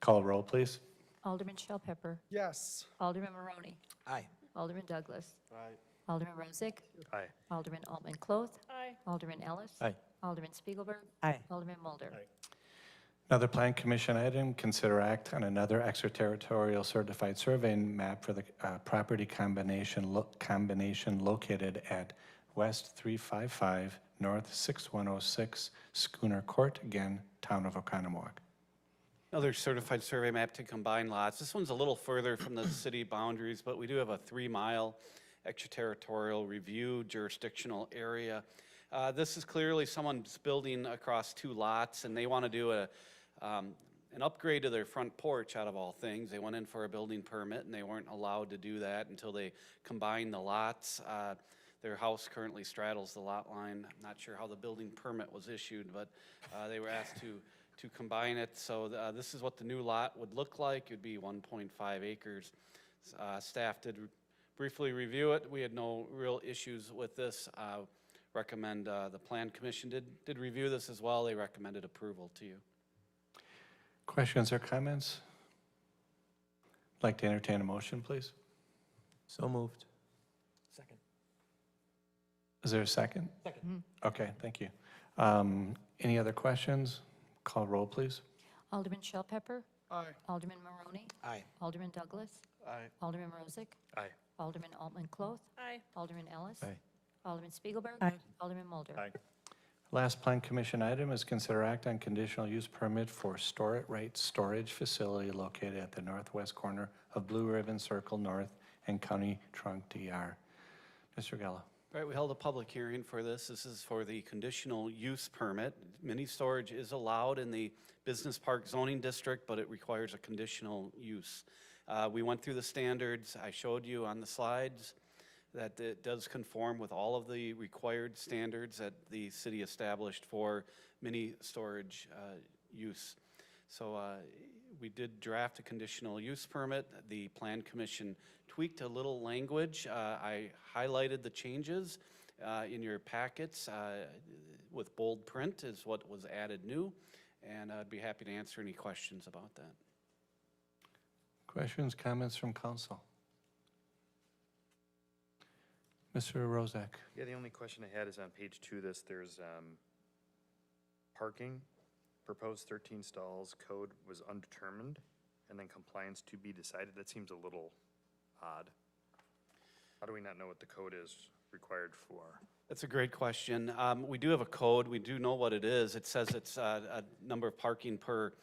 Call roll, please. Alderman Shell Pepper. Yes. Alderman Maroney. Aye. Alderman Douglas. Aye. Alderman Rozak. Aye. Alderman Altman Cloth. Aye. Alderman Ellis. Aye. Alderman Spiegelberg. Aye. Alderman Mulder. Another Plan Commission item, consider act on another extraterritorial certified survey map for the property combination located at West 355, North 6106, Schooner Court, again, Town of Oconomowoc. Another certified survey map to combine lots. This one's a little further from the city boundaries, but we do have a 3-mile extraterritorial review jurisdictional area. This is clearly someone's building across 2 lots, and they want to do an upgrade to their front porch out of all things. They went in for a building permit, and they weren't allowed to do that until they combined the lots. Their house currently straddles the lot line. I'm not sure how the building permit was issued, but they were asked to combine it. So this is what the new lot would look like. It would be 1.5 acres. Staff did briefly review it. We had no real issues with this. Recommend, the Plan Commission did review this as well. They recommended approval to you. Questions or comments? I'd like to entertain a motion, please. So moved. Second. Is there a second? Second. Okay, thank you. Any other questions? Call roll, please. Alderman Shell Pepper. Aye. Alderman Maroney. Aye. Alderman Douglas. Aye. Alderman Rozak. Aye. Alderman Altman Cloth. Aye. Alderman Ellis. Aye. Alderman Spiegelberg. Aye. Alderman Mulder. Aye. Last Plan Commission item is consider act on conditional use permit for Store-It-Right storage facility located at the northwest corner of Blue Ribbon Circle North and County Trunk DR. Mr. Gallo. Right, we held a public hearing for this. This is for the conditional use permit. Mini storage is allowed in the business park zoning district, but it requires a conditional use. We went through the standards. I showed you on the slides that it does conform with all of the required standards that the city established for mini storage use. So we did draft a conditional use permit. The Plan Commission tweaked a little language. I highlighted the changes in your packets with bold print is what was added new, and I'd be happy to answer any questions about that. Questions, comments from council? Mr. Rozak. Yeah, the only question I had is on page 2 of this, there's parking, proposed 13 stalls, code was undetermined, and then compliance to be decided. That seems a little odd. How do we not know what the code is required for? That's a great question. We do have a code. We do know what it is. It says it's a number of parking per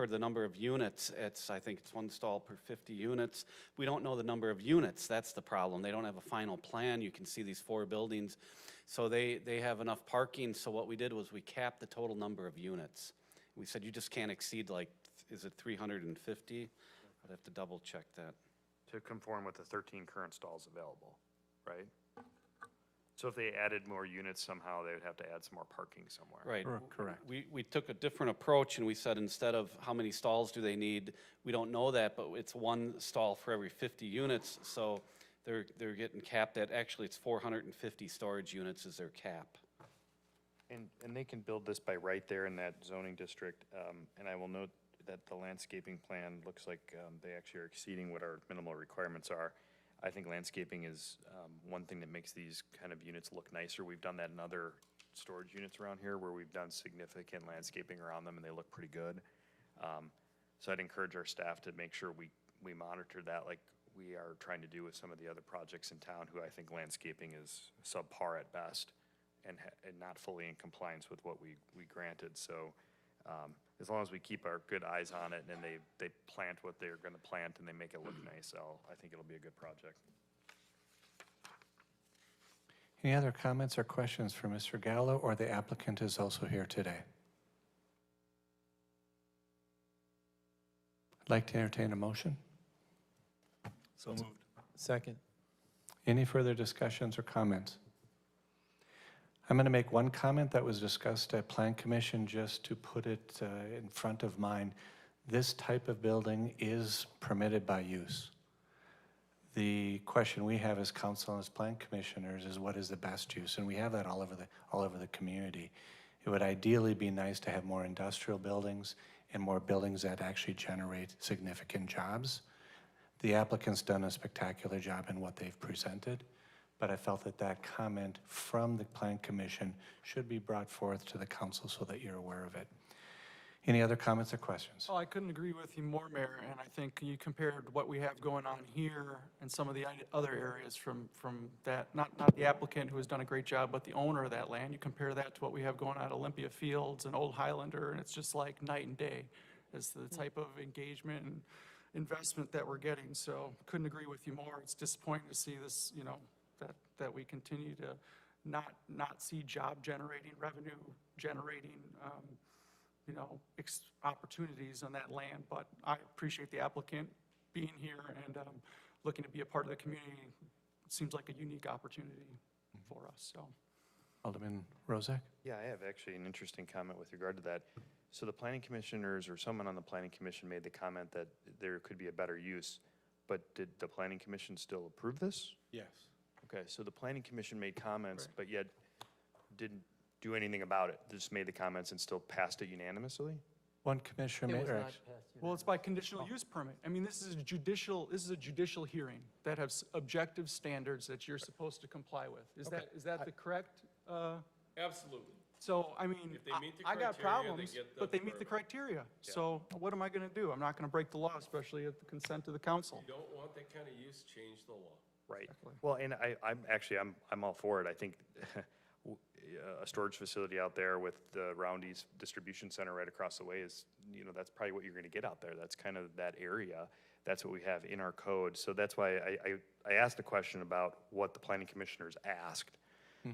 the number of units. I think it's 1 stall per 50 units. We don't know the number of units. That's the problem. They don't have a final plan. You can see these 4 buildings. So they have enough parking. So what we did was we capped the total number of units. We said you just can't exceed, like, is it 350? I'd have to double check that. To conform with the 13 current stalls available, right? So if they added more units somehow, they would have to add some more parking somewhere. Right. Correct. We took a different approach, and we said instead of how many stalls do they need, we don't know that, but it's 1 stall for every 50 units. So they're getting capped at, actually it's 450 storage units is their cap. And they can build this by right there in that zoning district. And I will note that the landscaping plan looks like they actually are exceeding what our minimal requirements are. I think landscaping is one thing that makes these kind of units look nicer. We've done that in other storage units around here where we've done significant landscaping around them and they look pretty good. So I'd encourage our staff to make sure we monitor that like we are trying to do with some of the other projects in town who I think landscaping is subpar at best and not fully in compliance with what we granted. So as long as we keep our good eyes on it and they plant what they're going to plant and they make it look nice, I think it'll be a good project. Any other comments or questions for Mr. Gallo, or the applicant is also here today? I'd like to entertain a motion. So moved. Second. Any further discussions or comments? I'm going to make one comment that was discussed at Plan Commission just to put it in front of mind. This type of building is permitted by use. The question we have as council and as plan commissioners is what is the best use? And we have that all over the community. It would ideally be nice to have more industrial buildings and more buildings that actually generate significant jobs. The applicant's done a spectacular job in what they've presented, but I felt that that comment from the Plan Commission should be brought forth to the council so that you're aware of it. Any other comments or questions? Oh, I couldn't agree with you more, Mayor, and I think you compared what we have going on here and some of the other areas from that, not the applicant who has done a great job, but the owner of that land. You compare that to what we have going on at Olympia Fields and Old Highlander, and it's just like night and day as the type of engagement and investment that we're getting. So couldn't agree with you more. It's disappointing to see this, you know, that we continue to not see job generating, revenue generating, you know, opportunities on that land. But I appreciate the applicant being here and looking to be a part of the community. It seems like a unique opportunity for us, so. Alderman Rozak? Yeah, I have actually an interesting comment with regard to that. So the planning commissioners or someone on the planning commission made the comment that there could be a better use, but did the planning commission still approve this? Yes. Okay, so the planning commission made comments, but yet didn't do anything about it. They just made the comments and still passed it unanimously? One commissioner made, or Well, it's by conditional use permit. I mean, this is a judicial hearing that has objective standards that you're supposed to comply with. Is that the correct? Absolutely. So, I mean, If they meet the I got criteria, they problems, get the but they meet the permit. criteria. So what am I gonna do? I'm not gonna break the law, especially at the consent of the council. You don't want that kind of use, change the law. Right. Well, and I'm all for it. I think a storage facility out there with the Roundy's distribution center right across the way is, you know, that's probably what you're going to get out there. That's kind of that area. That's what we have in our code. So that's why I asked the question about what the planning commissioners asked.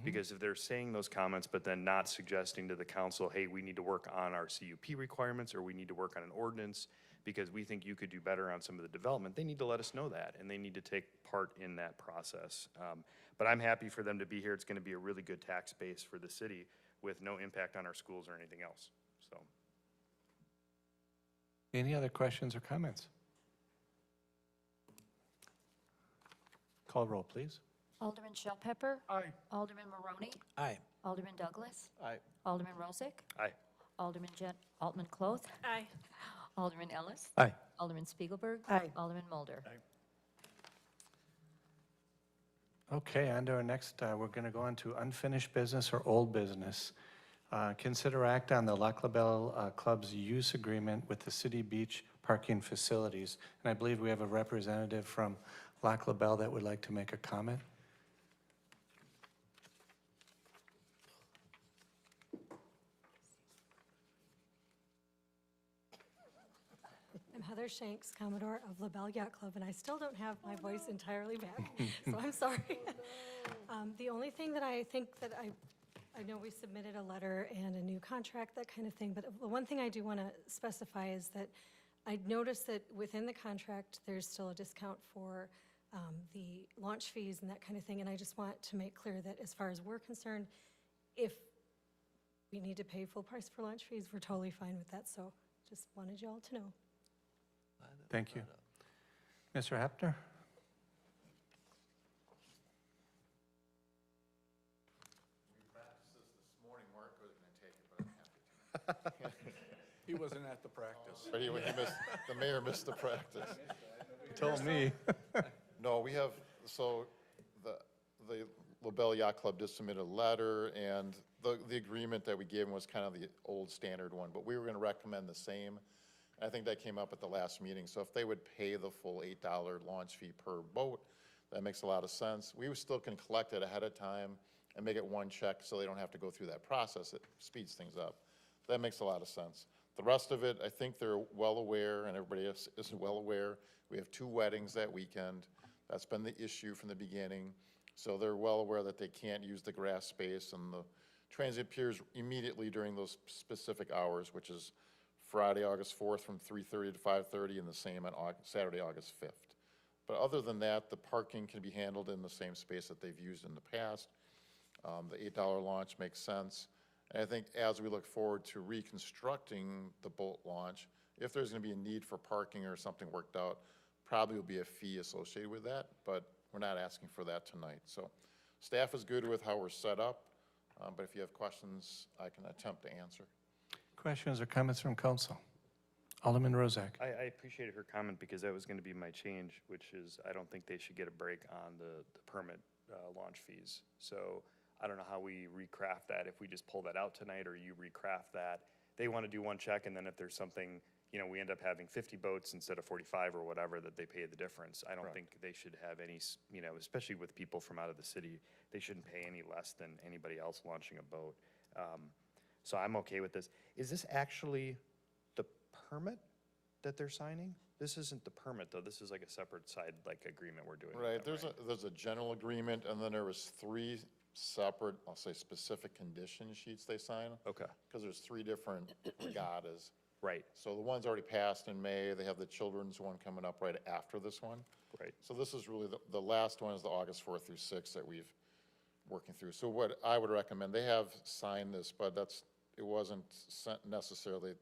Because if they're saying those comments, but then not suggesting to the council, hey, we need to work on our CUP requirements, or we need to work on an ordinance, because we think you could do better on some of the development, they need to let us know that, and they need to take part in that process. But I'm happy for them to be here. It's gonna be a really good tax base for the city with no impact on our schools or anything else, so. any other questions or comments? Call roll, please. Alderman Shell Pepper. Aye. Alderman Maroney. Aye. Alderman Douglas. Aye. Alderman Rozak. Aye. Alderman Altman Cloth. Aye. Alderman Ellis. Aye. Alderman Spiegelberg. Aye. Alderman Mulder. Okay, on to our next, we're going to go on to unfinished business or old business. Consider act on the Lac La Belle Club's use agreement with the City Beach parking facilities. And I believe we have a representative from Lac La Belle that would like to make a comment. I'm Heather Shanks, Commodore of La Belle Yacht Club, and I still don't have my voice entirely back, so I'm sorry. The only thing that I think that I know we submitted a letter and a new contract, that kind of thing, but the one thing I do want to specify is that I noticed that within the contract, there's still a discount for the launch fees and that kind of thing, and I just want to make clear that as far as we're concerned, if we need to pay full price for launch fees, we're totally fine with that, so just wanted you all to know. Thank you. Mr. Hepner? He wasn't at the practice. But the mayor missed the practice. Told me. No, we have, So the LaBelle Yacht Club did submit a letter, and the agreement that we gave them was kind of the old standard one, but we were gonna recommend the same. I think that came up at the last meeting, so if they would pay the full $8 launch fee per boat, that makes a lot of sense. We still can collect it ahead of time and make it one check so they don't have to go through that process. It speeds things up. That makes a lot of sense. The rest of it, I think they're well aware, and everybody else is well aware. We have 2 weddings that weekend. That's been the issue from the beginning. So they're well aware that they can't use the grass space, and the transient piers immediately during those specific hours, which is Friday, August 4th from 3:30 to 5:30, and the same on Saturday, August 5th. But other than that, the parking can be handled in the same space that they've used in the past. The $8 launch makes sense. And I think as we look forward to reconstructing the boat launch, if there's going to be a need for parking or something worked out, probably will be a fee associated with that, but we're not asking for that tonight. So staff is good with how we're set up, but if you have questions, I can attempt to answer. Questions or comments from council? Alderman Rozak. I appreciated her comment because that was going to be my change, which is I don't think they should get a break on the permit launch fees. So I don't know how we recraft that, if we just pull that out tonight or you recraft that. They want to do one check, and then if there's something, you know, we end up having 50 boats instead of 45 or whatever, that they pay the difference. I don't think they should have any, you know, especially with people from out of the city, they shouldn't pay any less than anybody else launching a boat. So I'm okay with this. Is this actually the permit that they're signing? This isn't the permit, though. This is like a separate side, like, agreement we're doing. with Right, them, there's a general agreement, and then there was 3 separate, I'll say, specific condition sheets they sign. Okay. Because there's 3 different regattas. Right. So the one's already passed in May, they have the children's one coming up right after this one. Right. So this is really, the last one is the August 4th through 6th that we've working through. So what I would recommend, they have signed this, but it wasn't necessarily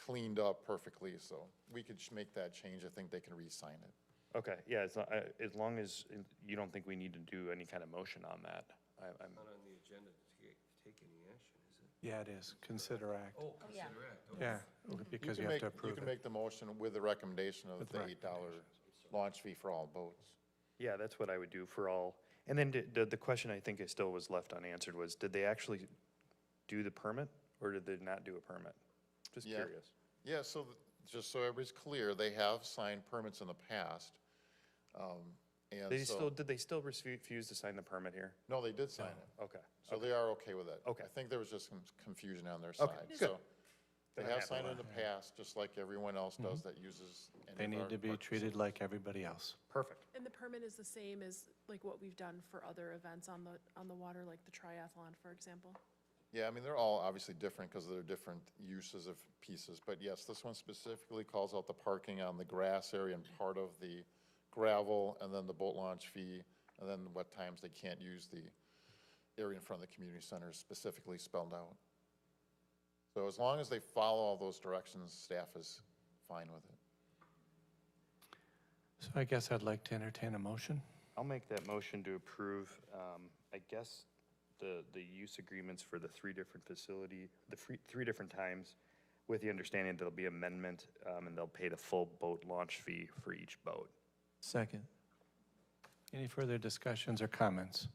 cleaned up perfectly, so we could make that change. I think they can re-sign it. Okay, yeah, as long as you don't think we need to do any kind of motion on that. I'm Not on the agenda to take any action, is it? Yeah, it is. Consider act. Oh, consider act. Okay. Yeah, because you have to You approve can it. make the motion with the recommendation of With the the $8 launch fee for all boats. Yeah, that's what I would do for all. And then the question I think still was left unanswered was, did they actually do the permit, or did they not do a permit? Just Yeah. curious. Yeah, so just so everybody's clear, they have signed permits in the past. And Did they still refuse to sign the permit here? No, they did sign it. Okay. So they are okay with it. Okay. I think there was just some confusion on their Okay, side. good. So they Then I'm have happy signed it with in the past, just like everyone else does that uses any They of need our to be park treated like everybody else. Perfect. And the permit is the same as like what we've done for other events on the water, like the triathlon, for example? Yeah, I mean, they're all obviously different because they're different uses of pieces. But yes, this one specifically calls out the parking on the grass area and part of the gravel, and then the boat launch fee, and then what times they can't use the area in front of the community center is specifically spelled out. So as long as they follow all those directions, staff is fine with it. So I guess I'd like to entertain a motion. I'll make that motion to approve, I guess, the use agreements for the 3 different three different times, with the understanding there'll be amendment, and they'll pay the full boat launch fee for each boat. Second. Any further discussions or comments?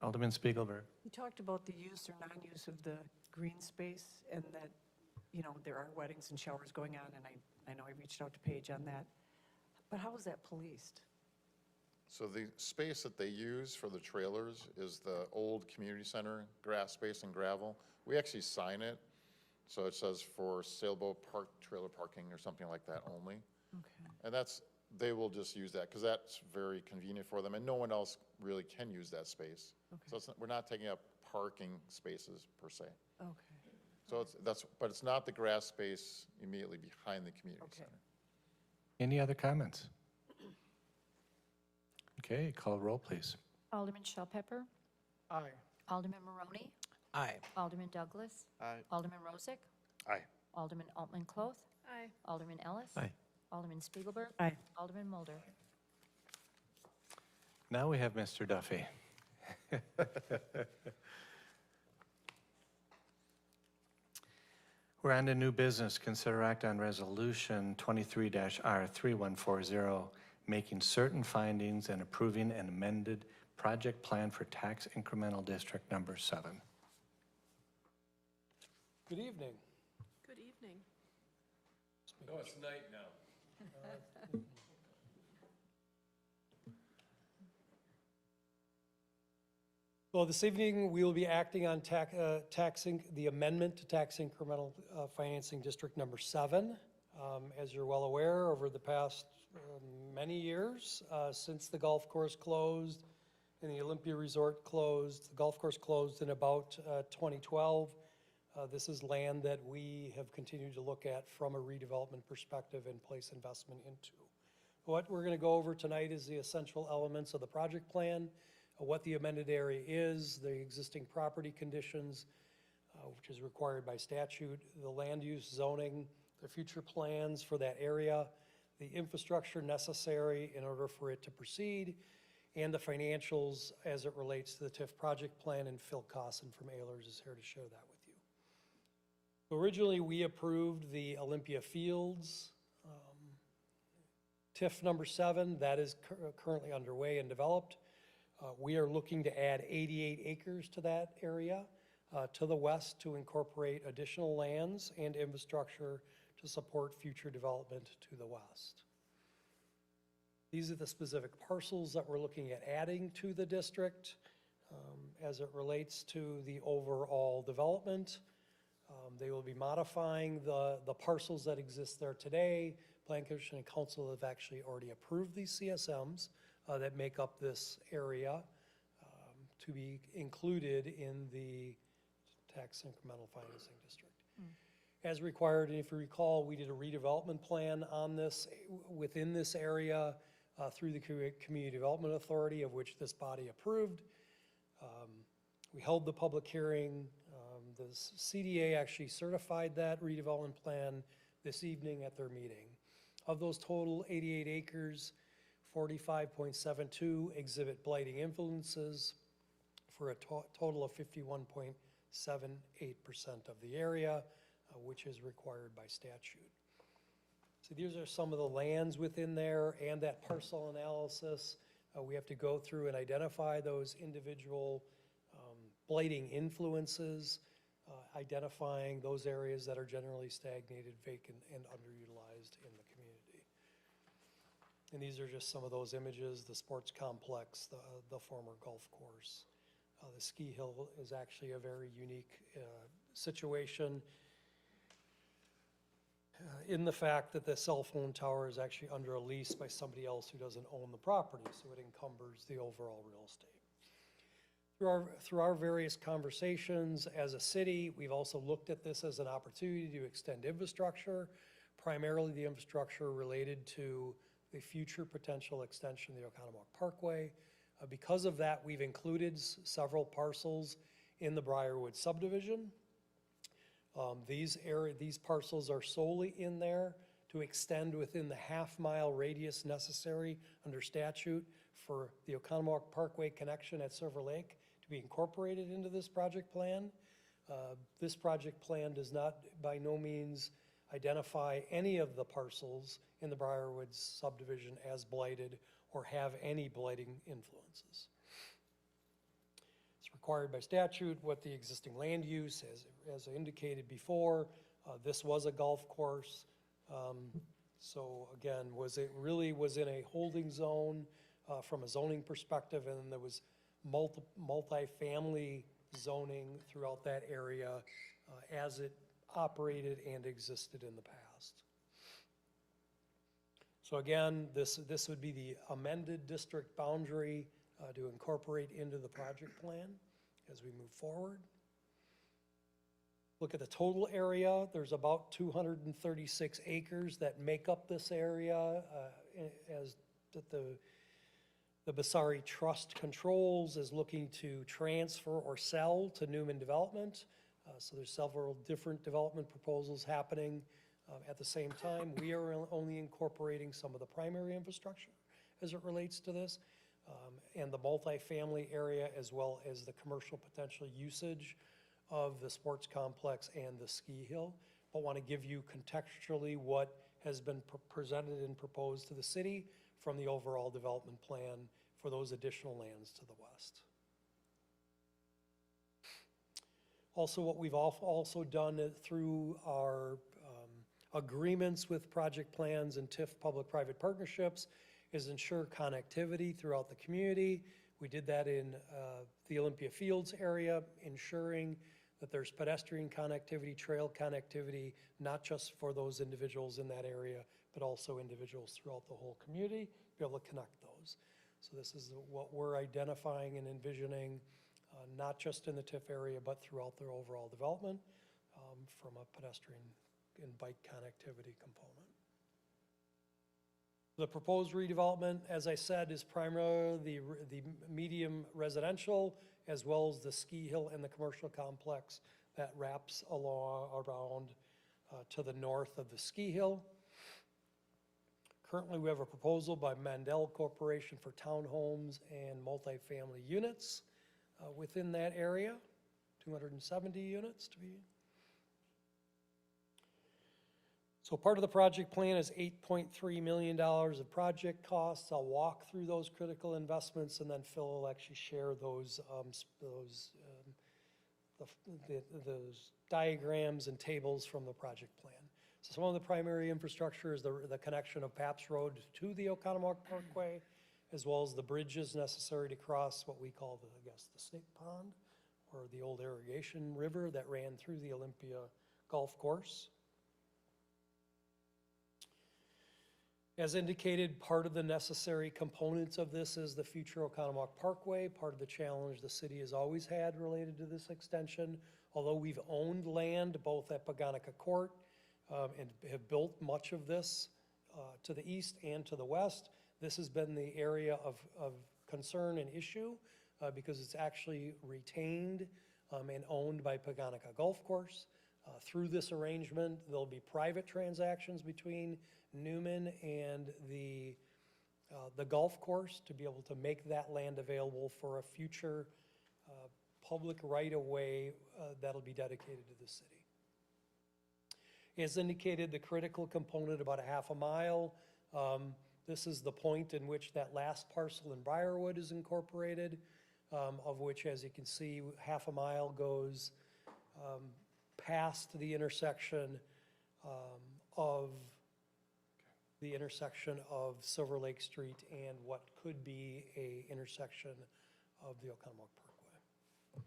Alderman Spiegelberg. You talked about the use or non-use of the green space, and that, you know, there are weddings and showers going on, and I know I reached out to Paige on that. But how is that policed? So the space that they use for the trailers is the old community center, grass space and gravel. We actually sign it, so it says for sailboat park, trailer parking or something like that only. Okay. And they will just use that, because that's very convenient for them, and no one else really can use that space. Okay. So we're not taking up parking spaces per se. Okay. So but it's not the grass space immediately behind the community Okay. center. Any other comments? Okay, call roll, please. Alderman Shell Pepper. Aye. Alderman Maroney. Aye. Alderman Douglas. Aye. Alderman Rozak. Aye. Alderman Altman Cloth. Aye. Alderman Ellis. Aye. Alderman Spiegelberg. Aye. Alderman Mulder. Now we have Mr. Duffy. We're on to new business. Consider act on resolution 23-R3140, making certain findings and approving an amended project plan for tax incremental district number 7. Good evening. Good evening. No, it's night now. Well, this evening, we will be acting on taxing, the amendment to tax incremental financing district number 7. As you're well aware, over the past many years, since the golf course closed and the Olympia Resort closed, the golf course closed in about 2012. This is land that we have continued to look at from a redevelopment perspective and place investment into. What we're going to go over tonight is the essential elements of the project plan, what the amended area is, the existing property conditions, which is required by statute, the land use zoning, the future plans for that area, the infrastructure necessary in order for it to proceed, and the financials as it relates to the TIF project plan, and Phil Cosson from Ehlers is here to share that with you. Originally, we approved the Olympia Fields TIF number 7. That is currently underway and developed. We are looking to add 88 acres to that area to the west to incorporate additional lands and infrastructure to support future development to the west. These are the specific parcels that we're looking at adding to the district as it relates to the overall development. They will be modifying the parcels that exist there today. Plan Commission and Council have actually already approved these CSMs that make up this area to be included in the tax incremental financing district. As required, and if you recall, we did a redevelopment plan on this, within this area through the Community Development Authority, of which this body approved. We held the public hearing. The CDA actually certified that redevelopment plan this evening at their meeting. Of those total 88 acres, 45.72 exhibit blighting influences for a total of 51.78% of the area, which is required by statute. So these are some of the lands within there and that parcel analysis. We have to go through and identify those individual blighting influences, identifying those areas that are generally stagnated, vacant, and underutilized in the community. And these are just some of those images: the sports complex, the former golf course. The ski hill is actually a very unique situation in the fact that the cell phone tower is actually under a lease by somebody else who doesn't own the property, so it encumbers the overall real estate. Through our various conversations as a city, we've also looked at this as an opportunity to extend infrastructure, primarily the infrastructure related to the future potential extension of the Oconomowoc Parkway. Because of that, we've included several parcels in the Briarwood subdivision. These parcels are solely in there to extend within the half-mile radius necessary under statute for the Oconomowoc Parkway connection at Silver Lake to be incorporated into this project plan. This project plan does not by no means identify any of the parcels in the Briarwood subdivision as blighted or have any blighting influences. It's required by statute what the existing land use, as I indicated before. This was a golf course. So again, it really was in a holding zone from a zoning perspective, and then there was multi-family zoning throughout that area as it operated and existed in the past. So again, this would be the amended district boundary to incorporate into the project plan as we move forward. Look at the total area. There's about 236 acres that make up this area as the Basari Trust controls is looking to transfer or sell to Newman Development. So there's several different development proposals happening. At the same time, we are only incorporating some of the primary infrastructure as it relates to this, and the multifamily area, as well as the commercial potential usage of the sports complex and the ski hill. But want to give you contextually what has been presented and proposed to the city from the overall development plan for those additional lands to the west. Also, what we've also done through our agreements with project plans and TIF public-private partnerships is ensure connectivity throughout the community. We did that in the Olympia Fields area, ensuring that there's pedestrian connectivity, trail connectivity, not just for those individuals in that area, but also individuals throughout the whole community, be able to connect those. So this is what we're identifying and envisioning, not just in the TIF area, but throughout their overall development from a pedestrian and bike connectivity component. The proposed redevelopment, as I said, is primarily the medium residential, as well as the ski hill and the commercial complex that wraps around to the north of the ski hill. Currently, we have a proposal by Mandel Corporation for townhomes and multifamily units within that area, 270 units to be. So part of the project plan is $8.3 million of project costs. I'll walk through those critical investments, and then Phil will actually share those diagrams and tables from the project plan. So some of the primary infrastructure is the connection of Pabst Road to the Oconomowoc Parkway, as well as the bridges necessary to cross what we call the Snake Pond, or the old irrigation river that ran through the Olympia Golf Course. As indicated, part of the necessary components of this is the future Oconomowoc Parkway. Part of the challenge the city has always had related to this extension, although we've owned land both at Paganica Court and have built much of this to the east and to the west. This has been the area of concern and issue because it's actually retained and owned by Paganica Golf Course. Through this arrangement, there'll be private transactions between Newman and the golf course to be able to make that land available for a future public right-of-way that'll be dedicated to the city. As indicated, the critical component, about a half a mile, this is the point in which that last parcel in Briarwood is incorporated, of which, as you can see, half a mile goes past the intersection of Silver Lake Street and what could be a intersection of the Oconomowoc Parkway.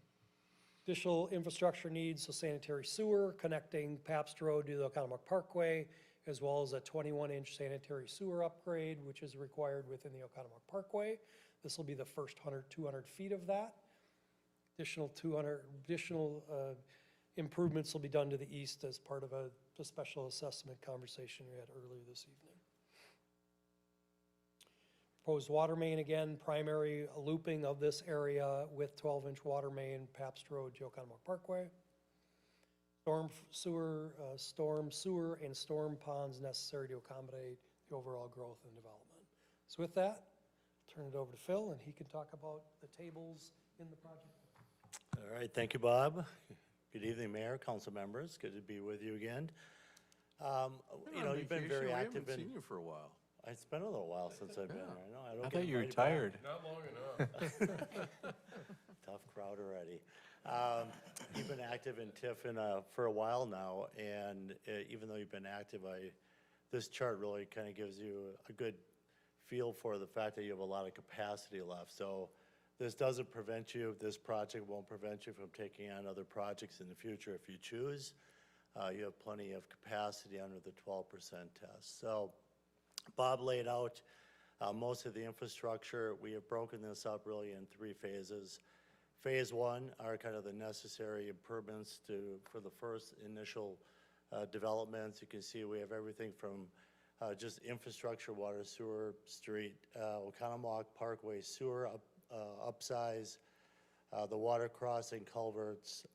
Additional infrastructure needs, so sanitary sewer connecting Pabst Road to the Oconomowoc Parkway, as well as a 21-inch sanitary sewer upgrade, which is required within the Oconomowoc Parkway. This will be the first 200 feet of that. Additional improvements will be done to the east as part of the special assessment conversation we had earlier this evening. Proposed water main, again, primary looping of this area with 12-inch water main, Pabst Road to Oconomowoc Parkway. Storm sewer, and storm ponds necessary to accommodate the overall growth and development. So with that, I'll turn it over to Phil, and he can talk about the tables in the project. All right, thank you, Bob. Good evening, Mayor, council members. Good to be with you again. You've been very active in. We haven't seen you for a while. It's been a little while since I've been here. I know. I thought you were tired. Not long enough. Tough crowd already. You've been active in TIF for a while now, and even though you've been active, this chart really kind of gives you a good feel for the fact that you have a lot of capacity left. So this doesn't prevent you, this project won't prevent you from taking on other projects in the future if you choose. You have plenty of capacity under the 12% test. So Bob laid out most of the infrastructure. We have broken this up really in 3 phases. Phase 1 are kind of the necessary improvements for the first initial developments. You can see we have everything from just infrastructure, water, sewer, street, Oconomowoc Parkway sewer upsize, the water crossing culverts,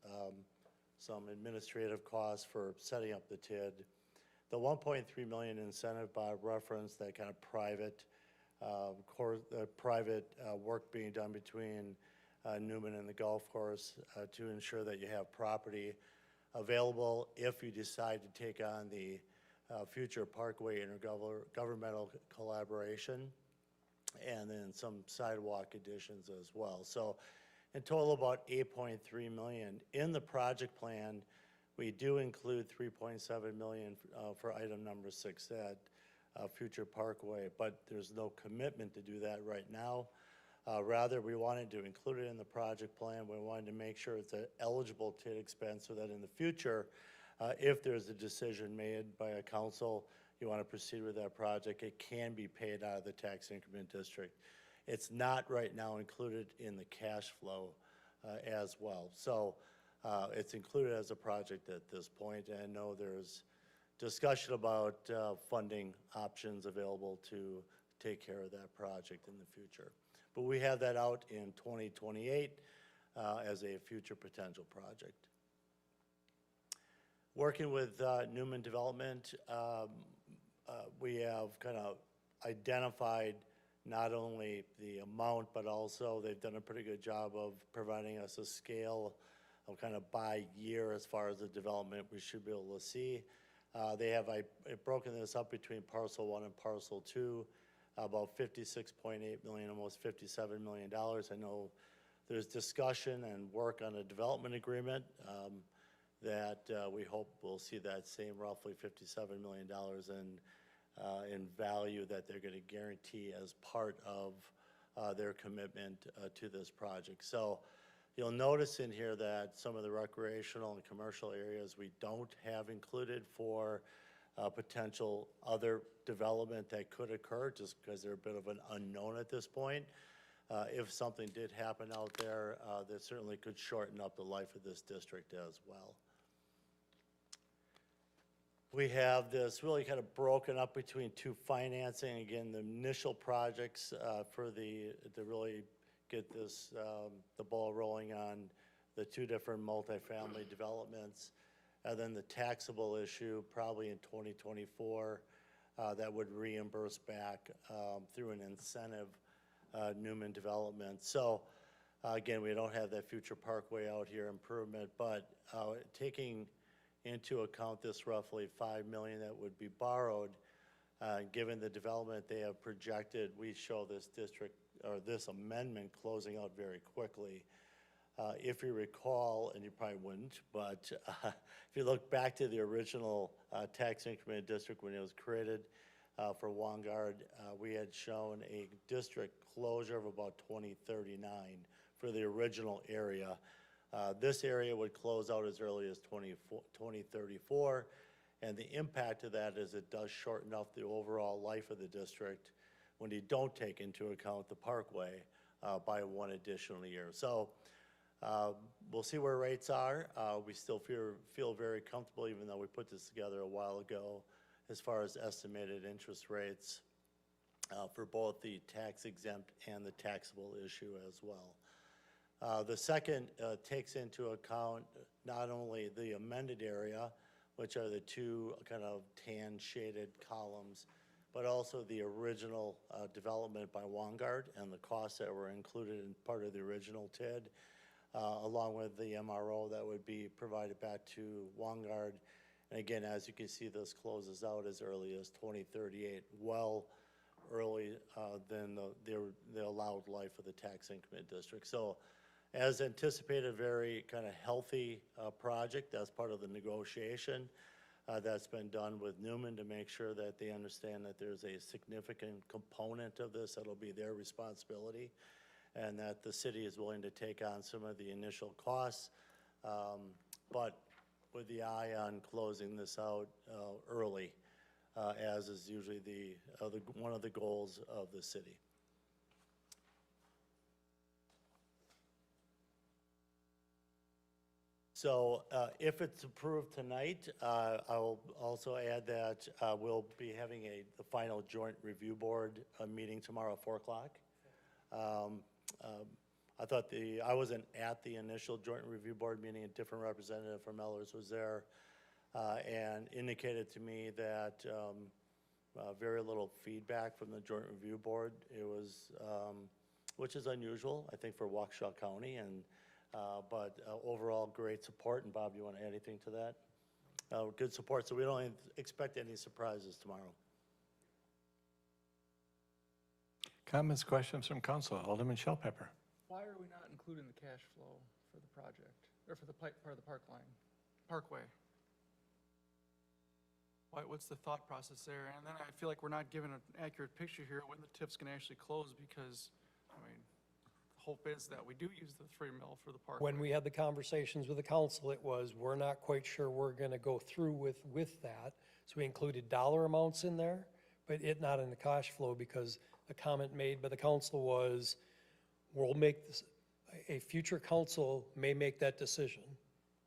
some administrative costs for setting up the TID. The $1.3 million incentive Bob referenced, that kind of private work being done between Newman and the golf course to ensure that you have property available if you decide to take on the future Parkway intergovernmental collaboration. and then some sidewalk additions as well. So in total, about 8.3 million. In the project plan, we do include 3.7 million for item number 6, that future parkway, but there's no commitment to do that right now. Rather, we wanted to include it in the project plan. We wanted to make sure it's an eligible TID expense so that in the future, if there's a decision made by a council, you want to proceed with that project, it can be paid out of the tax increment district. It's not right now included in the cash flow as well. So it's included as a project at this point, and I know there's discussion about funding options available to take care of that project in the future. But we have that out in 2028 as a future potential project. Working with Newman Development, we have kind of identified not only the amount, but also they've done a pretty good job of providing us a scale of kind of by year as far as the development we should be able to see. They have broken this up between parcel 1 and parcel 2, about 56.8 million, almost $57 million. I know there's discussion and work on a development agreement that we hope we'll see that same roughly $57 million in value that they're going to guarantee as part of their commitment to this project. So you'll notice in here that some of the recreational and commercial areas we don't have included for potential other development that could occur, just because they're a bit of an unknown at this point. If something did happen out there, that certainly could shorten up the life of this district as well. We have this really kind of broken up between two financing. Again, the initial projects to really get this, the ball rolling on the 2 different multifamily developments. And then the taxable issue, probably in 2024, that would reimburse back through an incentive Newman Development. So again, we don't have that future parkway out here improvement, but taking into account this roughly $5 million that would be borrowed, given the development they have projected, we show this district, or this amendment closing out very quickly. If you recall, and you probably wouldn't, but if you look back to the original tax increment district when it was created for Wangard, we had shown a district closure of about 2039 for the original area. This area would close out as early as 2034, and the impact of that is it does shorten up the overall life of the district when you don't take into account the parkway by 1 additional year. So we'll see where rates are. We still feel very comfortable, even though we put this together a while ago, as far as estimated interest rates for both the tax exempt and the taxable issue as well. The second takes into account not only the amended area, which are the 2 kind of tan shaded columns, but also the original development by Wangard and the costs that were included in part of the original TID, along with the MRO that would be provided back to Wangard. And again, as you can see, this closes out as early as 2038, well early than the allowed life of the tax increment district. So as anticipated, very kind of healthy project. That's part of the negotiation that's been done with Newman to make sure that they understand that there's a significant component of this that'll be their responsibility, and that the city is willing to take on some of the initial costs, but with the eye on closing this out early, as is usually one of the goals of the city. So if it's approved tonight, I'll also add that we'll be having the final joint review board meeting tomorrow at 4 o'clock. I wasn't at the initial joint review board meeting. A different representative from Ellers was there and indicated to me that very little feedback from the joint review board. It was, which is unusual, I think, for Waukesha County, but overall great support. And Bob, you want to add anything to that? Good support, so we don't expect any surprises tomorrow. Comments, questions from council? Alderman Shell Pepper. Why are we not including the cash flow for the project, or for the part of the parkway? What's the thought process there? And then I feel like we're not given an accurate picture here of when the TIF's gonna actually close, because, I mean, the hope is that we do use the 3 mil for the parkway. When we had the conversations with the council, it was, we're not quite sure we're going to go through with that. So we included dollar amounts in there, but it not in the cash flow, because the comment made by the council was, we'll make this, a future council may make that decision,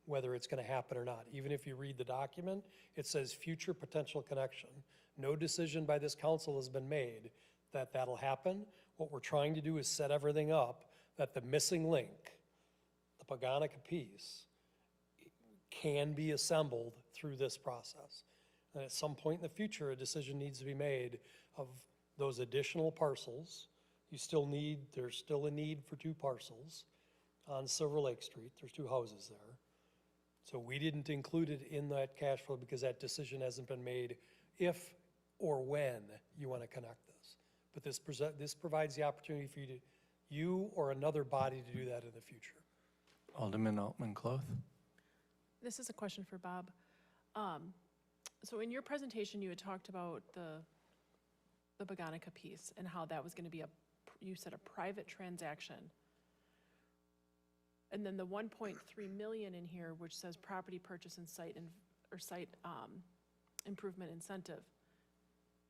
whether it's going to happen or not. Even if you read the document, it says future potential connection. No decision by this council has been made that that'll happen. What we're trying to do is set everything up that the missing link, the Paganica piece, can be assembled through this process. And at some point in the future, a decision needs to be made of those additional parcels. There's still a need for 2 parcels on Silver Lake Street. There's 2 houses there. So we didn't include it in that cash flow because that decision hasn't been made if or when you want to connect this. But this provides the opportunity for you or another body to do that in the future. Alderman Altman-Cloth. This is a question for Bob. So in your presentation, you had talked about the Paganica piece and how that was going to be you said a private transaction. And then the 1.3 million in here, which says property purchase and site improvement incentive.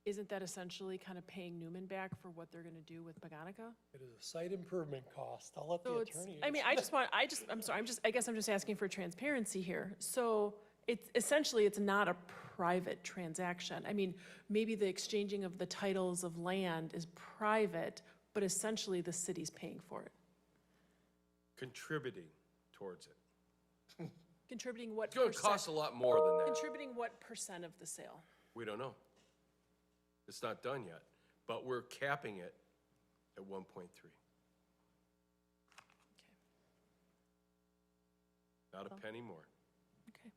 Isn't that essentially kind of paying Newman back for what they're going to do with Paganica? It is a site improvement cost. I'll let the attorney. I mean, I guess I'm just asking for transparency here. So it's essentially, it's not a private transaction. I mean, maybe the exchanging of the titles of land is private, but essentially the city's paying for it. Contributing towards it. Contributing what It's going to percent? cost a lot more than that. Contributing what percent of the sale? We don't know. It's not done yet, but we're capping it at 1.3. Not a penny more. Okay.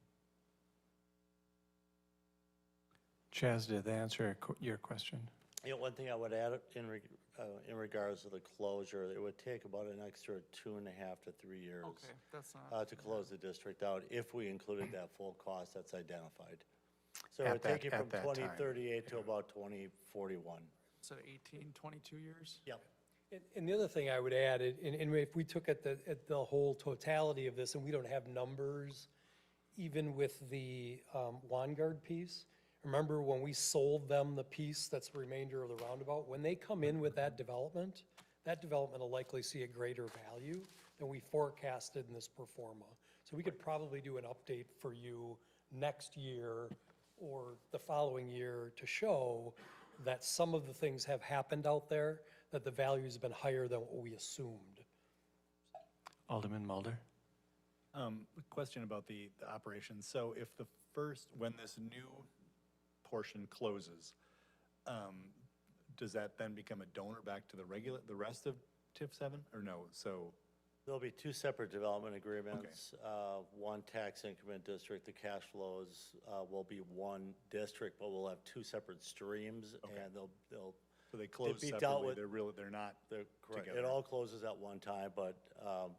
Chaz, did that answer your question? One thing I would add in regards to the closure, it would take about an extra 2.5 to 3 years. Okay, that's not. To close the district out, if we included that full cost that's identified. So it At would that- take you at from that time. 2038 to about 2041. So 18, 22 years? Yep. And the other thing I would add, and if we took at the whole totality of this, and we don't have numbers, even with the Wangarde piece, remember when we sold them the piece that's the remainder of the roundabout, when they come in with that development will likely see a greater value than we forecasted in this pro forma. So we could probably do an update for you next year or the following year to show that some of the things have happened out there, that the value's been higher than what we assumed. Alderman Mulder. A question about the operations. So if when this new portion closes, does that then become a donor back to the rest of TIF 7, or no? So There'll be 2 separate development agreements, one tax increment district. The cash flows will be one district, but we'll have 2 separate streams, and they'll so they close be dealt separately. with. They're not Correct. together. It all closes at one time, but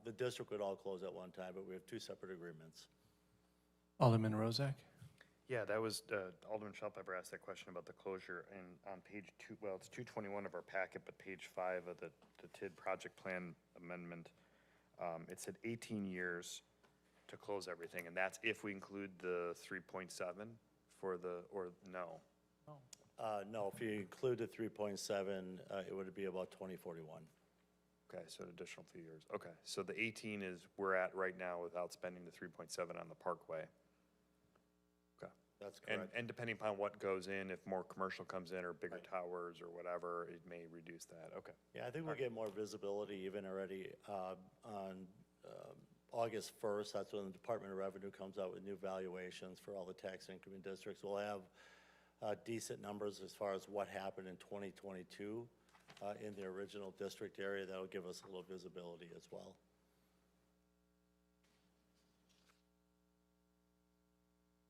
the district would all close at one time, but we have 2 separate agreements. Alderman Rozak. Yeah, that was, Alderman Shellpepper asked that question about the closure, and on page 2, well, it's 221 of our packet, but page 5 of the TID project plan amendment, it said 18 years to close everything, and that's if we include the 3.7 for or no? No, if you include the 3.7, it would be about 2041. Okay, so an additional few years. Okay, so the 18 is we're at right now without spending the 3.7 on the parkway. Okay. That's correct. And depending upon what goes in, if more commercial comes in or bigger towers or whatever, it may reduce that. Okay. Yeah, I think we'll get more visibility even already on August 1st. That's when the Department of Revenue comes out with new valuations for all the tax increment districts. We'll have decent numbers as far as what happened in 2022 in the original district area. That'll give us a little visibility as well.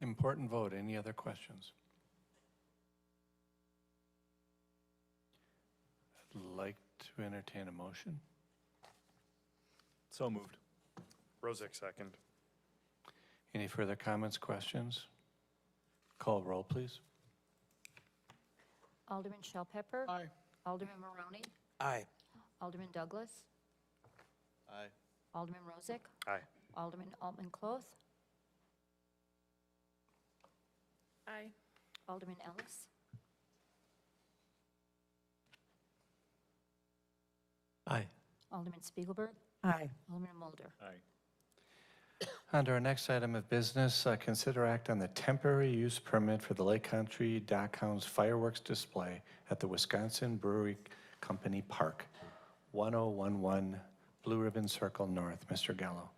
Important vote. Any other questions? like to entertain a motion. So moved. Rozak, second. Any further comments, questions? Call roll, please. Alderman Shell Pepper. Aye. Alderman Maroney. Aye. Alderman Douglas. Aye. Alderman Rozak. Aye. Alderman Altman Cloth. Aye. Alderman Ellis. Aye. Alderman Spiegelberg. Aye. Alderman Mulder. Aye. On to our next item of business, consider act on the temporary use permit for the Lake Country Dockhounds fireworks display at the Wisconsin Brewery Company Park, 1011 Blue Ribbon Circle North. Mr. Gallo.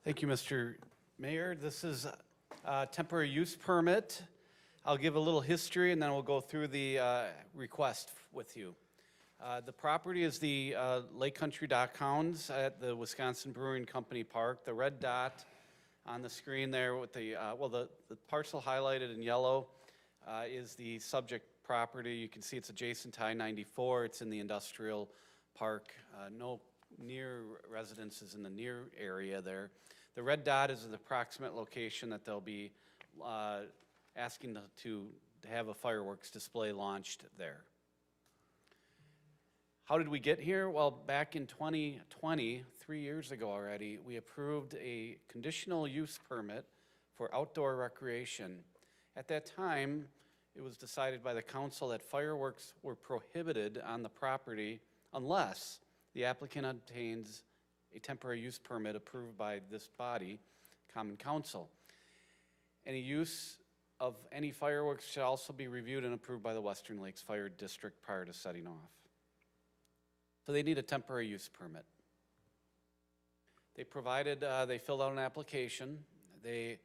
Thank you, Mr. Mayor. This is a temporary use permit. I'll give a little history and then we'll go through the request with you. The property is the Lake Country Dockhounds at the Wisconsin Brewing Company Park. The red dot on the screen there with the parcel highlighted in yellow is the subject property. You can see it's adjacent to I-94. It's in the industrial park. No near residences in the near area there. The red dot is the approximate location that they'll be asking to have a fireworks display launched there. How did we get here? Well, back in 2020, 3 years ago already, we approved a conditional use permit for outdoor recreation. At that time, it was decided by the council that fireworks were prohibited on the property unless the applicant obtains a temporary use permit approved by this body, Common Council. Any use of any fireworks should also be reviewed and approved by the Western Lakes Fire District prior to setting off. So they need a temporary use permit. They provided, they filled out an application. They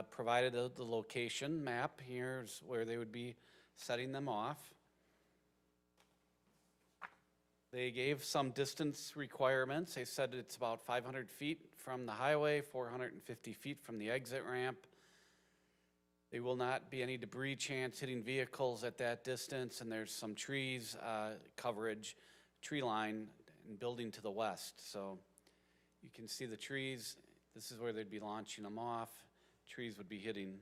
provided the location map. Here's where they would be setting them off. They gave some distance requirements. They said it's about 500 feet from the highway, 450 feet from the exit ramp. There will not be any debris chance hitting vehicles at that distance, and there's some trees coverage, tree line and building to the west. So you can see the trees. This is where they'd be launching them off. Trees would be hitting.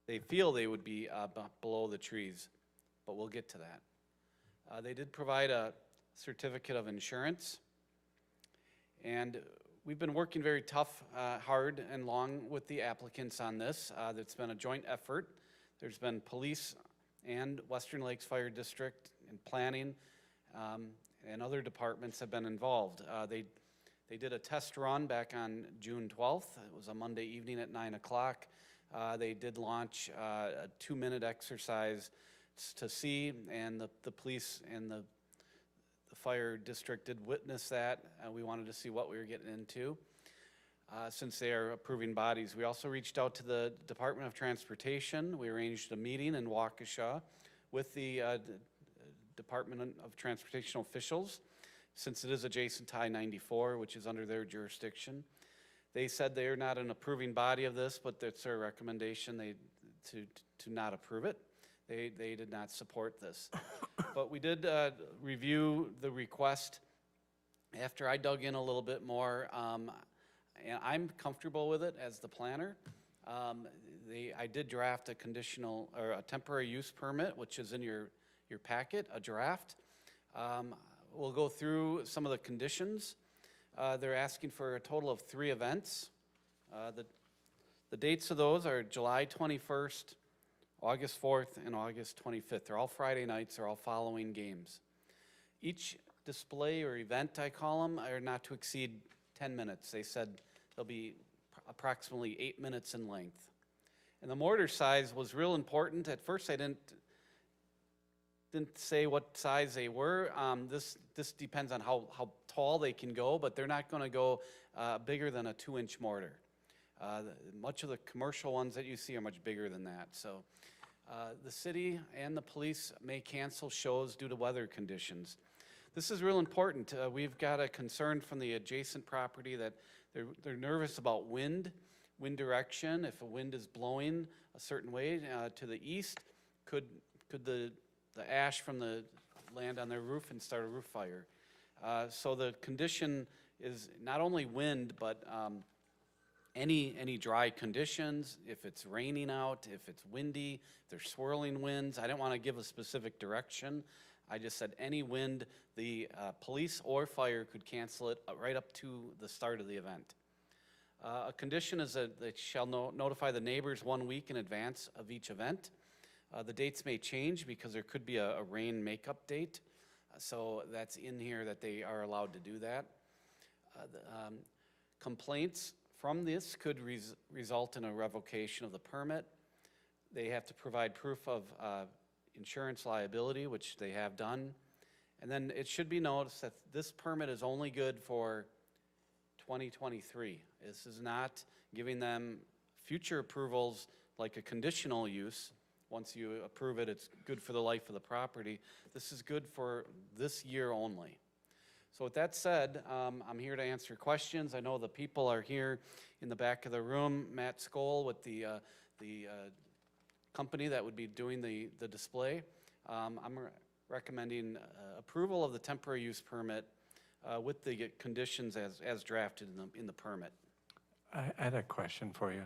They feel they would be below the trees, but we'll get to that. They did provide a certificate of insurance, and we've been working very tough, hard and long with the applicants on this. It's been a joint effort. There's been police and Western Lakes Fire District and planning, and other departments have been involved. They did a test run back on June 12th. It was a Monday evening at 9 o'clock. They did launch a 2-minute exercise to see, and the police and the fire district did witness that. We wanted to see what we were getting into. Since they are approving bodies, we also reached out to the Department of Transportation. We arranged a meeting in Waukesha with the Department of Transportation officials, since it is adjacent to I-94, which is under their jurisdiction. They said they are not an approving body of this, but that's their recommendation to not approve it. They did not support this. But we did review the request after I dug in a little bit more, and I'm comfortable with it as the planner. I did draft a conditional, or a temporary use permit, which is in your packet, a draft. We'll go through some of the conditions. They're asking for a total of 3 events. The dates of those are July 21st, August 4th, and August 25th. They're all Friday nights. They're all following games. Each display or event, I call them, are not to exceed 10 minutes. They said they'll be approximately 8 minutes in length. And the mortar size was real important. At first, I didn't say what size they were. This depends on how tall they can go, but they're not going to go bigger than a 2-inch mortar. Much of the commercial ones that you see are much bigger than that. So the city and the police may cancel shows due to weather conditions. This is real important. We've got a concern from the adjacent property that they're nervous about wind direction. If a wind is blowing a certain way to the east, could the the ash from the land on their roof and start a roof fire. So the condition is not only wind, but any dry conditions, if it's raining out, if it's windy, if there's swirling winds. I didn't want to give a specific direction. I just said any wind, the police or fire could cancel it right up to the start of the event. A condition is that they shall notify the neighbors 1 week in advance of each event. The dates may change because there could be a rain makeup date. So that's in here that they are allowed to do that. Complaints from this could result in a revocation of the permit. They have to provide proof of insurance liability, which they have done. And then it should be noticed that this permit is only good for 2023. This is not giving them future approvals like a conditional use. Once you approve it, it's good for the life of the property. This is good for this year only. So with that said, I'm here to answer questions. I know the people are here in the back of the room. Matt Skoll with the company that would be doing the display. I'm recommending approval of the temporary use permit with the conditions as drafted in the permit. I had a question for you.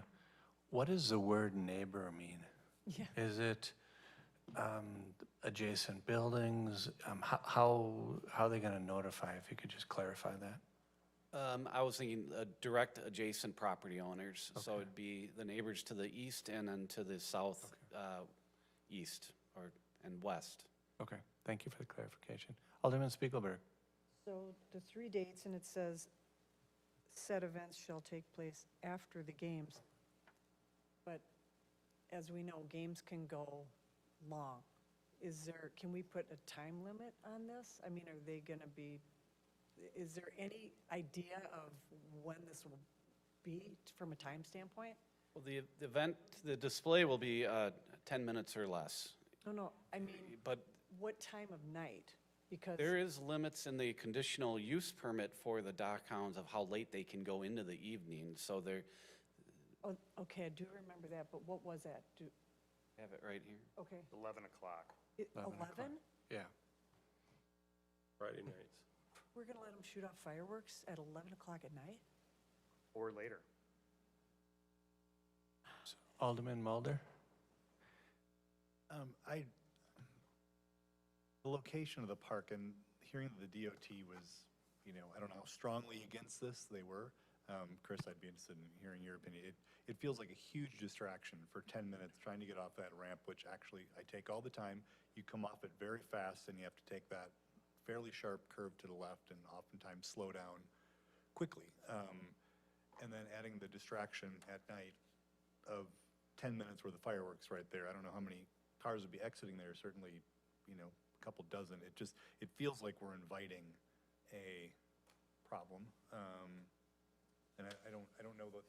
What does the word neighbor mean? Yeah. Is it adjacent buildings? How are they going to notify, if you could just clarify that? I was thinking direct adjacent property owners. So it'd be the neighbors to the east and then to the south, east and west. Okay, thank you for the clarification. Alderman Spiegelberg. So the 3 dates, and it says said events shall take place after the games. But as we know, games can go long. Can we put a time limit on this? I mean, are they going to be, is there any idea of when this will be from a time standpoint? Well, the event, the display will be 10 minutes or less. No, I mean, But what time of night? Because, there is limits in the conditional use permit for the dock hounds of how late they can go into the evening. So they're, oh, okay, I do remember that, but what was that? have it right here. Okay. 11 o'clock. 11? Yeah. Friday nights. We're going to let them shoot off fireworks at 11 o'clock at night? Or later. Alderman Mulder? The location of the park and hearing that the DOT was, I don't know how strongly against this they were. Chris, I'd be interested in hearing your opinion. It feels like a huge distraction for 10 minutes trying to get off that ramp, which actually I take all the time. You come off it very fast and you have to take that fairly sharp curve to the left and oftentimes slow down quickly. And then adding the distraction at night of 10 minutes worth of fireworks right there. I don't know how many cars would be exiting there, certainly, a couple dozen. It feels like we're inviting a problem. And I don't know that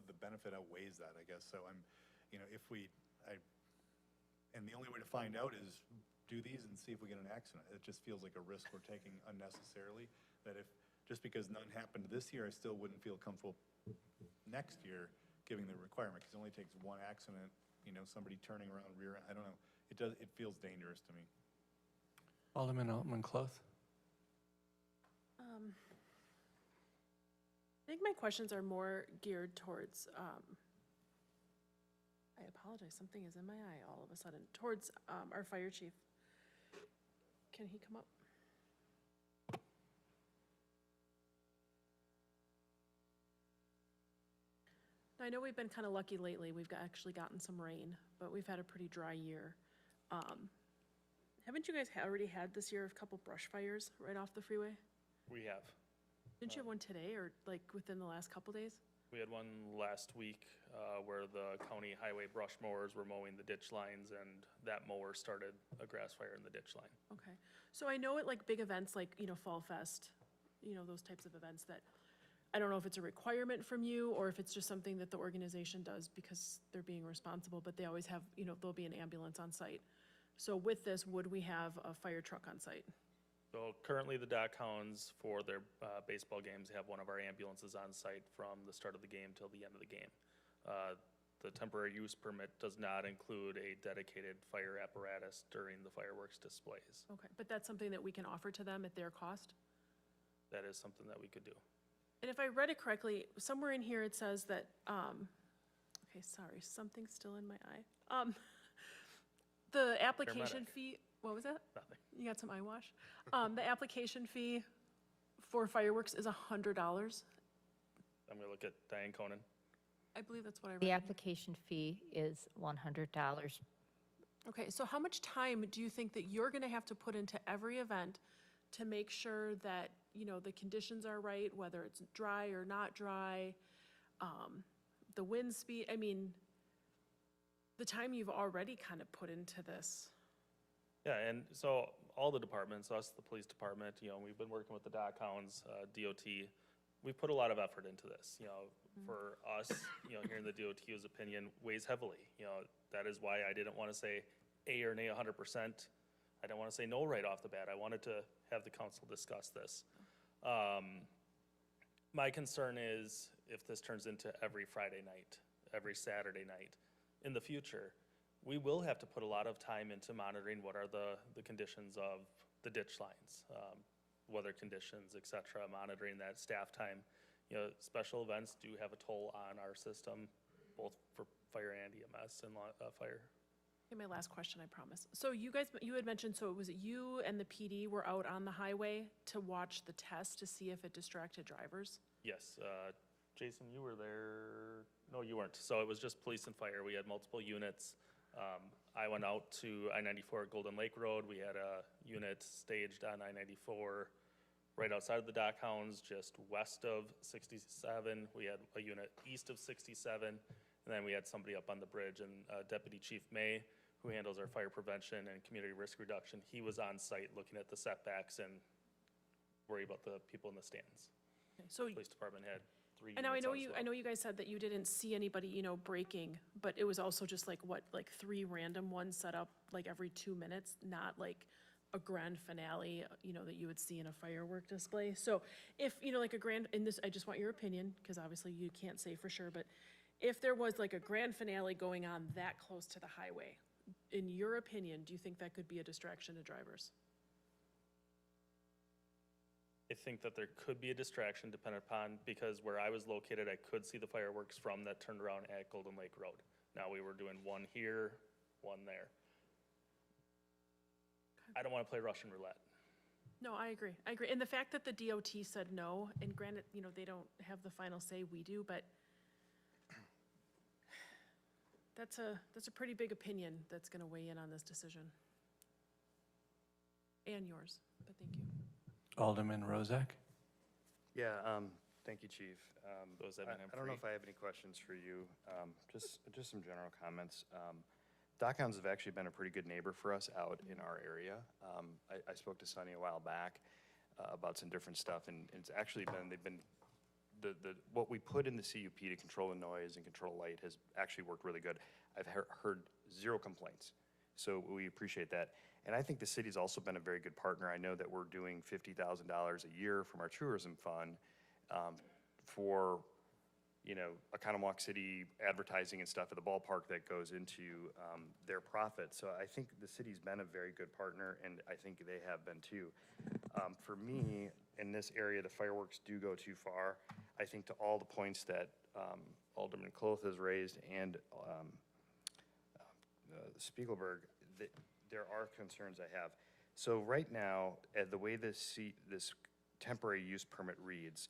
the benefit outweighs that, I guess. So and the only way to find out is do these and see if we get an accident. It just feels like a risk we're taking unnecessarily, that just because none happened this year, I still wouldn't feel comfortable next year giving the requirement, because it only takes one accident, somebody turning around rear, I don't know. It feels dangerous to me. Alderman Altman-Cloth? I think my questions are more geared towards, I apologize, something is in my eye all of a sudden, towards our fire chief. Can he come up? Now, I know we've been kind of lucky lately. We've actually gotten some rain, but we've had a pretty dry year. Haven't you guys already had this year a couple brush fires right off the freeway? We have. Didn't you have one today or like within the last couple days? We had one last week where the county highway brush mowers were mowing the ditch lines, and that mower started a grass fire in the ditch line. Okay. So I know at like big events like, Fall Fest, those types of events that, I don't know if it's a requirement from you or if it's just something that the organization does because they're being responsible, but they always have, there'll be an ambulance on site. So with this, would we have a fire truck on site? So currently the Dock Hounds for their baseball games have one of our ambulances on site from the start of the game till the end of the game. the temporary use permit does not include a dedicated fire apparatus during the fireworks displays. Okay, but that's something that we can offer to them at their cost? That is something that we could do. And if I read it correctly, somewhere in here it says that, okay, sorry, something's still in my eye. The application Paramedic. fee, what was that? Nothing. You got some eye wash? The application fee for fireworks is $100. I'm gonna look at Diane Conan. I believe that's what I read. The in application fee is $100. here. Okay, so how much time do you think that you're gonna have to put into every event to make sure that, you know, the conditions are right, whether it's dry or not dry, the wind speed, I mean, the time you've already kind of put into this. Yeah, and so all the departments, us, the police department, you know, we've been working with the dock hounds, DOT. We've put a lot of effort into this, you know, for us, you know, hearing the DOT's opinion weighs heavily. You know, that is why I didn't want to say A or nay 100%. I didn't want to say no right off the bat. I wanted to have the council discuss this. My concern is if this turns into every Friday night, every Saturday night, in the future, we will have to put a lot of time into monitoring what are the conditions of the ditch lines, weather conditions, et cetera, monitoring that staff time. You know, special events do have a toll on our system, both for fire and EMS and fire. Okay, my last question, I promise. So you guys, you had mentioned, so it was you and the PD were out on the highway to watch the test to see if it distracted drivers? Yes, Jason, you were there. No, you weren't. So it was just police and fire. We had multiple units. I went out to I-94 at Golden Lake Road. We had a unit staged on I-94 right outside of the dock hounds, just west of 67. We had a unit east of 67, and then we had somebody up on the bridge, and Deputy Chief May, who handles our fire prevention and community risk reduction, he was on site looking at the setbacks and worried about the people in the stands. Okay, so, Police department had 3 and now units out as well. I know you guys said that you didn't see anybody, you know, breaking, but it was also just like, what, like 3 random ones set up like every 2 minutes, not like a grand finale, you know, that you would see in a firework display. So if, you know, like a grand, in this, I just want your opinion, because obviously you can't say for sure, but if there was like a grand finale going on that close to the highway, in your opinion, do you think that could be a distraction to drivers? I think that there could be a distraction depending upon, because where I was located, I could see the fireworks from that turned around at Golden Lake Road. Now, we were doing one here, one there. I don't want to play Russian roulette. No, I agree. I agree. And the fact that the DOT said no, and granted, you know, they don't have the final say, we do, but that's a pretty big opinion that's going to weigh in on this decision. And yours, but thank you. Alderman Rozak? Yeah, thank you, Chief. Those I have been I don't know if I have any questions for you, just some general comments. Dock hounds have actually been a pretty good neighbor for us out in our area. I spoke to Sonny a while back about some different stuff, and it's actually been, what we put in the CUP to control the noise and control light has actually worked really good. I've heard 0 complaints, so we appreciate that. And I think the city's also been a very good partner. I know that we're doing $50,000 a year from our tourism fund for, you know, Oconomowoc City advertising and stuff at the ballpark that goes into their profit. So I think the city's been a very good partner, and I think they have been too. For me, in this area, the fireworks do go too far. I think to all the points that Alderman Cloth has raised and Spiegelberg, there are concerns I have. So right now, the way this temporary use permit reads,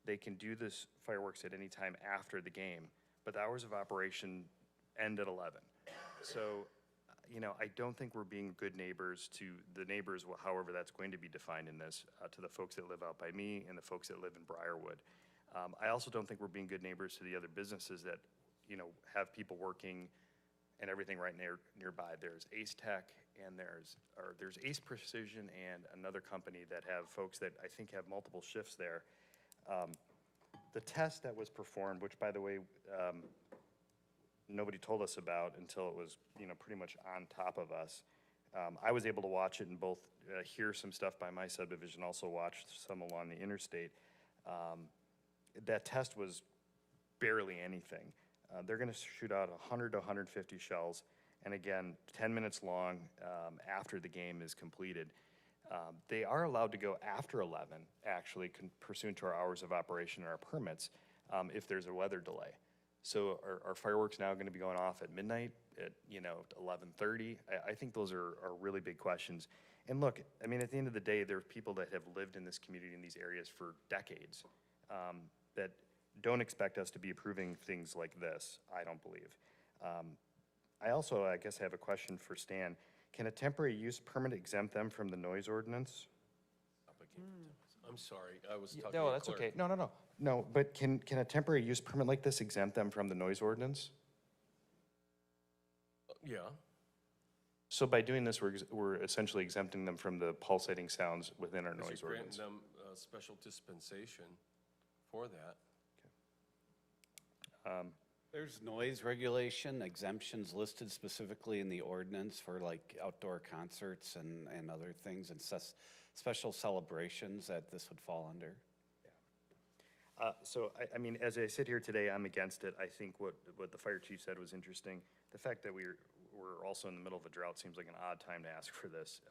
they can do this fireworks at any time after the game, but the hours of operation end at 11. So, you know, I don't think we're being good neighbors to the neighbors, however that's going to be defined in this, to the folks that live out by me and the folks that live in Briarwood. I also don't think we're being good neighbors to the other businesses that, you know, have people working and everything right nearby. There's Ace Tech and there's Ace Precision and another company that have folks that I think have multiple shifts there. The test that was performed, which by the way, nobody told us about until it was, you know, pretty much on top of us. I was able to watch it and both hear some stuff by my subdivision, also watch some along the interstate. That test was barely anything. They're going to shoot out 100 to 150 shells, and again, 10 minutes long after the game is completed. They are allowed to go after 11, actually, pursuant to our hours of operation and our permits, if there's a weather delay. So are fireworks now going to be going off at midnight, at 11:30? I think those are really big questions. And look, I mean, at the end of the day, there are people that have lived in this community, in these areas for decades, that don't expect us to be approving things like this, I don't believe. I also, I guess, have a question for Stan. Can a temporary use permit exempt them from the noise ordinance? I'm sorry, I was talking to No, the that's clerk. okay. No. No, but can a temporary use permit like this exempt them from the noise ordinance? Yeah, So by doing this, we're essentially exempting them from the pulsating sounds within our because noise you're granting ordinance. them a special dispensation for that. There's noise regulation exemptions listed specifically in the ordinance for like outdoor concerts and other things and special celebrations that this would fall under. So, I mean, as I sit here today, I'm against it. I think what the fire chief said was interesting. The fact that we're also in the middle of a drought seems like an odd time to ask for this.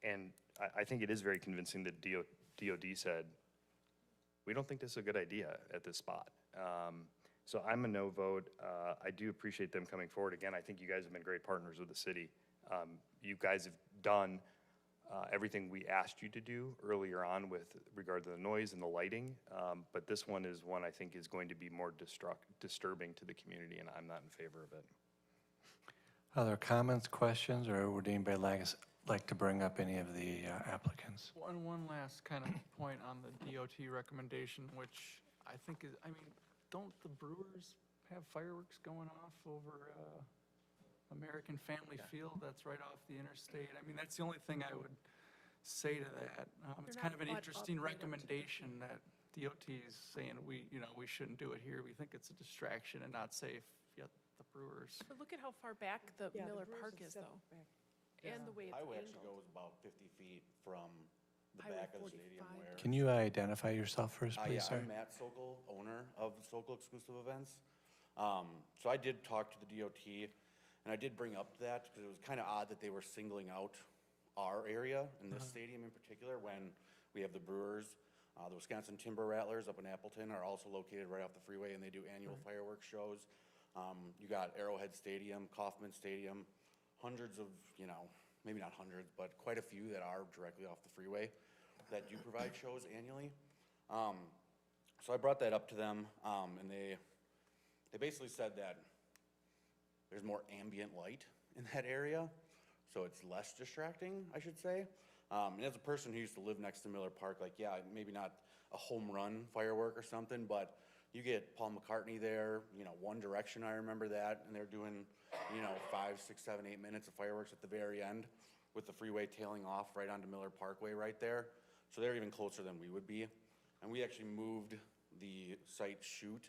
And I think it is very convincing that DOD said, we don't think this is a good idea at this spot. So I'm a no vote. I do appreciate them coming forward. Again, I think you guys have been great partners with the city. You guys have done everything we asked you to do earlier on with regard to the noise and the lighting. But this one is one I think is going to be more disturbing to the community, and I'm not in favor of it. Other comments, questions, or would anybody like to bring up any of the applicants? One last kind of point on the DOT recommendation, which I think is, I mean, don't the Brewers have fireworks going off over American Family Field? That's right off the interstate. I mean, that's the only thing I would say to that. It's kind of an interesting recommendation that DOT is saying we shouldn't do it here. We think it's a distraction and not safe, yet the Brewers. But look at how far back the Yeah, the Miller Brewers Park is is, set though. back. And the way it's Highway actually angled. goes about 50 feet from the Highway back of the stadium 45. where. Can you identify yourself first, Yeah, please, sir? I'm Matt Sokol, owner of Sokol Exclusive Events. So I did talk to the DOT, and I did bring up that, because it was kind of odd that they were singling out our area, and this stadium in particular, when we have the Brewers. The Wisconsin Timber Rattlers up in Appleton are also located right off the freeway, and they do annual fireworks shows. You got Arrowhead Stadium, Kauffman Stadium, hundreds of, maybe not hundreds, but quite a few that are directly off the freeway that do provide shows annually. So I brought that up to them, and they basically said that there's more ambient light in that area, so it's less distracting, I should say. And as a person who used to live next to Miller Park, like, yeah, maybe not a home run firework or something, but you get Paul McCartney there, One Direction, I remember that, and they're doing, 5, 6, 7, 8 minutes of fireworks at the very end with the freeway tailing off right onto Miller Parkway right there. So they're even closer than we would be. And we actually moved the site shoot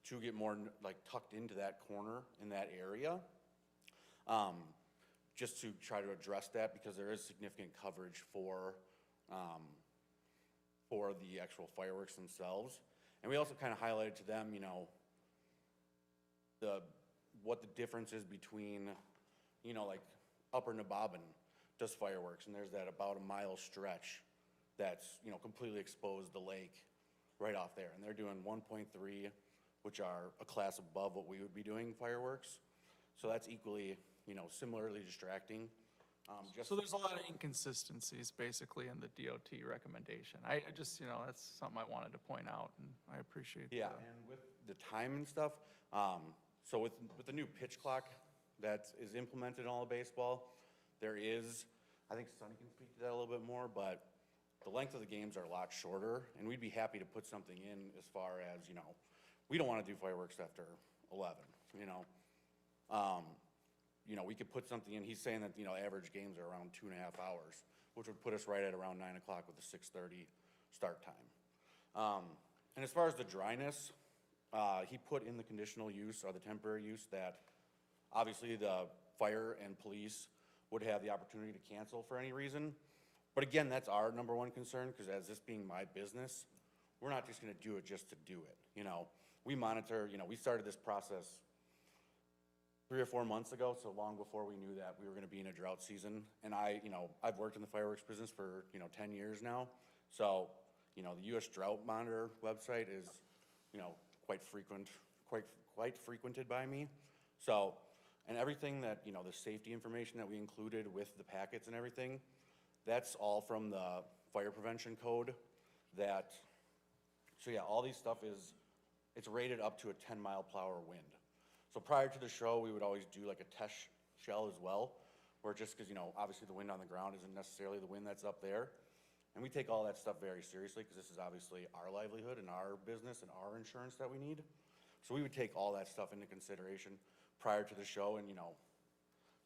to get more like tucked into that corner in that area. Just to try to address that, because there is significant coverage for the actual fireworks themselves. And we also kind of highlighted to them, what the difference is between, like Upper Nabobbin does fireworks, and there's that about a mile stretch that's, completely exposed the lake right off there. And they're doing 1.3, which are a class above what we would be doing fireworks. So that's equally, similarly distracting. So there's a lot of inconsistencies basically in the DOT recommendation. I just, that's something I wanted to point out, and I appreciate that. Yeah, and with the time and stuff, so with the new pitch clock that is implemented in all of baseball, there is, I think Sonny can speak to that a little bit more, but the length of the games are a lot shorter, and we'd be happy to put something in as far as, we don't want to do fireworks after 11, we could put something in. He's saying that, average games are around 2.5 hours, which would put us right at around 9 o'clock with a 6:30 start time. And as far as the dryness, he put in the conditional use or the temporary use that obviously the fire and police would have the opportunity to cancel for any reason. But again, that's our number one concern, because as this being my business, we're not just gonna do it just to do it, we monitor, you know, we started this process 3 or 4 months ago, so long before we knew that we were gonna be in a drought season. And I've worked in the fireworks business for, 10 years now. So, the US Drought Monitor website is, quite frequented by me. So, and everything that, the safety information that we included with the packets and everything, that's all from the fire prevention code so yeah, all these stuff it's rated up to a 10-mile-per-hour wind. So prior to the show, we would always do like a test shell as well, where just because, obviously the wind on the ground isn't necessarily the wind that's up there. And we take all that stuff very seriously because this is obviously our livelihood and our business and our insurance that we need. So we would take all that stuff into consideration prior to the show. And,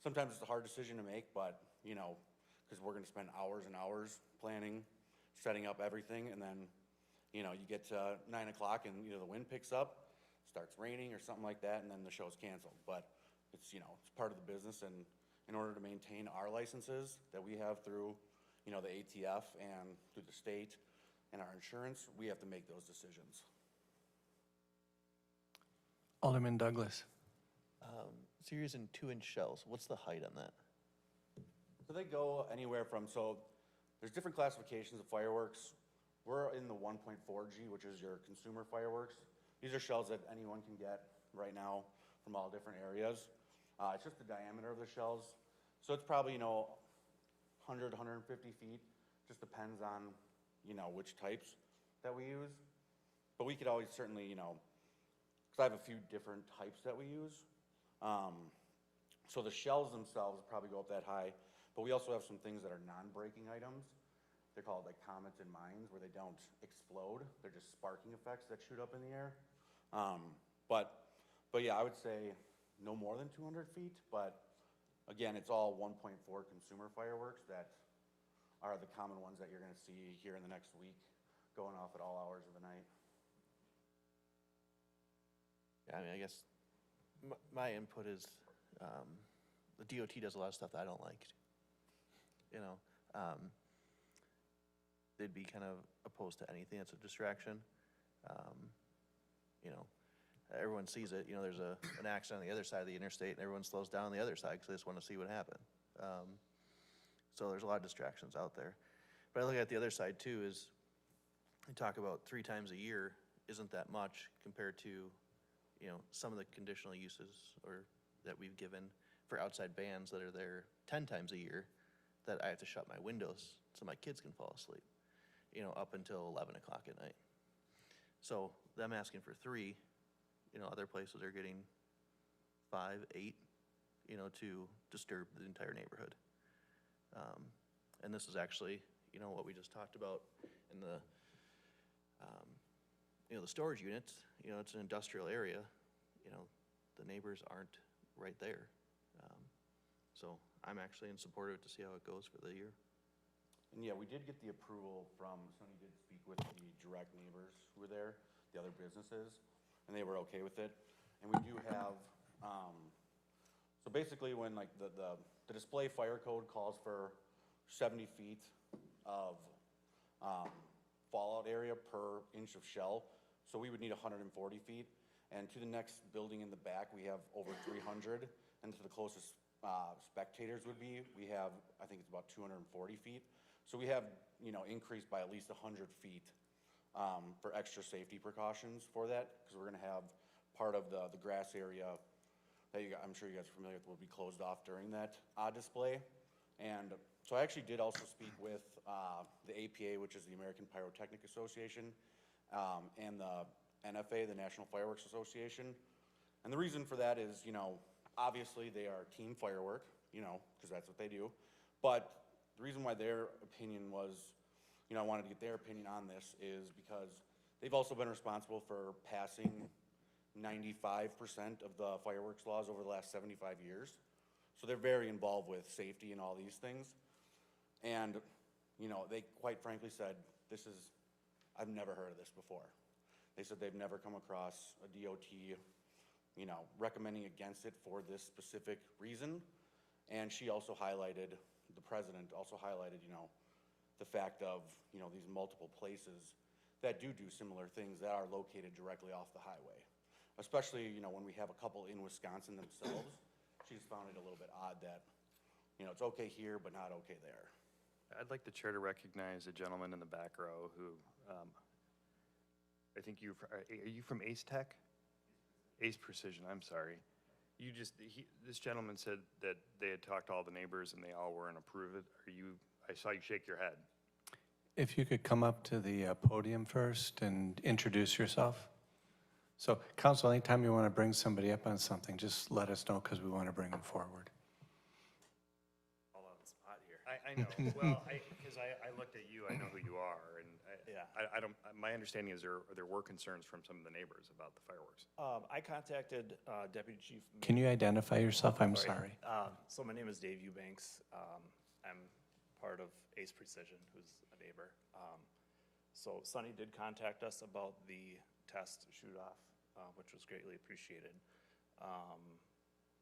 sometimes it's a hard decision to make, but, because we're going to spend hours and hours planning, setting up everything. And then, you get to 9 o'clock and either the wind picks up, starts raining or something like that, and then the show's canceled. But it's, it's part of the business. And in order to maintain our licenses that we have through, the ATF and through the state and our insurance, we have to make those decisions. Alderman Douglas. So you're using 2-inch shells. What's the height on that? So they go anywhere from, there's different classifications of fireworks. We're in the 1.4G, which is your consumer fireworks. These are shells that anyone can get right now from all different areas. It's just the diameter of the shells. So it's probably, 100, 150 feet. Just depends on, which types that we use. But we could always certainly, because I have a few different types that we use. So the shells themselves probably go up that high, but we also have some things that are non-breaking items. They're called like comets and mines, where they don't explode. They're just sparking effects that shoot up in the air. But yeah, I would say no more than 200 feet, but again, it's all 1.4 consumer fireworks that are the common ones that you're gonna see here in the next week, going off at all hours of the night. Yeah, I mean, I guess my input is the DOT does a lot of stuff that I don't like. They'd be kind of opposed to anything that's a distraction. Everyone sees it. There's an accident on the other side of the interstate, and everyone slows down on the other side because they just want to see what happened. So there's a lot of distractions out there. But I look at the other side too. Is we talk about 3 times a year isn't that much compared to some of the conditional uses or that we've given for outside bands that are there 10 times a year that I have to shut my windows so my kids can fall asleep, up until 11 o'clock at night. So them asking for 3, other places are getting 5, 8, to disturb the entire neighborhood. And this is actually, what we just talked about in the, the storage units. It's an industrial area. The neighbors aren't right there. So I'm actually in support of it to see how it goes for the year. And yeah, we did get the approval from, Sonny did speak with the direct neighbors who were there, the other businesses, and they were okay with it. And we do have, so basically when like the display fire code calls for 70 feet of fallout area per inch of shell. So we would need 140 feet. And to the next building in the back, we have over 300. And to the closest spectators would be, we have, I think it's about 240 feet. So we have, increased by at least 100 feet for extra safety precautions for that, because we're gonna have part of the grass area that I'm sure you guys are familiar with will be closed off during that display. And so I actually did also speak with the APA, which is the American Pyrotechnic Association, and the NFA, the National Fireworks Association. And the reason for that is, obviously they are team firework, because that's what they do. But the reason why their opinion was, I wanted to get their opinion on this is because they've also been responsible for passing 95% of the fireworks laws over the last 75 years. So they're very involved with safety and all these things. And, they quite frankly said, I've never heard of this before. They said they've never come across a DOT, recommending against it for this specific reason. And she also highlighted, the president also highlighted, the fact of, these multiple places that do similar things that are located directly off the highway. especially, you know, when we have a couple in Wisconsin themselves. She's found it a little bit odd that, you know, it's okay here, but not okay there. I'd like the chair to recognize a gentleman in the back row who, I think are you from Ace Tech? Ace Precision, I'm sorry. This gentleman said that they had talked to all the neighbors and they all were in approve it. I saw you shake your head. If you could come up to the podium first and introduce yourself. So council, anytime you want to bring somebody up on something, just let us know because we want to bring them forward. All on the spot here. I know. Well, because I looked at you, I know who you are, and I don't, my understanding is there were concerns from some of the neighbors about the fireworks. I contacted Deputy Chief. Can you identify yourself? I'm sorry. So my name is Dave Eubanks. I'm part of Ace Precision, who's a neighbor. So Sonny did contact us about the test shoot-off, which was greatly appreciated.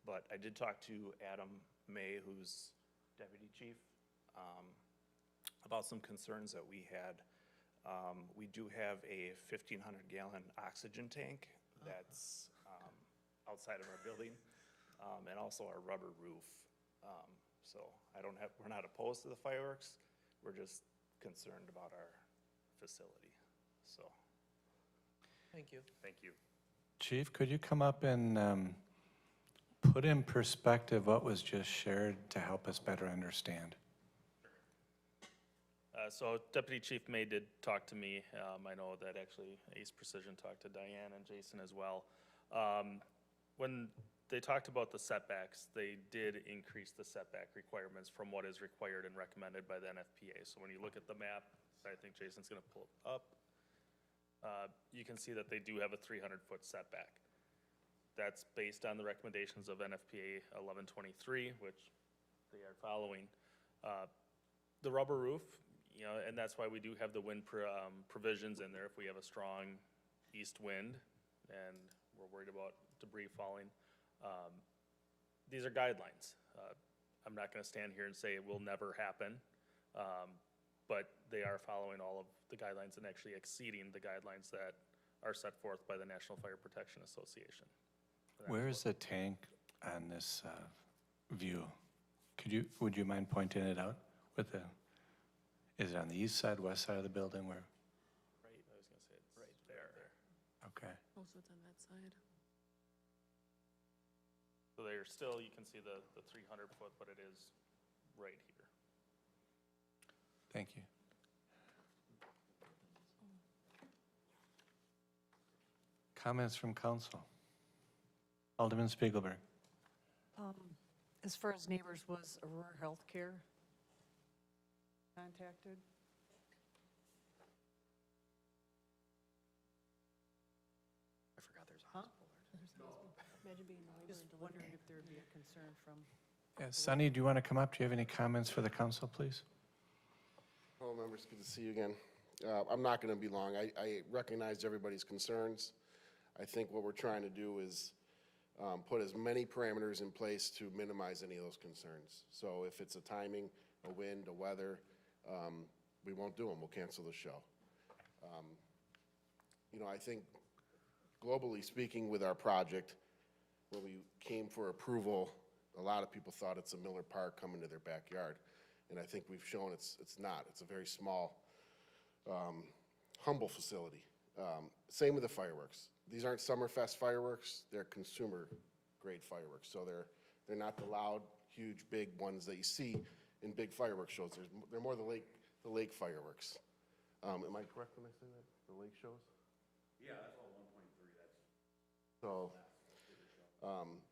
But I did talk to Adam May, who's Deputy Chief, about some concerns that we had. We do have a 1,500-gallon oxygen tank that's outside of our building, and also our rubber roof. So we're not opposed to the fireworks. We're just concerned about our facility. So. Thank you. Thank you. Chief, could you come up and put in perspective what was just shared to help us better understand? So Deputy Chief May did talk to me. I know that actually Ace Precision talked to Diane and Jason as well. When they talked about the setbacks, they did increase the setback requirements from what is required and recommended by the NFPA. So when you look at the map, I think Jason's going to pull it up, you can see that they do have a 300-foot setback. That's based on the recommendations of NFPA 1123, which they are following. The rubber roof, you know, and that's why we do have the wind provisions in there if we have a strong east wind and we're worried about debris falling. These are guidelines. I'm not going to stand here and say it will never happen, but they are following all of the guidelines and actually exceeding the guidelines that are set forth by the National Fire Protection Association. Where is the tank on this view? Would you mind pointing it out with is it on the east side, west side of the building, where? Right, I was going to say it's right there. Okay. Also, it's on that side. So they're still, you can see the 300 foot, but it is right here. Thank you. Comments from council? Alderman Spiegelberg. As far as neighbors, was Aurora Healthcare contacted? I forgot there's a Huh? Imagine being a neighbor Just and wondering delivering. if there would be a concern from. Yeah, Sonny, do you want to come up? Do you have any comments for the council, please? Hello, members, good to see you again. I'm not going to be long. I recognize everybody's concerns. I think what we're trying to do is put as many parameters in place to minimize any of those concerns. So if it's a timing, a wind, a weather, we won't do them. We'll cancel the show. You know, I think globally speaking with our project, when we came for approval, a lot of people thought it's a Miller Park coming to their backyard. And I think we've shown it's not. It's a very small, humble facility. Same with the fireworks. These aren't Summerfest fireworks. They're consumer-grade fireworks. So they're not the loud, huge, big ones that you see in big fireworks shows. They're more the lake fireworks. Am I correct when I say that? The lake shows? Yeah, that's all 1.3.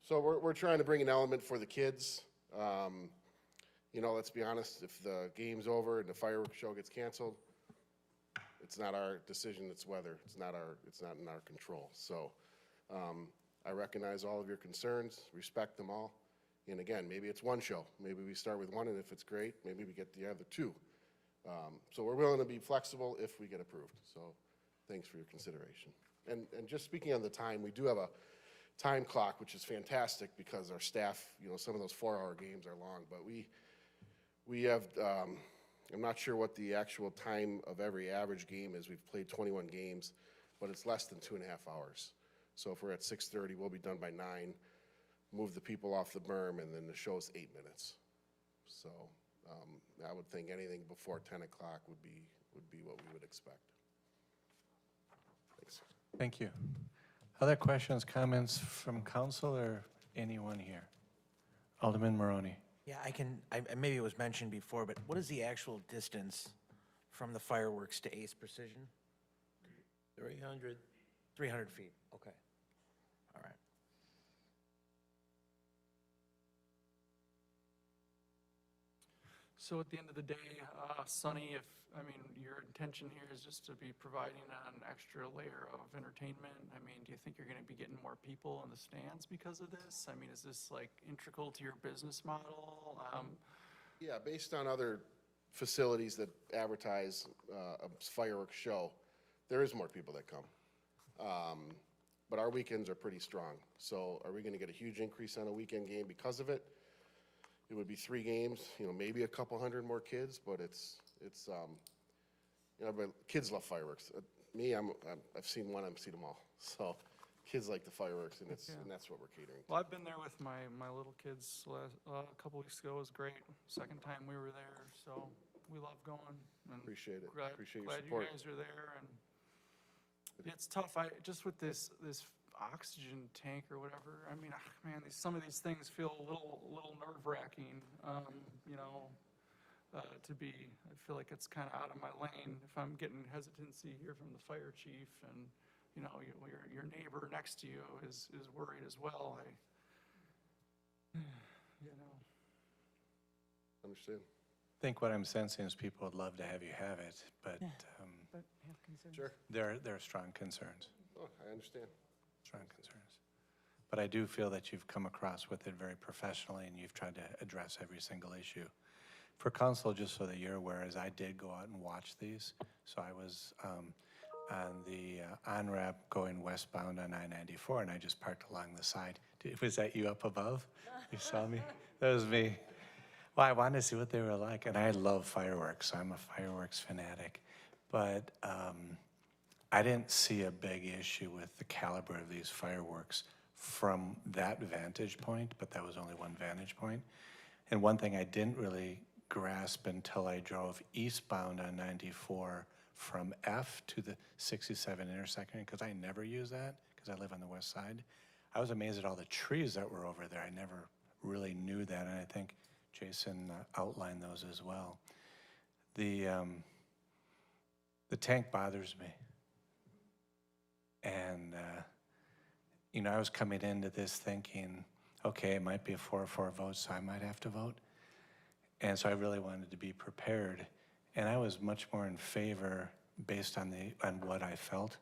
So we're trying to bring an element for the kids. You know, let's be honest, if the game's over and the fireworks show gets canceled, it's not our decision, it's weather. It's not in our control. So I recognize all of your concerns, respect them all. And again, maybe it's one show. Maybe we start with one, and if it's great, maybe we get the other two. So we're willing to be flexible if we get approved. So thanks for your consideration. And just speaking on the time, we do have a time clock, which is fantastic because our staff, you know, some of those 4-hour games are long, but we have, I'm not sure what the actual time of every average game is. We've played 21 games, but it's less than 2.5 hours. So if we're at 6:30, we'll be done by 9, move the people off the berm, and then the show's 8 minutes. So I would think anything before 10 o'clock would be what we would expect. Thanks. Thank you. Other questions, comments from council or anyone here? Alderman Maroney. Yeah, maybe it was mentioned before, but what is the actual distance from the fireworks to Ace Precision? 300. 300 feet, okay. All right. So at the end of the day, Sonny, your intention here is just to be providing an extra layer of entertainment, do you think you're gonna be getting more people in the stands because of this? Is this like integral to your business model? Yeah, based on other facilities that advertise a fireworks show, there is more people that come. But our weekends are pretty strong. So are we gonna get a huge increase on a weekend game because of it? It would be 3 games, maybe a couple hundred more kids, but but kids love fireworks. Me, I've seen one, I've seen them all. So kids like the fireworks, and that's what we're catering to. Well, I've been there with my little kids a couple weeks ago. It was great. Second time we were there, so we love going. And Appreciate it. Appreciate your glad support. you guys are there. And it's tough. Just with this oxygen tank or whatever. Man, some of these things feel a little nerve-wracking. I feel like it's kind of out of my lane if I'm getting hesitancy here from the fire chief, and your neighbor next to you is worried as well. Understand. I think what I'm sensing is people would love to have you have it, but But have concerns. Sure. there are strong concerns. Oh, I understand. Strong concerns. But I do feel that you've come across with it very professionally and you've tried to address every single issue. For council, just so that you're aware, as I did go out and watch these, so I was on the on-ramp going westbound on I-94 and I just parked along the side. Was that you up above? You saw me? That was me. Well, I wanted to see what they were like, and I love fireworks. I'm a fireworks fanatic. But I didn't see a big issue with the caliber of these fireworks from that vantage point, but that was only one vantage point. And one thing I didn't really grasp until I drove eastbound on 94 from F to the 67 intersection, because I never use that, because I live on the west side. I was amazed at all the trees that were over there. I never really knew that, and I think Jason outlined those as well. The tank bothers me. And, I was coming into this thinking, okay, it might be a 4-4 vote, so I might have to vote. And so I really wanted to be prepared. And I was much more in favor based on what I felt.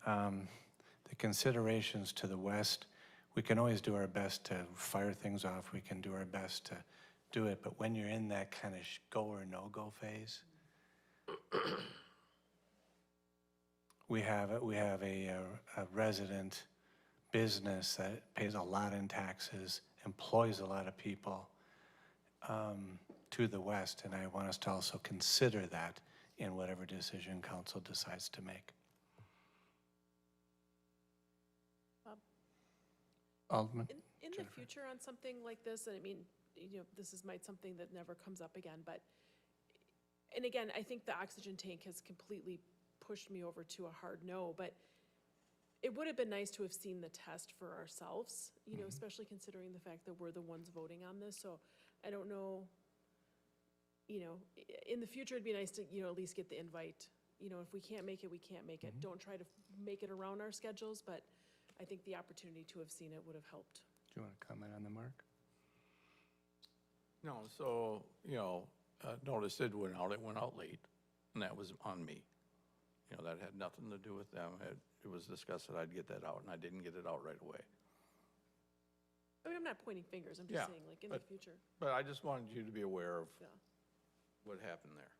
The considerations to the west, we can always do our best to fire things off. We can do our best to do it. But when you're in that kind of go or no-go phase, we have a resident business that pays a lot in taxes, employs a lot of people to the west, and I want us to also consider that in whatever decision council decides to make. Alderman? In the future on something like this, and this is something that never comes up again, but, and again, I think the oxygen tank has completely pushed me over to a hard no, but it would have been nice to have seen the test for ourselves, especially considering the fact that we're the ones voting on this. So I don't know, in the future, it'd be nice to, at least get the invite. If we can't make it, we can't make it. Don't try to make it around our schedules, but I think the opportunity to have seen it would have helped. Do you want to comment on the mark? No, so, notice it went out late, and that was on me. That had nothing to do with them. It was discussed that I'd get that out, and I didn't get it out right away. I'm not pointing fingers, I'm just saying, in the future. But I just wanted you to be aware of what happened there.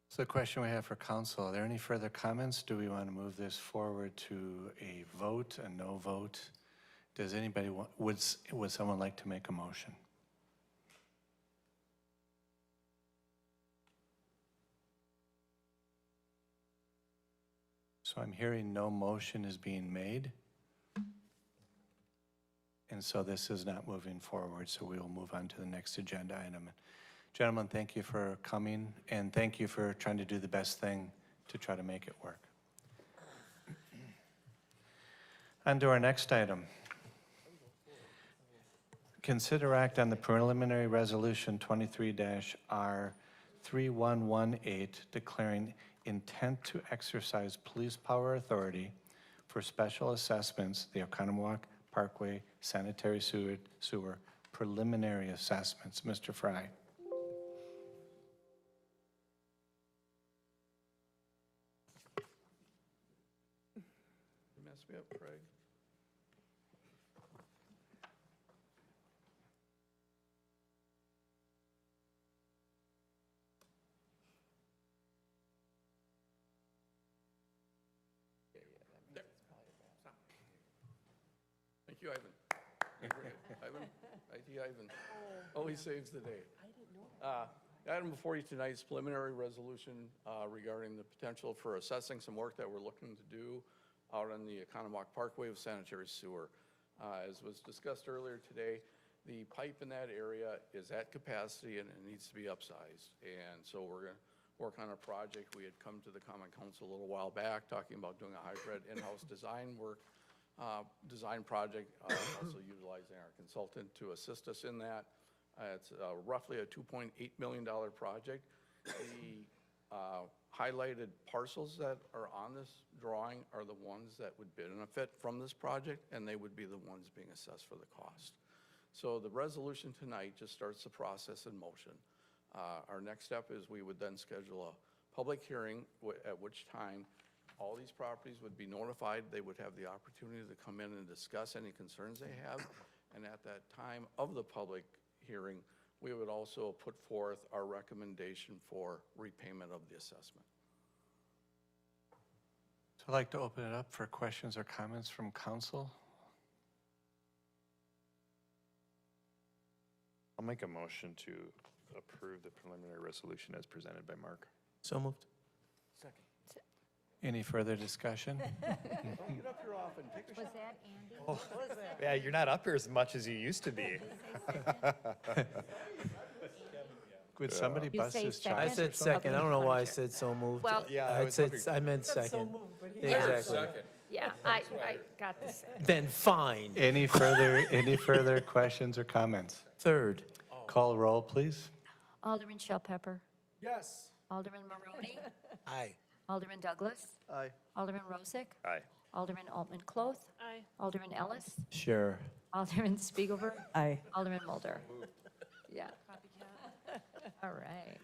So the question we have for council, are there any further comments? Do we want to move this forward to a vote, a no vote? Does anybody would someone like to make a motion? So I'm hearing no motion is being made. And so this is not moving forward, so we will move on to the next agenda item. Gentlemen, thank you for coming, and thank you for trying to do the best thing to try to make it work. On to our next item. Consider act on the preliminary resolution 23-R3118 declaring intent to exercise police power authority for special assessments, the Oconomowoc Parkway sanitary sewer preliminary assessments. Mr. Fry. You messed me up, Craig. Thank you, Ivan. Ivan, IT Ivan, always saves the day. The item before you tonight is preliminary resolution regarding the potential for assessing some work that we're looking to do out on the Oconomowoc Parkway with sanitary sewer. As was discussed earlier today, the pipe in that area is at capacity and it needs to be upsized. And so we're going to work on a project. We had come to the Common Council a little while back talking about doing a hybrid in-house design project, also utilizing our consultant to assist us in that. It's roughly a $2.8 million project. The highlighted parcels that are on this drawing are the ones that would benefit from this project, and they would be the ones being assessed for the cost. So the resolution tonight just starts the process in motion. Our next step is we would then schedule a public hearing at which time all these properties would be notified. They would have the opportunity to come in and discuss any concerns they have. And at that time of the public hearing, we would also put forth our recommendation for repayment of the assessment. So I'd like to open it up for questions or comments from council. I'll make a motion to approve the preliminary resolution as presented by Mark. So moved. Second. Any further discussion? Don't get up here often. Take a Was shot. that Andy? Yeah, you're not up here as much as you used to be. Could somebody You bust say his second? I chops or said something? second. I don't know why I said so moved. Well, Yeah, I meant second. Exactly. yeah, I got the second. Then fine. Any further questions or comments? Third. Call roll, please. Alderman Shell Pepper. Yes. Alderman Maroney. Aye. Alderman Douglas. Aye. Alderman Rozak. Aye. Alderman Altman Cloth. Aye. Alderman Ellis. Sure. Alderman Spiegelberg. Aye. Alderman Mulder. Yeah. All right.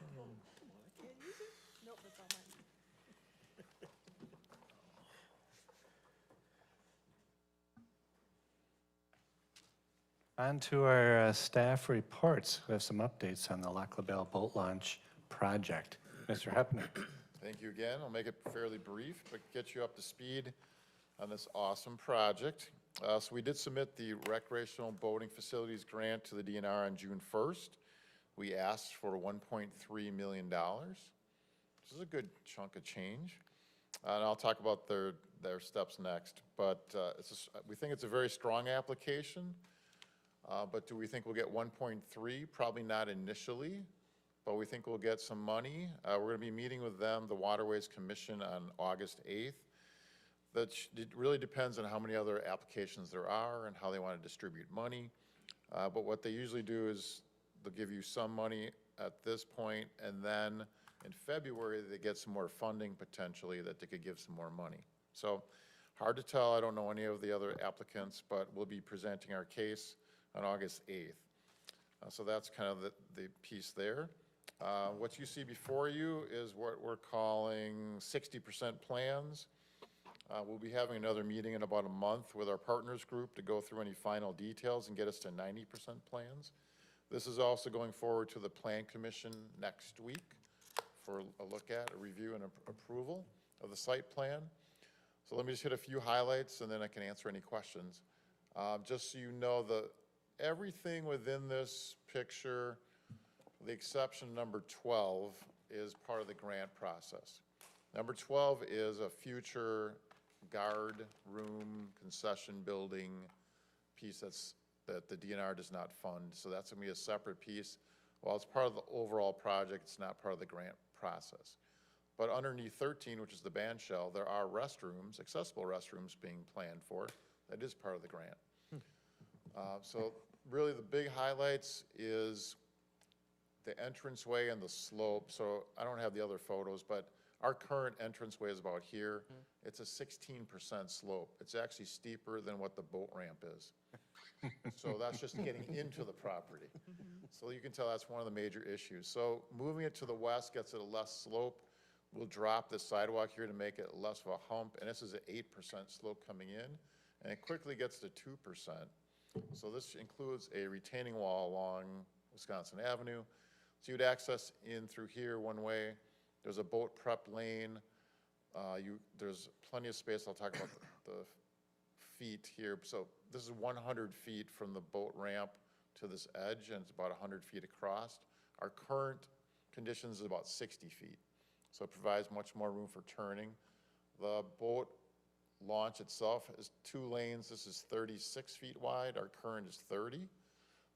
Nope, that's all mine. On to our staff reports. We have some updates on the Lac LaBelle boat launch project. Mr. Hepner. Thank you again. I'll make it fairly brief, but get you up to speed on this awesome project. So we did submit the recreational boating facilities grant to the DNR on June 1st. We asked for $1.3 million. This is a good chunk of change. And I'll talk about their steps next. But we think it's a very strong application. But do we think we'll get 1.3? Probably not initially, but we think we'll get some money. We're going to be meeting with them, the Waterways Commission, on August 8th. It really depends on how many other applications there are and how they want to distribute money. But what they usually do is they'll give you some money at this point, and then in February, they get some more funding potentially that they could give some more money. So hard to tell. I don't know any of the other applicants, but we'll be presenting our case on August 8th. So that's kind of the piece there. What you see before you is what we're calling 60% plans. We'll be having another meeting in about a month with our partners group to go through any final details and get us to 90% plans. This is also going forward to the Plan Commission next week for a look at, a review and approval of the site plan. So let me just hit a few highlights and then I can answer any questions. Just so you know, everything within this picture, the exception number 12, is part of the grant process. Number 12 is a future guard room concession building piece that the DNR does not fund. So that's going to be a separate piece. While it's part of the overall project, it's not part of the grant process. But underneath 13, which is the band shell, there are restrooms, accessible restrooms being planned for. That is part of the grant. So really the big highlights is the entranceway and the slope. So I don't have the other photos, but our current entranceway is about here. It's a 16% slope. It's actually steeper than what the boat ramp is. So that's just getting into the property. So you can tell that's one of the major issues. So moving it to the west gets it a less slope. We'll drop the sidewalk here to make it less of a hump, and this is an 8% slope coming in, and it quickly gets to 2%. So this includes a retaining wall along Wisconsin Avenue. So you'd access in through here one way. There's a boat prep lane. There's plenty of space. I'll talk about the feet here. So this is 100 feet from the boat ramp to this edge, and it's about 100 feet across. Our current conditions is about 60 feet. So it provides much more room for turning. The boat launch itself is 2 lanes. This is 36 feet wide. Our current is 30.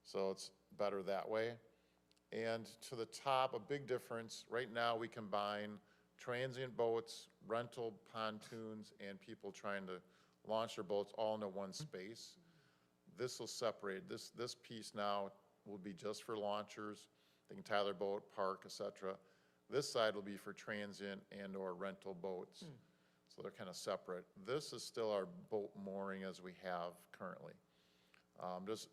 So it's better that way. And to the top, a big difference. Right now, we combine transient boats, rental pontoons, and people trying to launch their boats all into one space. This will separate. This piece now will be just for launchers. They can tie their boat, park, etc. This side will be for transient and or rental boats. So they're kind of separate. This is still our boat mooring as we have currently.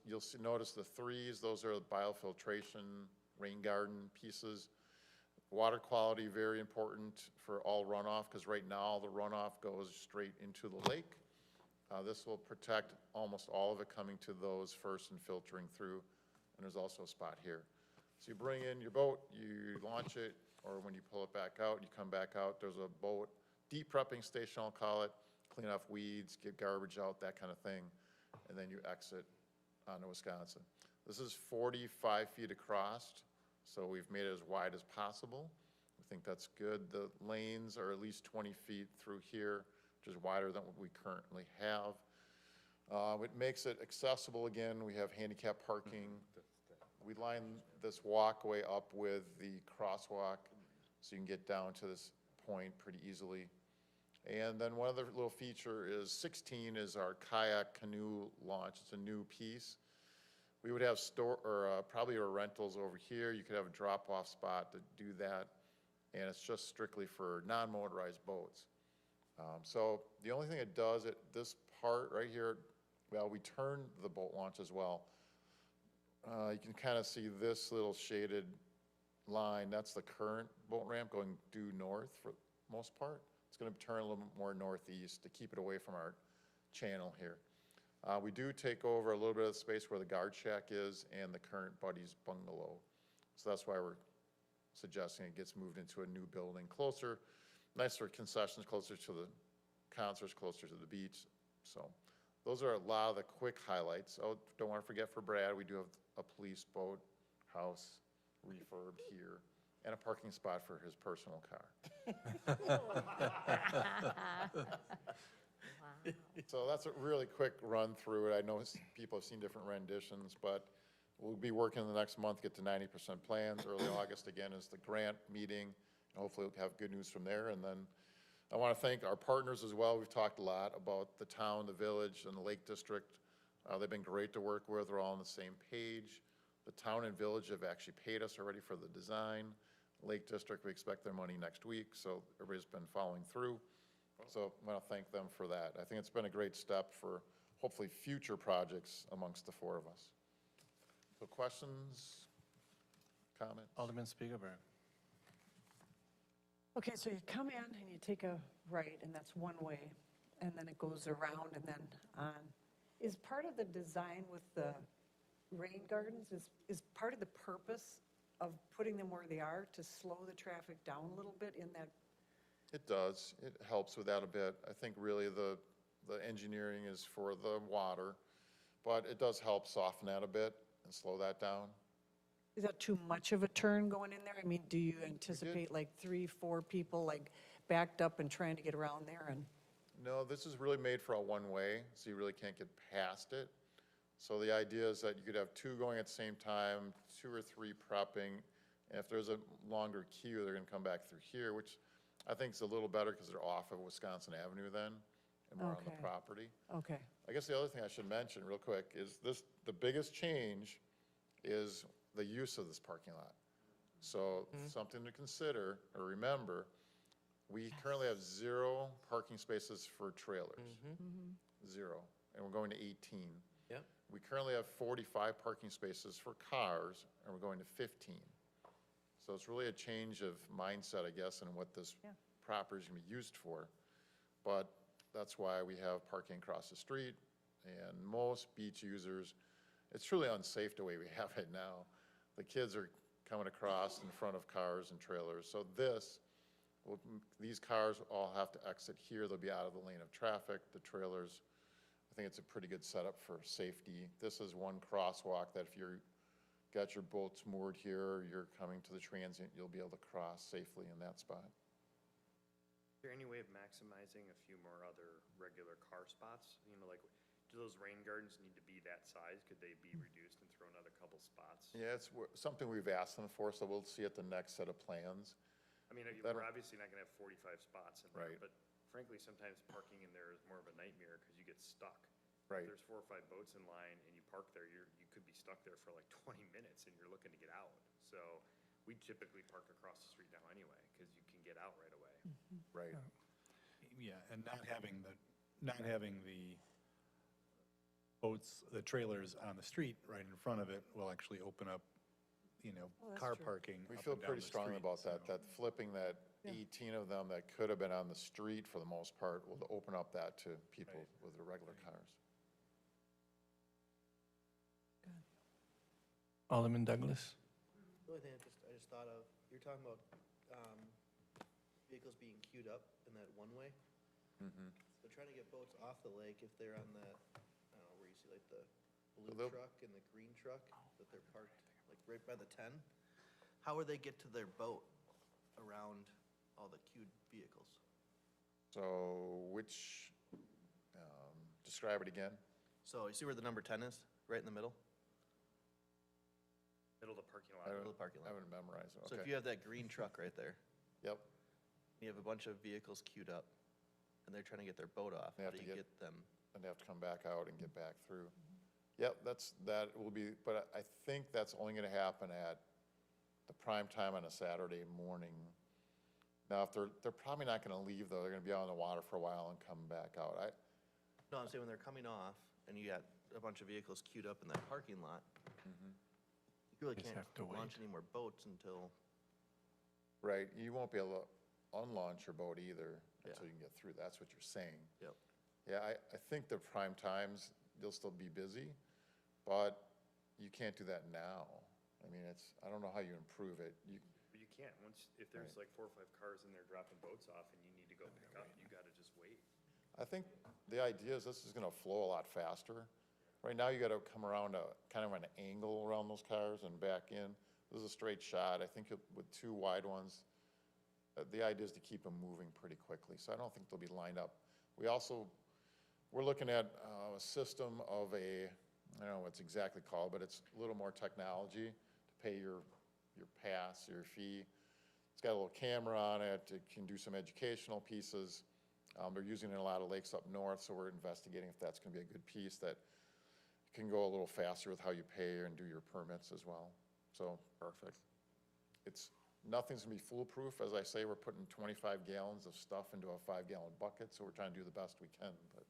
You'll notice the 3s, those are the biofiltration, rain garden pieces. Water quality, very important for all runoff, because right now the runoff goes straight into the lake. This will protect almost all of it coming to those first and filtering through. And there's also a spot here. So you bring in your boat, you launch it, or when you pull it back out, you come back out. There's a boat de-prepping station, I'll call it, clean off weeds, get garbage out, that kind of thing. And then you exit onto Wisconsin. This is 45 feet across, so we've made it as wide as possible. I think that's good. The lanes are at least 20 feet through here, which is wider than what we currently have. It makes it accessible again. We have handicap parking. We line this walkway up with the crosswalk so you can get down to this point pretty easily. And then one other little feature is 16 is our kayak canoe launch. It's a new piece. We would have probably our rentals over here. You could have a drop-off spot to do that. And it's just strictly for non-motorized boats. So the only thing it does, this part right here, well, we turn the boat launch as well. You can kind of see this little shaded line. That's the current boat ramp going due north for the most part. It's going to turn a little bit more northeast to keep it away from our channel here. We do take over a little bit of the space where the guard shack is and the current Buddy's bungalow. So that's why we're suggesting it gets moved into a new building closer, nicer concessions, closer to the concerts, closer to the beach. So those are a lot of the quick highlights. Oh, don't want to forget for Brad, we do have a police boat house refurb here and a parking spot for his personal car. So that's a really quick run through it. I know people have seen different renditions, but we'll be working in the next month, get to 90% plans. Early August again is the grant meeting. Hopefully we'll have good news from there. And then I want to thank our partners as well. We've talked a lot about the town, the village, and the Lake District. They've been great to work with. We're all on the same page. The town and village have actually paid us already for the design. Lake District, we expect their money next week, so everybody's been following through. So I want to thank them for that. I think it's been a great step for hopefully future projects amongst the 4 of us. So questions, comments? Alderman Spiegelberg. Okay, so you come in and you take a right, and that's one way, and then it goes around and then on. Is part of the design with the rain gardens, is part of the purpose of putting them where they are to slow the traffic down a little bit in that? It does. It helps with that a bit. I think really the engineering is for the water, but it does help soften that a bit and slow that down. Is that too much of a turn going in there? I mean, do you anticipate like 3, 4 people like backed up and trying to get around there and, No, this is really made for a one-way, so you really can't get past it. So the idea is that you could have two going at the same time, 2 or 3 prepping. And if there's a longer queue, they're gonna come back through here, which I think is a little better because they're off of Wisconsin Avenue then and more on the Okay. property. okay. I guess the other thing I should mention real quick is this, the biggest change is the use of this parking lot. So something to consider or remember, we currently have 0 parking spaces for trailers. 0, and we're going to 18. Yep. We currently have 45 parking spaces for cars, and we're going to 15. So it's really a change of mindset, I guess, in what this property is going to be used for. But that's why we have parking across the street, and most beach users, it's truly unsafe the way we have it now. The kids are coming across in front of cars and trailers. So these cars all have to exit here. They'll be out of the lane of traffic. The trailers, I think it's a pretty good setup for safety. This is one crosswalk that if you're got your boats moored here, or you're coming to the transient, you'll be able to cross safely in that spot. Is there any way of maximizing a few more other regular car spots? You know, like, do those rain gardens need to be that size? Could they be reduced and throw another couple spots? Yeah, it's something we've asked them for, so we'll see at the next set of plans. I mean, That'll- we're obviously not gonna have 45 spots in there, Right. but frankly, sometimes parking in there is more of a nightmare because you get stuck. Right. If there's 4 or 5 boats in line and you park there, you could be stuck there for like 20 minutes and you're looking to get out. So we typically park across the street now anyway, because you can get out right away. Right. Yeah, and not having the boats, the trailers on the street right in front of it will actually open up, car parking We up feel and down pretty the strongly street, about that, so- that flipping that 18 of them that could have been on the street for the most part will open up that to people with the regular cars. Alderman Douglas? The only thing I just thought of, you're talking about, vehicles being queued up in that one-way. They're trying to get boats off the lake if they're on that, I don't know, where you see like the blue they'll- truck and the green truck, that they're parked like right by the 10. How would they get to their boat around all the queued vehicles? So describe it again? So you see where the number 10 is, right in the middle? Middle of the parking lot. Middle of the parking I lot. haven't memorized it, So if okay. you have that green truck right there, Yep, you have a bunch of vehicles queued up, and they're trying to get their boat off, They how have do to you get- get them? and they have to come back out and get back through. Yep, that will be, but I think that's only gonna happen at the prime time on a Saturday morning. Now, if they're probably not gonna leave though, they're gonna be out on the water for a while and come back out. No, I'm saying when they're coming off, and you got a bunch of vehicles queued up in that parking lot, you really Just can't have to launch any more boats until, Right, you won't be able to unlaunch your boat either Yeah. until you can get through, that's what you're saying. Yep. Yeah, I think the prime times, they'll still be busy, but you can't do that now. I mean, I don't know how you improve it. But you can't, if there's like 4 or 5 cars in there dropping boats off and you need to go pick up, you gotta just wait. I think the idea is this is gonna flow a lot faster. Right now, you gotta come around kind of an angle around those cars and back in. This is a straight shot. I think with 2 wide ones, the idea is to keep them moving pretty quickly, so I don't think they'll be lined up. We're looking at a system of I don't know what it's exactly called, but it's a little more technology to pay your pass, your fee. It's got a little camera on it. It can do some educational pieces. They're using it in a lot of lakes up north, so we're investigating if that's going to be a good piece that can go a little faster with how you pay and do your permits as well. So, perfect. Nothing's going to be foolproof. As I say, we're putting 25 gallons of stuff into a 5-gallon bucket, so we're trying to do the best we can. But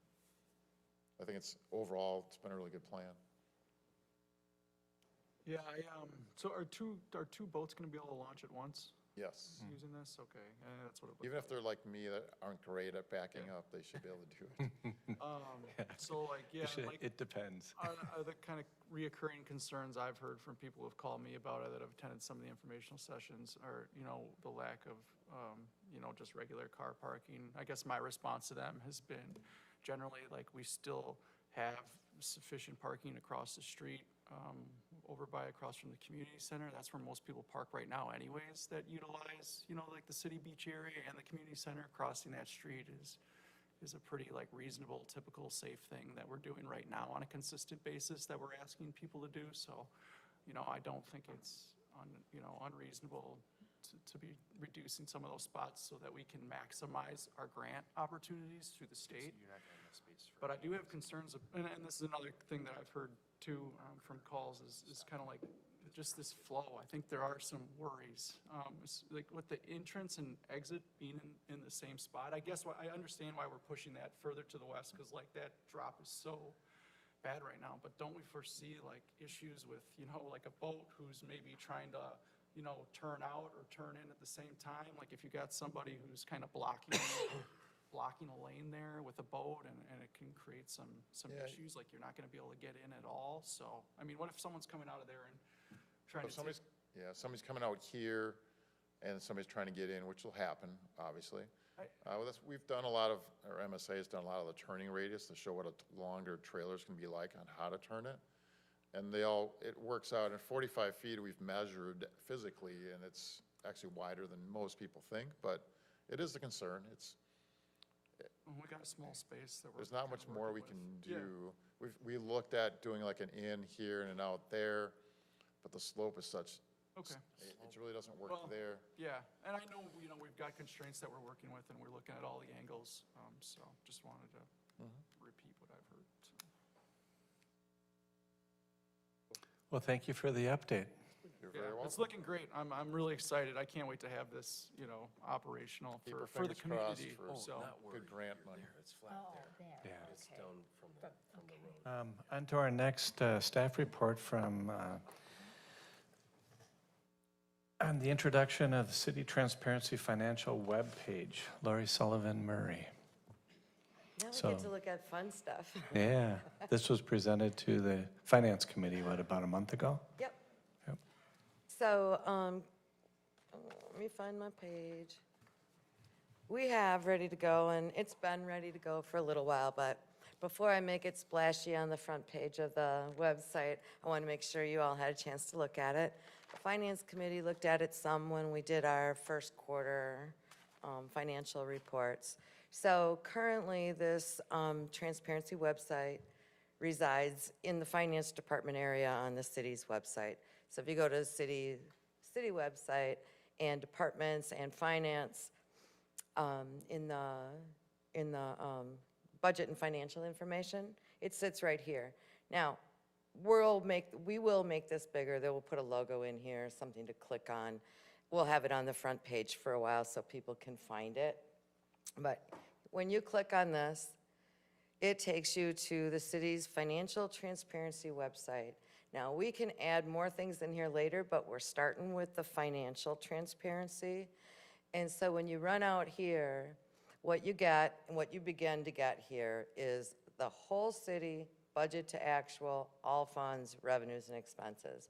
I think overall, it's been a really good plan. Yeah, so are two boats gonna be able to launch at once Yes. using this? Okay, that's what it looks Even if they're like me that aren't great at backing up, they should be able to do it. So like, yeah, like, It depends. are the kind of reoccurring concerns I've heard from people who've called me about it that have attended some of the informational sessions are, the lack of, just regular car parking. I guess my response to them has been generally like we still have sufficient parking across the street, over by across from the community center. That's where most people park right now anyways, that utilize, you know, like the city beach area and the community center. Crossing that street is a pretty like reasonable, typical, safe thing that we're doing right now on a consistent basis that we're asking people to do. So, you know, I don't think it's unreasonable to be reducing some of those spots so that we can maximize our grant opportunities through the state. But I do have concerns, and this is another thing that I've heard too from calls, is kind of like just this flow. I think there are some worries, it's like with the entrance and exit being in the same spot. I guess I understand why we're pushing that further to the west, because like that drop is so bad right now. But don't we foresee like issues with, you know, like a boat who's maybe trying to, you know, turn out or turn in at the same time? Like if you got somebody who's kind of blocking a lane there with a boat, and it can create some issues, like you're not gonna be able to get in at all. So, I mean, what if someone's coming out of there and trying to take? Somebody's coming out here and somebody's trying to get in, which will happen, obviously. We've done a lot of, or MSA has done a lot of the turning radius to show what a longer trailers can be like on how to turn it. And it works out. At 45 feet, we've measured physically, and it's actually wider than most people think, but it is a concern. We got a small space that we're. There's not much kinda more we working can with. do. We looked at doing like an in here and an out there, but the slope is such, Okay. it really doesn't work Well, there. Yeah, and I know, you know, we've got constraints that we're working with, and we're looking at all the angles, so just wanted to repeat what I've heard, so. Well, thank you for the update. You're Yeah, very welcome. it's looking great. I'm really excited. I can't wait to have this, you know, operational Keep our for the fingers crossed community, for so. good grant money. It's flat there. Yeah. It's down from the road. On to our next staff report from, on the introduction of the City Transparency Financial webpage, Lori Sullivan Murray. Now we So- get to look at fun stuff. Yeah, this was presented to the Finance Committee, about a month ago? Yep. Yep. So, let me find my page. We have ready to go, and it's been ready to go for a little while, but before I make it splashy on the front page of the website, I want to make sure you all had a chance to look at it. The Finance Committee looked at it some when we did our first quarter financial reports. So currently, this transparency website resides in the Finance Department area on the city's website. So if you go to the city website and departments and finance, in the budget and financial information, it sits right here. Now, we will make this bigger. They will put a logo in here, something to click on. We'll have it on the front page for a while so people can find it. But when you click on this, it takes you to the city's financial transparency website. Now, we can add more things in here later, but we're starting with the financial transparency. And so when you run out here, what you get and what you begin to get here is the whole city, budget to actual, all funds, revenues, and expenses.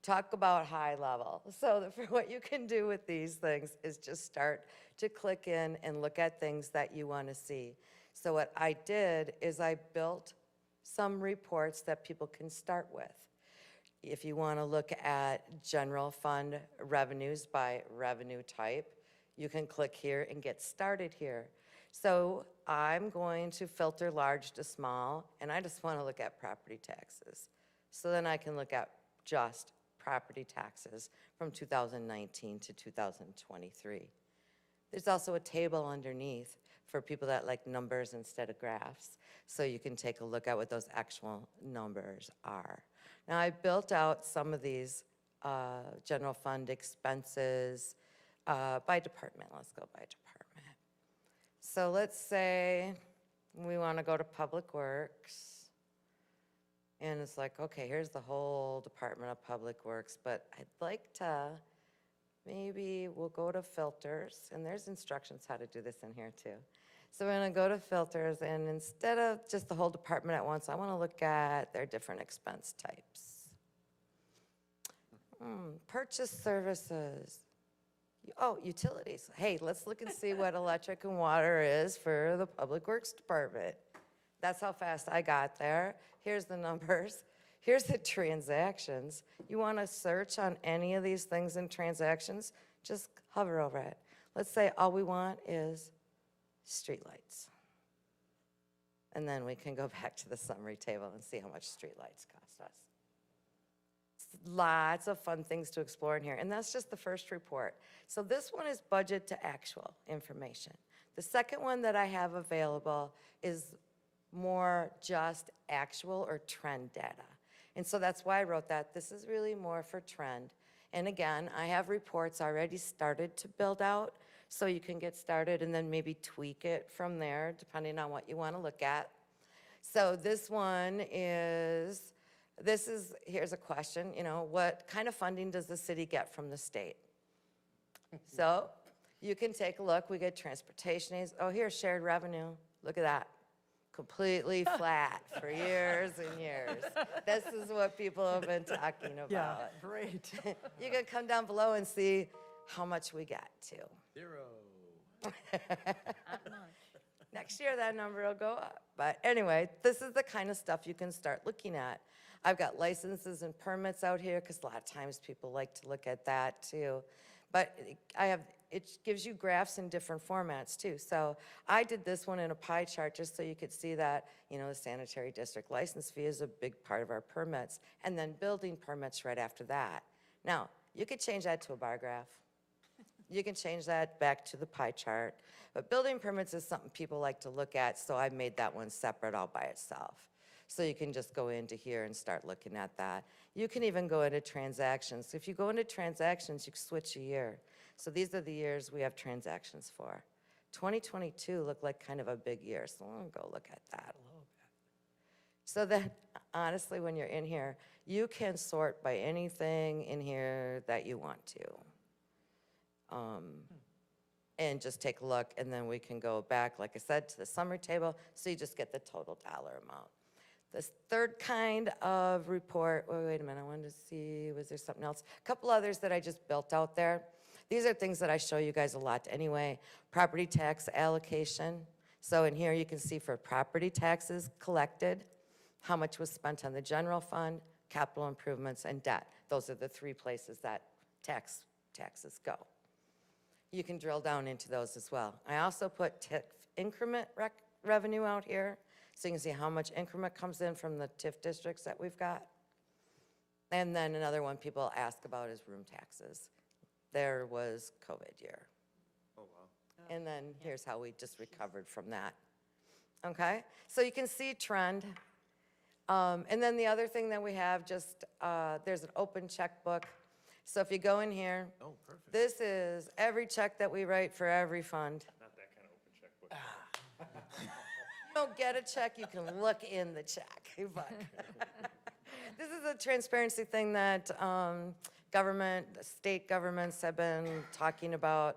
Talk about high level. So what you can do with these things is just start to click in and look at things that you want to see. So what I did is I built some reports that people can start with. If you want to look at general fund revenues by revenue type, you can click here and get started here. So I'm going to filter large to small, and I just want to look at property taxes. So then I can look at just property taxes from 2019 to 2023. There's also a table underneath for people that like numbers instead of graphs, so you can take a look at what those actual numbers are. Now, I built out some of these general fund expenses by department. Let's go by department. So let's say we want to go to Public Works. And it's like, okay, here's the whole Department of Public Works, but I'd like to, maybe we'll go to filters, and there's instructions how to do this in here too. So we're gonna go to filters, and instead of just the whole department at once, I wanna look at their different expense types. Purchase services. Oh, utilities. Hey, let's look and see what electric and water is for the Public Works Department. That's how fast I got there. Here's the numbers. here's the transactions. You want to search on any of these things in transactions, just hover over it. Let's say all we want is streetlights. And then we can go back to the summary table and see how much streetlights cost us. Lots of fun things to explore in here, and that's just the first report. So this one is budget to actual information. The second one that I have available is more just actual or trend data. And so that's why I wrote that. This is really more for trend. And again, I have reports already started to build out, so you can get started and then maybe tweak it from there, depending on what you want to look at. So this one is, here's a question, what kind of funding does the city get from the state? So you can take a look. We get transportation aids. Oh, here's shared revenue. Look at that. Completely flat for years and years. This is what people have been talking about. Yeah, great. You can come down below and see how much we got to. 0. Next year, that number will go up. But anyway, this is the kind of stuff you can start looking at. I've got licenses and permits out here because a lot of times people like to look at that too. But it gives you graphs in different formats too. So I did this one in a pie chart just so you could see that, the sanitary district license fee is a big part of our permits, and then building permits right after that. Now, you could change that to a bar graph. You can change that back to the pie chart. But building permits is something people like to look at, so I made that one separate all by itself. So you can just go into here and start looking at that. You can even go into transactions. If you go into transactions, you can switch a year. So these are the years we have transactions for. 2022 looked like kind of a big year, so I'm gonna go look at that a little bit. So that, honestly, when you're in here, you can sort by anything in here that you want to. And just take a look, and then we can go back, like I said, to the summary table, so you just get the total dollar amount. This third kind of report, wait a minute, I wanted to see, was there something else? A couple others that I just built out there. These are things that I show you guys a lot anyway. Property tax allocation. So in here you can see for property taxes collected, how much was spent on the general fund, capital improvements, and debt. Those are the 3 places that taxes go. You can drill down into those as well. I also put TIF increment revenue out here, so you can see how much increment comes in from the TIF districts that we've got. And then another one people ask about is room taxes. There was COVID year. Oh, wow. And then here's how we just recovered from that. Okay, so you can see trend. And then the other thing that we have, there's an open checkbook. So if you go in here, this is every check that we write for every fund. Not that kind of open checkbook. You don't get a check, you can look in the check. But this is a transparency thing that state governments have been talking about.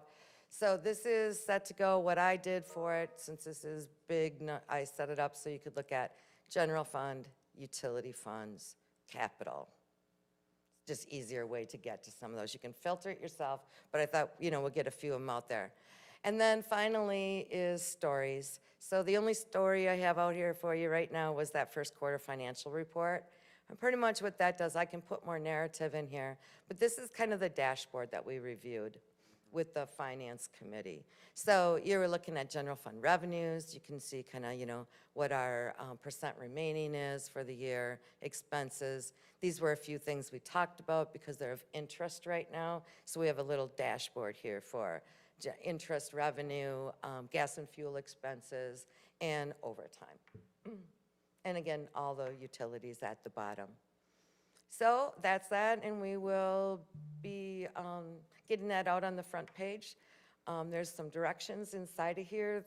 So this is set to go. What I did for it, since this is big, I set it up so you could look at general fund, utility funds, capital. Just easier way to get to some of those. You can filter it yourself, but I thought, we'll get a few of them out there. And then finally is stories. So the only story I have out here for you right now was that first quarter financial report. And pretty much what that does, I can put more narrative in here, but this is kind of the dashboard that we reviewed with the finance committee. So you were looking at general fund revenues. You can see kind of, what our percent remaining is for the year, expenses. These were a few things we talked about because they're of interest right now. So we have a little dashboard here for interest revenue, gas and fuel expenses, and overtime. And again, all the utilities at the bottom. So that's that, and we will be getting that out on the front page. There's some directions inside of here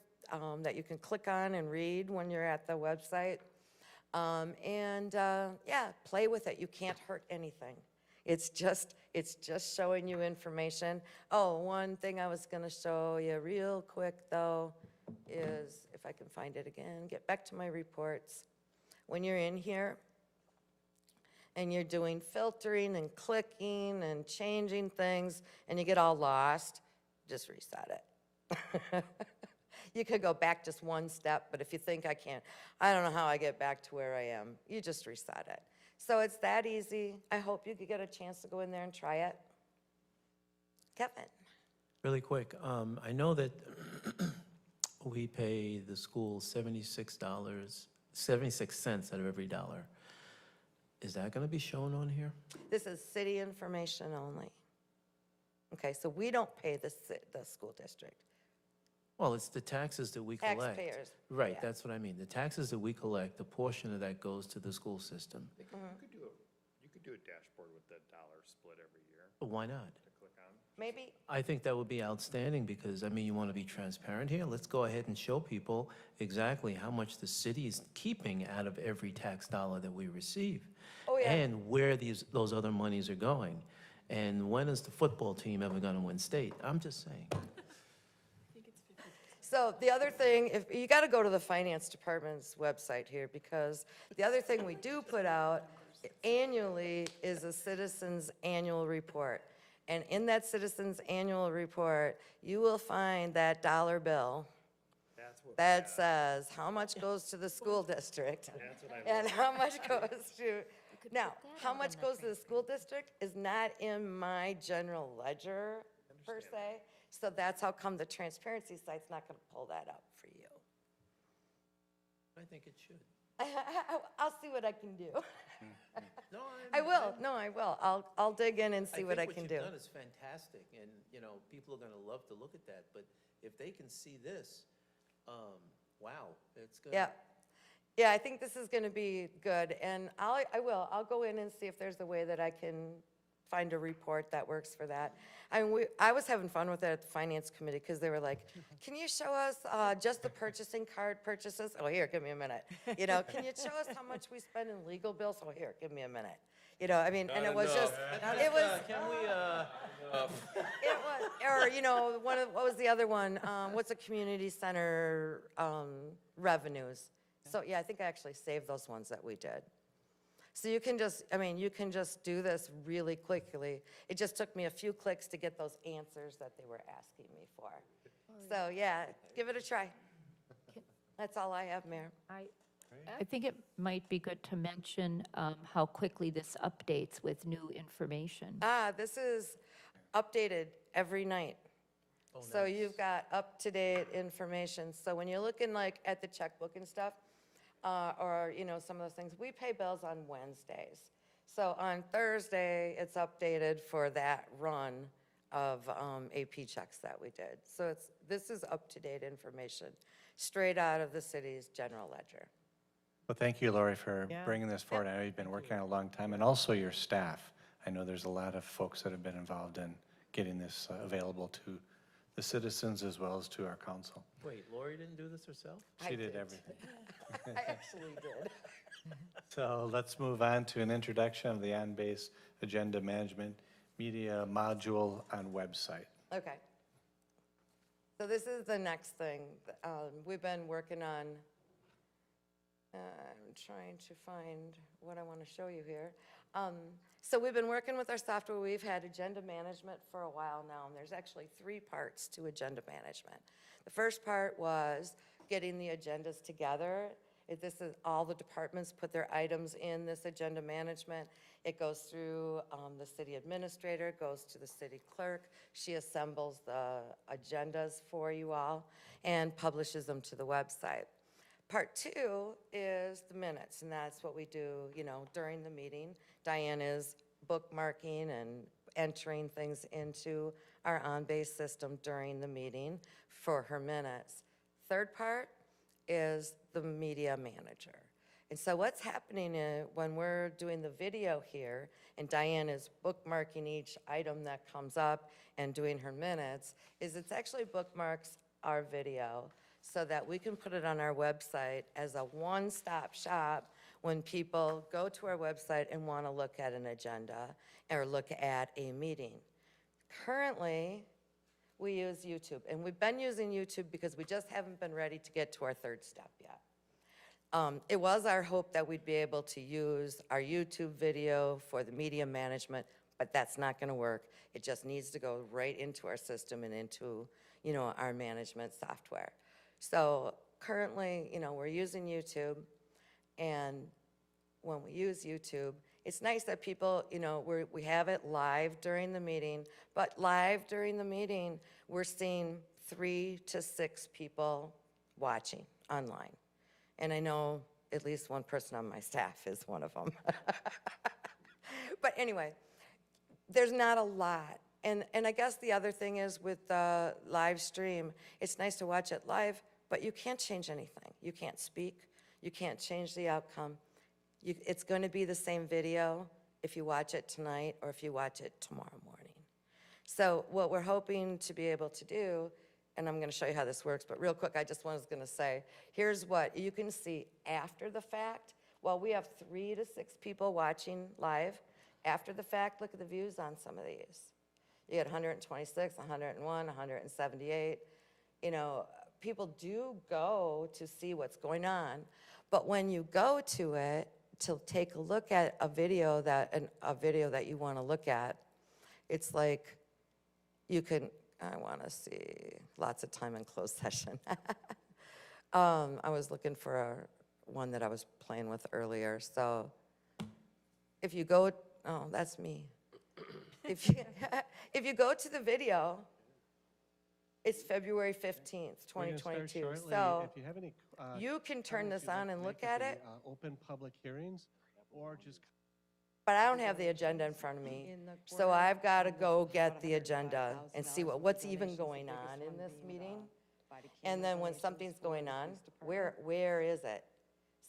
that you can click on and read when you're at the website. Yeah, play with it. You can't hurt anything. It's just showing you information. Oh, one thing I was going to show you real quick, though, is, if I can find it again, get back to my reports. When you're in here, and you're doing filtering and clicking and changing things, and you get all lost, just reset it. You could go back just one step, but if you think I don't know how I get back to where I am, you just reset it. So it's that easy. I hope you could get a chance to go in there and try it. Kevin? Really quick, I know that we pay the school $76 out of every dollar. Is that going to be shown on here? This is city information only. Okay, so we don't pay the school district. Well, it's the taxes that we collect. Taxpayers, Right, yeah. that's what I mean. The taxes that we collect, a portion of that goes to the school system. You could do a dashboard with the dollar split every year But why not? to click on. Maybe, I think that would be outstanding because, I mean, you want to be transparent here. Let's go ahead and show people exactly how much the city is keeping out of every tax dollar that we receive. Oh, yeah. And where those other monies are going. And when is the football team ever going to win state? I'm just saying. so the other thing, if you got to go to the finance department's website here, because the other thing we do put out annually is a citizens' annual report. And in that citizens' annual report, you will find that dollar bill that says how much goes to the school district and how much goes to, now, how much goes to the school district is not in my general ledger per se. So that's how come the transparency site's not going to pull that up for you. I think it should. I'll see what I can do. No, I will, no, I will. I'll dig in and see what I can do. think what you've done is fantastic, and, you know, people are going to love to look at that, but if they can see this, wow, it's good. Yeah. Yeah, I think this is going to be good, and I'll go in and see if there's a way that I can find a report that works for that. I mean, I was having fun with it at the finance committee, because they were like, can you show us just the purchasing card purchases? Oh, here, give me a minute. You know, can you show us how much we spend in legal bills? Oh, here, give me a minute. You know, I mean, and it was just, it was, Can we, it was, or, you know, what was the other one? What's a community center revenues? So, yeah, I think I actually saved those ones that we did. So you can just, I mean, you can just do this really quickly. It just took me a few clicks to get those answers that they were asking me for. So, yeah, give it a try. That's all I have, Mayor. I think it might be good to mention how quickly this updates with new information. This is updated every night. So you've got up-to-date information. So when you're looking like at the checkbook and stuff, or, you know, some of those things, we pay bills on Wednesdays. So on Thursday, it's updated for that run of AP checks that we did. So this is up-to-date information, straight out of the city's general ledger. Well, thank you, Lori, for Yeah. bringing this forward. I know you've been working on it a long time, and also your staff. I know there's a lot of folks that have been involved in getting this available to the citizens as well as to our council. wait, Lori didn't do this herself? She did everything. I actually did. So let's move on to an introduction of the on-base agenda management media module on website. Okay. So this is the next thing. We've been working on, I'm trying to find what I want to show you here. So we've been working with our software. We've had agenda management for a while now, and there's actually 3 parts to agenda management. The first part was getting the agendas together. This is all the departments put their items in this agenda management. It goes through the city administrator, goes to the city clerk. She assembles the agendas for you all and publishes them to the website. Part 2 is the minutes, and that's what we do, you know, during the meeting. Diane is bookmarking and entering things into our on-base system during the meeting for her minutes. Third part is the media manager. And so what's happening when we're doing the video here, and Diane is bookmarking each item that comes up and doing her minutes, is it's actually bookmarks our video so that we can put it on our website as a one-stop shop when people go to our website and want to look at an agenda or look at a meeting. Currently, we use YouTube, and we've been using YouTube because we just haven't been ready to get to our third step yet. It was our hope that we'd be able to use our YouTube video for the media management, but that's not going to work. It just needs to go right into our system and into, you know, our management software. So currently, you know, we're using YouTube, and when we use YouTube, It's nice that people, we have it live during the meeting, but live during the meeting, we're seeing 3 to 6 people watching online. And I know at least one person on my staff is one of them. But anyway, there's not a lot. And I guess the other thing is with the live stream, it's nice to watch it live, but you can't change anything. You can't speak. You can't change the outcome. It's going to be the same video if you watch it tonight or if you watch it tomorrow morning. So what we're hoping to be able to do, and I'm going to show you how this works, but real quick, I just was going to say, here's what you can see after the fact. Well, we have 3 to 6 people watching live. After the fact, look at the views on some of these. You get 126, 101, 178. People do go to see what's going on, but when you go to it to take a look at a video that you want to look at, it's like I want to see lots of time in closed session. I was looking for one that I was playing with earlier. So if you go, oh, that's me. If you go to the video, it's February 15th, 2022. So If you have any, you can turn comments this you'd like on to and look make at the, it, Open public hearings, or just but I don't have the agenda in front of me. So I've got to go get the agenda and see what's even going on in this meeting. And then when something's going on, where is it?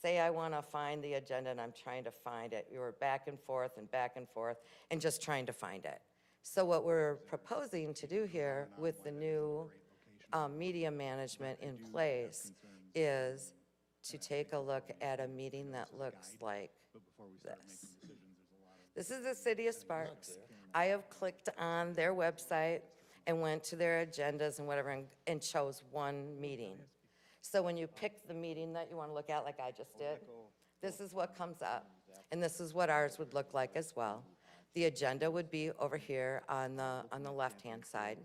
Say I want to find the agenda and I'm trying to find it. We were back and forth and just trying to find it. So what we're proposing to do here with the new media management in place is to take a look at a meeting that looks like this. This is the city of Sparks. I have clicked on their website and went to their agendas and whatever and chose one meeting. So when you pick the meeting that you want to look at, like I just did, this is what comes up. And this is what ours would look like as well. The agenda would be over here on the left-hand side.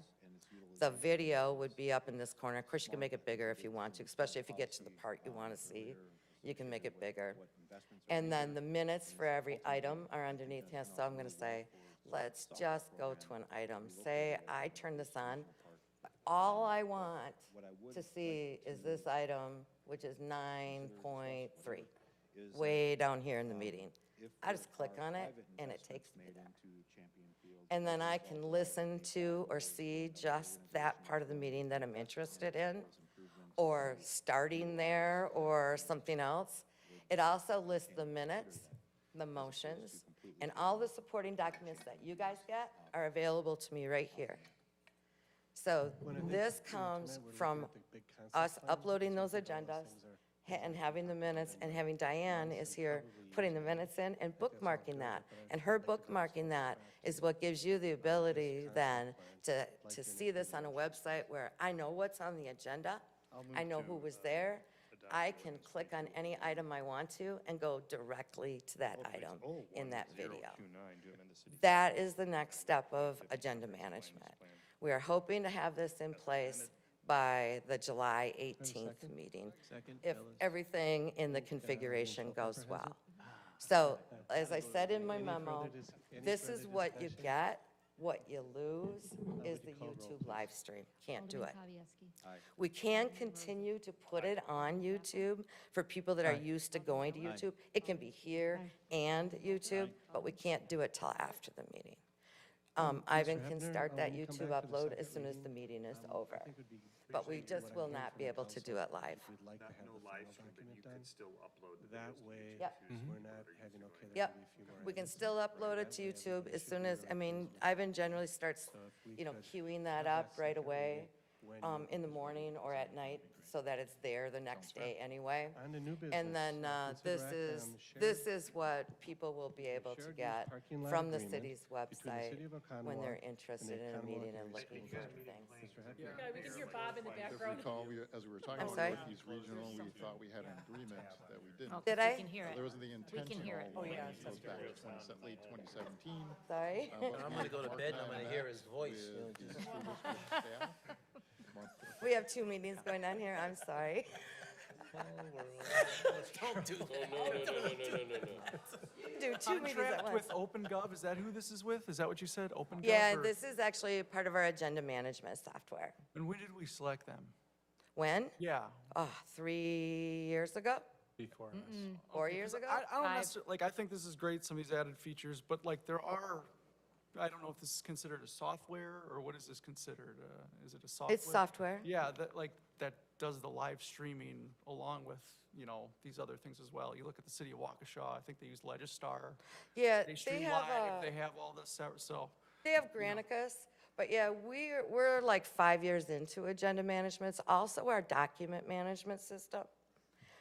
The video would be up in this corner. Of course, you can make it bigger if you want to, especially if you get to the part you want to see. You can make it bigger. And then the minutes for every item are underneath here. So I'm going to say, let's just go to an item. Say I turn this on. All I want to see is this item, which is 9.3, way down here in the meeting. I just click on it, and it takes me there. And then I can listen to or see just that part of the meeting that I'm interested in, or starting there, or something else. It also lists the minutes, the motions, and all the supporting documents that you guys get are available to me right here. So this comes from us uploading those agendas and having the minutes, and having Diane is here putting the minutes in and bookmarking that. And her bookmarking that is what gives you the ability then to see this on a website where I know what's on the agenda, I know who was there, I can click on any item I want to and go directly to that item in that video. That is the next step of agenda management. We are hoping to have this in place by the July 18th meeting, if everything in the configuration goes well. So, as I said in my memo, this is what you get. What you lose is the YouTube live stream. Can't do it. We can continue to put it on YouTube for people that are used to going to YouTube. It can be here and YouTube, but we can't do it till after the meeting. Ivan can start that YouTube upload as soon as the meeting is over. But we just will not be able to do it live. No live stream, but you can still upload the that videos. way, Yep. we're not having, okay, there Yep, may be a few more. we can still upload it to YouTube as soon as, Ivan generally starts, queuing that up right away in the morning or at night, so that it's there the next day anyway. On the new business. And then consider act on the this shared- is what people will be able to shared use get parking lot from the agreement city's between the website City of when they're Oconomowoc interested in a Oconomowoc meeting and Area looking School for District. things. Mr. Heckler? Yeah, we can hear Bob in the If you background. recall, as we were talking I'm about sorry? Northeast Regional, we thought we had an agreement that we didn't. Did I? We can hear it. There was the We intentional can hear it. one, it goes back to late 2017. Sorry? but I'm gonna go to bed and I'm gonna hear his voice. with the school district staff, We have 2 meetings going on here, I'm sorry. Don't do that. No. can do 2 meetings at Contract once. with OpenGov, is that who this is with? Is that what you said, OpenGov? Yeah, or- this is actually part of our agenda management software. And when did we select them? When? Yeah. Oh, 3 years ago? Before us. 4 years ago? I don't 5. necessarily, like, I think this is great, some of these added features, but like, there are, I don't know if this is considered a software, or what is this considered? Is it a software? It's software. Yeah, that does the live streaming along with, these other things as well. You look at the city of Waukesha, I think they use Legistar. Yeah, They they stream have, live, they have all this, so. they have Granicus, but yeah, we're like 5 years into agenda management. It's also our document management system.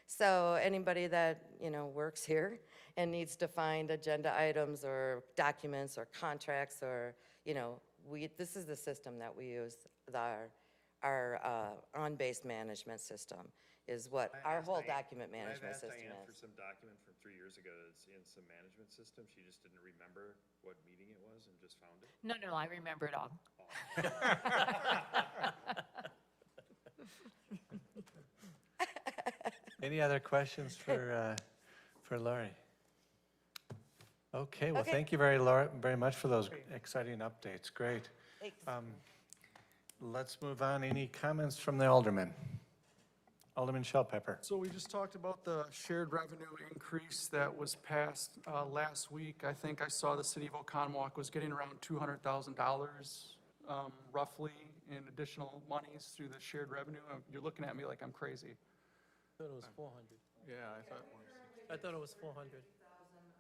So anybody that, works here and needs to find agenda items or documents or contracts or, this is the system that we use, our on-base management system is what our whole document management system I've asked Diane for is. some document from 3 years ago that's in some management system. She just didn't remember what meeting it was and just found it. No, I remember it all. Any other questions for Lori? Okay, well, Okay. thank you very much for those exciting updates. Great. Thanks. Let's move on. Any comments from the aldermen? Alderman Shellpepper. So we just talked about the shared revenue increase that was passed last week. I think I saw the city of Oconomowoc was getting around $200,000 roughly in additional monies through the shared revenue. You're looking at me like I'm crazy. I thought it was 400. Yeah, I thought. I thought it was 400.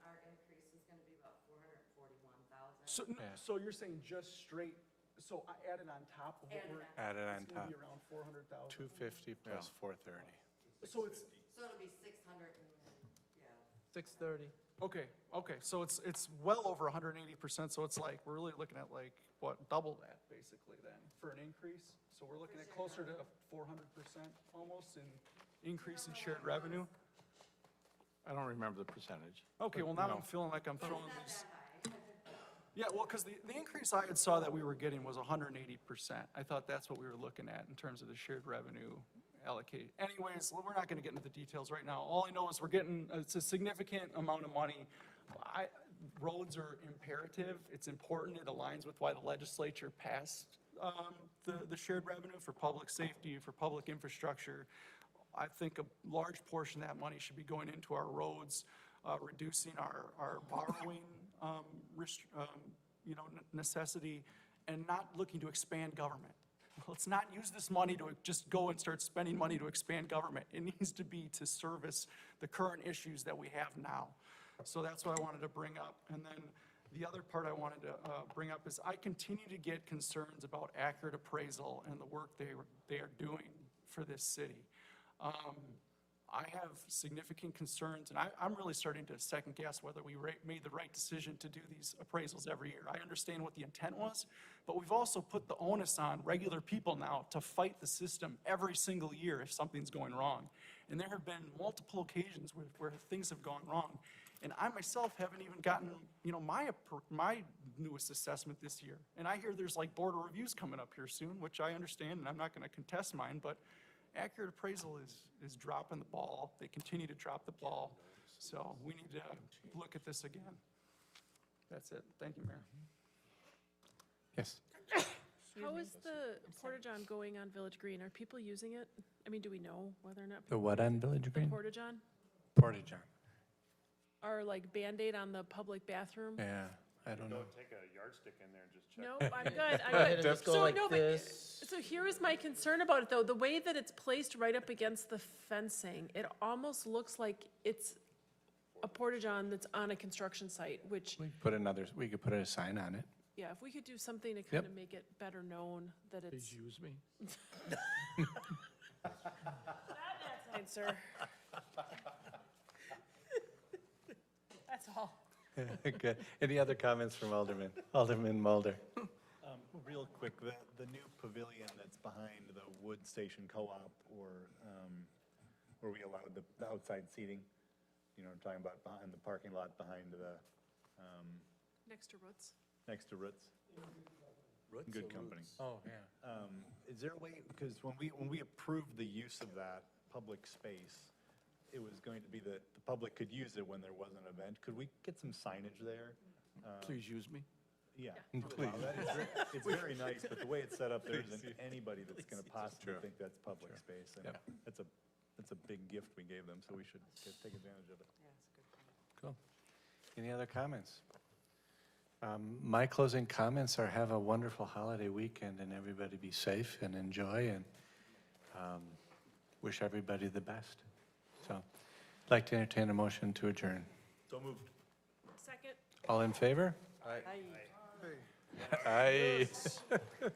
Our increase is going to be about 441,000. So, so you're saying just straight, so I added on top of what we're. Added on It's gonna top. be around 400,000. 250 plus 430. So it's, So it'll be 600 and, yeah. 630. okay, so it's well over 180%, so it's like, we're really looking at like, what, double that basically then for an increase? So we're looking at closer to 400% almost in increase in shared revenue? I don't remember the percentage. Okay, but, well, now I'm feeling like I'm throwing these. Yeah, well, because the increase I had saw that we were getting was 180%. I thought that's what we were looking at in terms of the shared revenue allocated. Anyways, well, we're not going to get into the details right now. All I know is we're getting, it's a significant amount of money. Roads are imperative. It's important. It aligns with why the legislature passed the shared revenue for public safety, for public infrastructure. I think a large portion of that money should be going into our roads, reducing our borrowing necessity, and not looking to expand government. Let's not use this money to just go and start spending money to expand government. It needs to be to service the current issues that we have now. So that's what I wanted to bring up. And then the other part I wanted to bring up is I continue to get concerns about accurate appraisal and the work they are doing for this city. I have significant concerns, and I'm really starting to second guess whether we made the right decision to do these appraisals every year. I understand what the intent was, but we've also put the onus on regular people now to fight the system every single year if something's going wrong. And there have been multiple occasions where things have gone wrong. And I myself haven't even gotten, my newest assessment this year. And I hear there's like board of reviews coming up here soon, which I understand, and I'm not gonna contest mine, but accurate appraisal is dropping the ball. They continue to drop the ball. So we need to look at this again. That's it. Thank you, Mayor. Yes. How is the Porta-John going on Village Green? Are people using it? I mean, do we know whether or not? The what on Village The Green? Porta-John? Porta-John. Are like Band-Aid on the public bathroom? Yeah, I don't know. Go take a yardstick in there and just check. No, I'm good, I'm Go ahead good. and just go So, like no, but- this. So here is my concern about it, though. The way that it's placed right up against the fencing, it almost looks like it's a Porta-John that's on a construction site, which, We could put a sign on it. yeah, if we could do something to kind of make it better known that it's. Use me. That sign, sir. That's all. Good. Any other comments from Alderman? Alderman Mulder. Real quick, the new pavilion that's behind the Wood Station Co-op, or where we allowed the outside seating, I'm talking about behind the parking lot behind the, Next to Roots. next to Ritz. Roots Good or company. Roots? Oh, yeah. Is there a way, because when we approved the use of that public space, it was going to be that the public could use it when there was an event. Could we get some signage there? Please use me. Yeah. Please. Wow, that is it's very nice, but the way it's set up, there isn't anybody that's gonna possibly True. think that's public space. And Yep. that's a big gift we gave them, so we should take advantage of it. Cool. Any other comments? My closing comments are have a wonderful holiday weekend and everybody be safe and enjoy and wish everybody the best. So, I'd like to entertain a motion to adjourn. So moved. Second? All in favor? All right. Aye.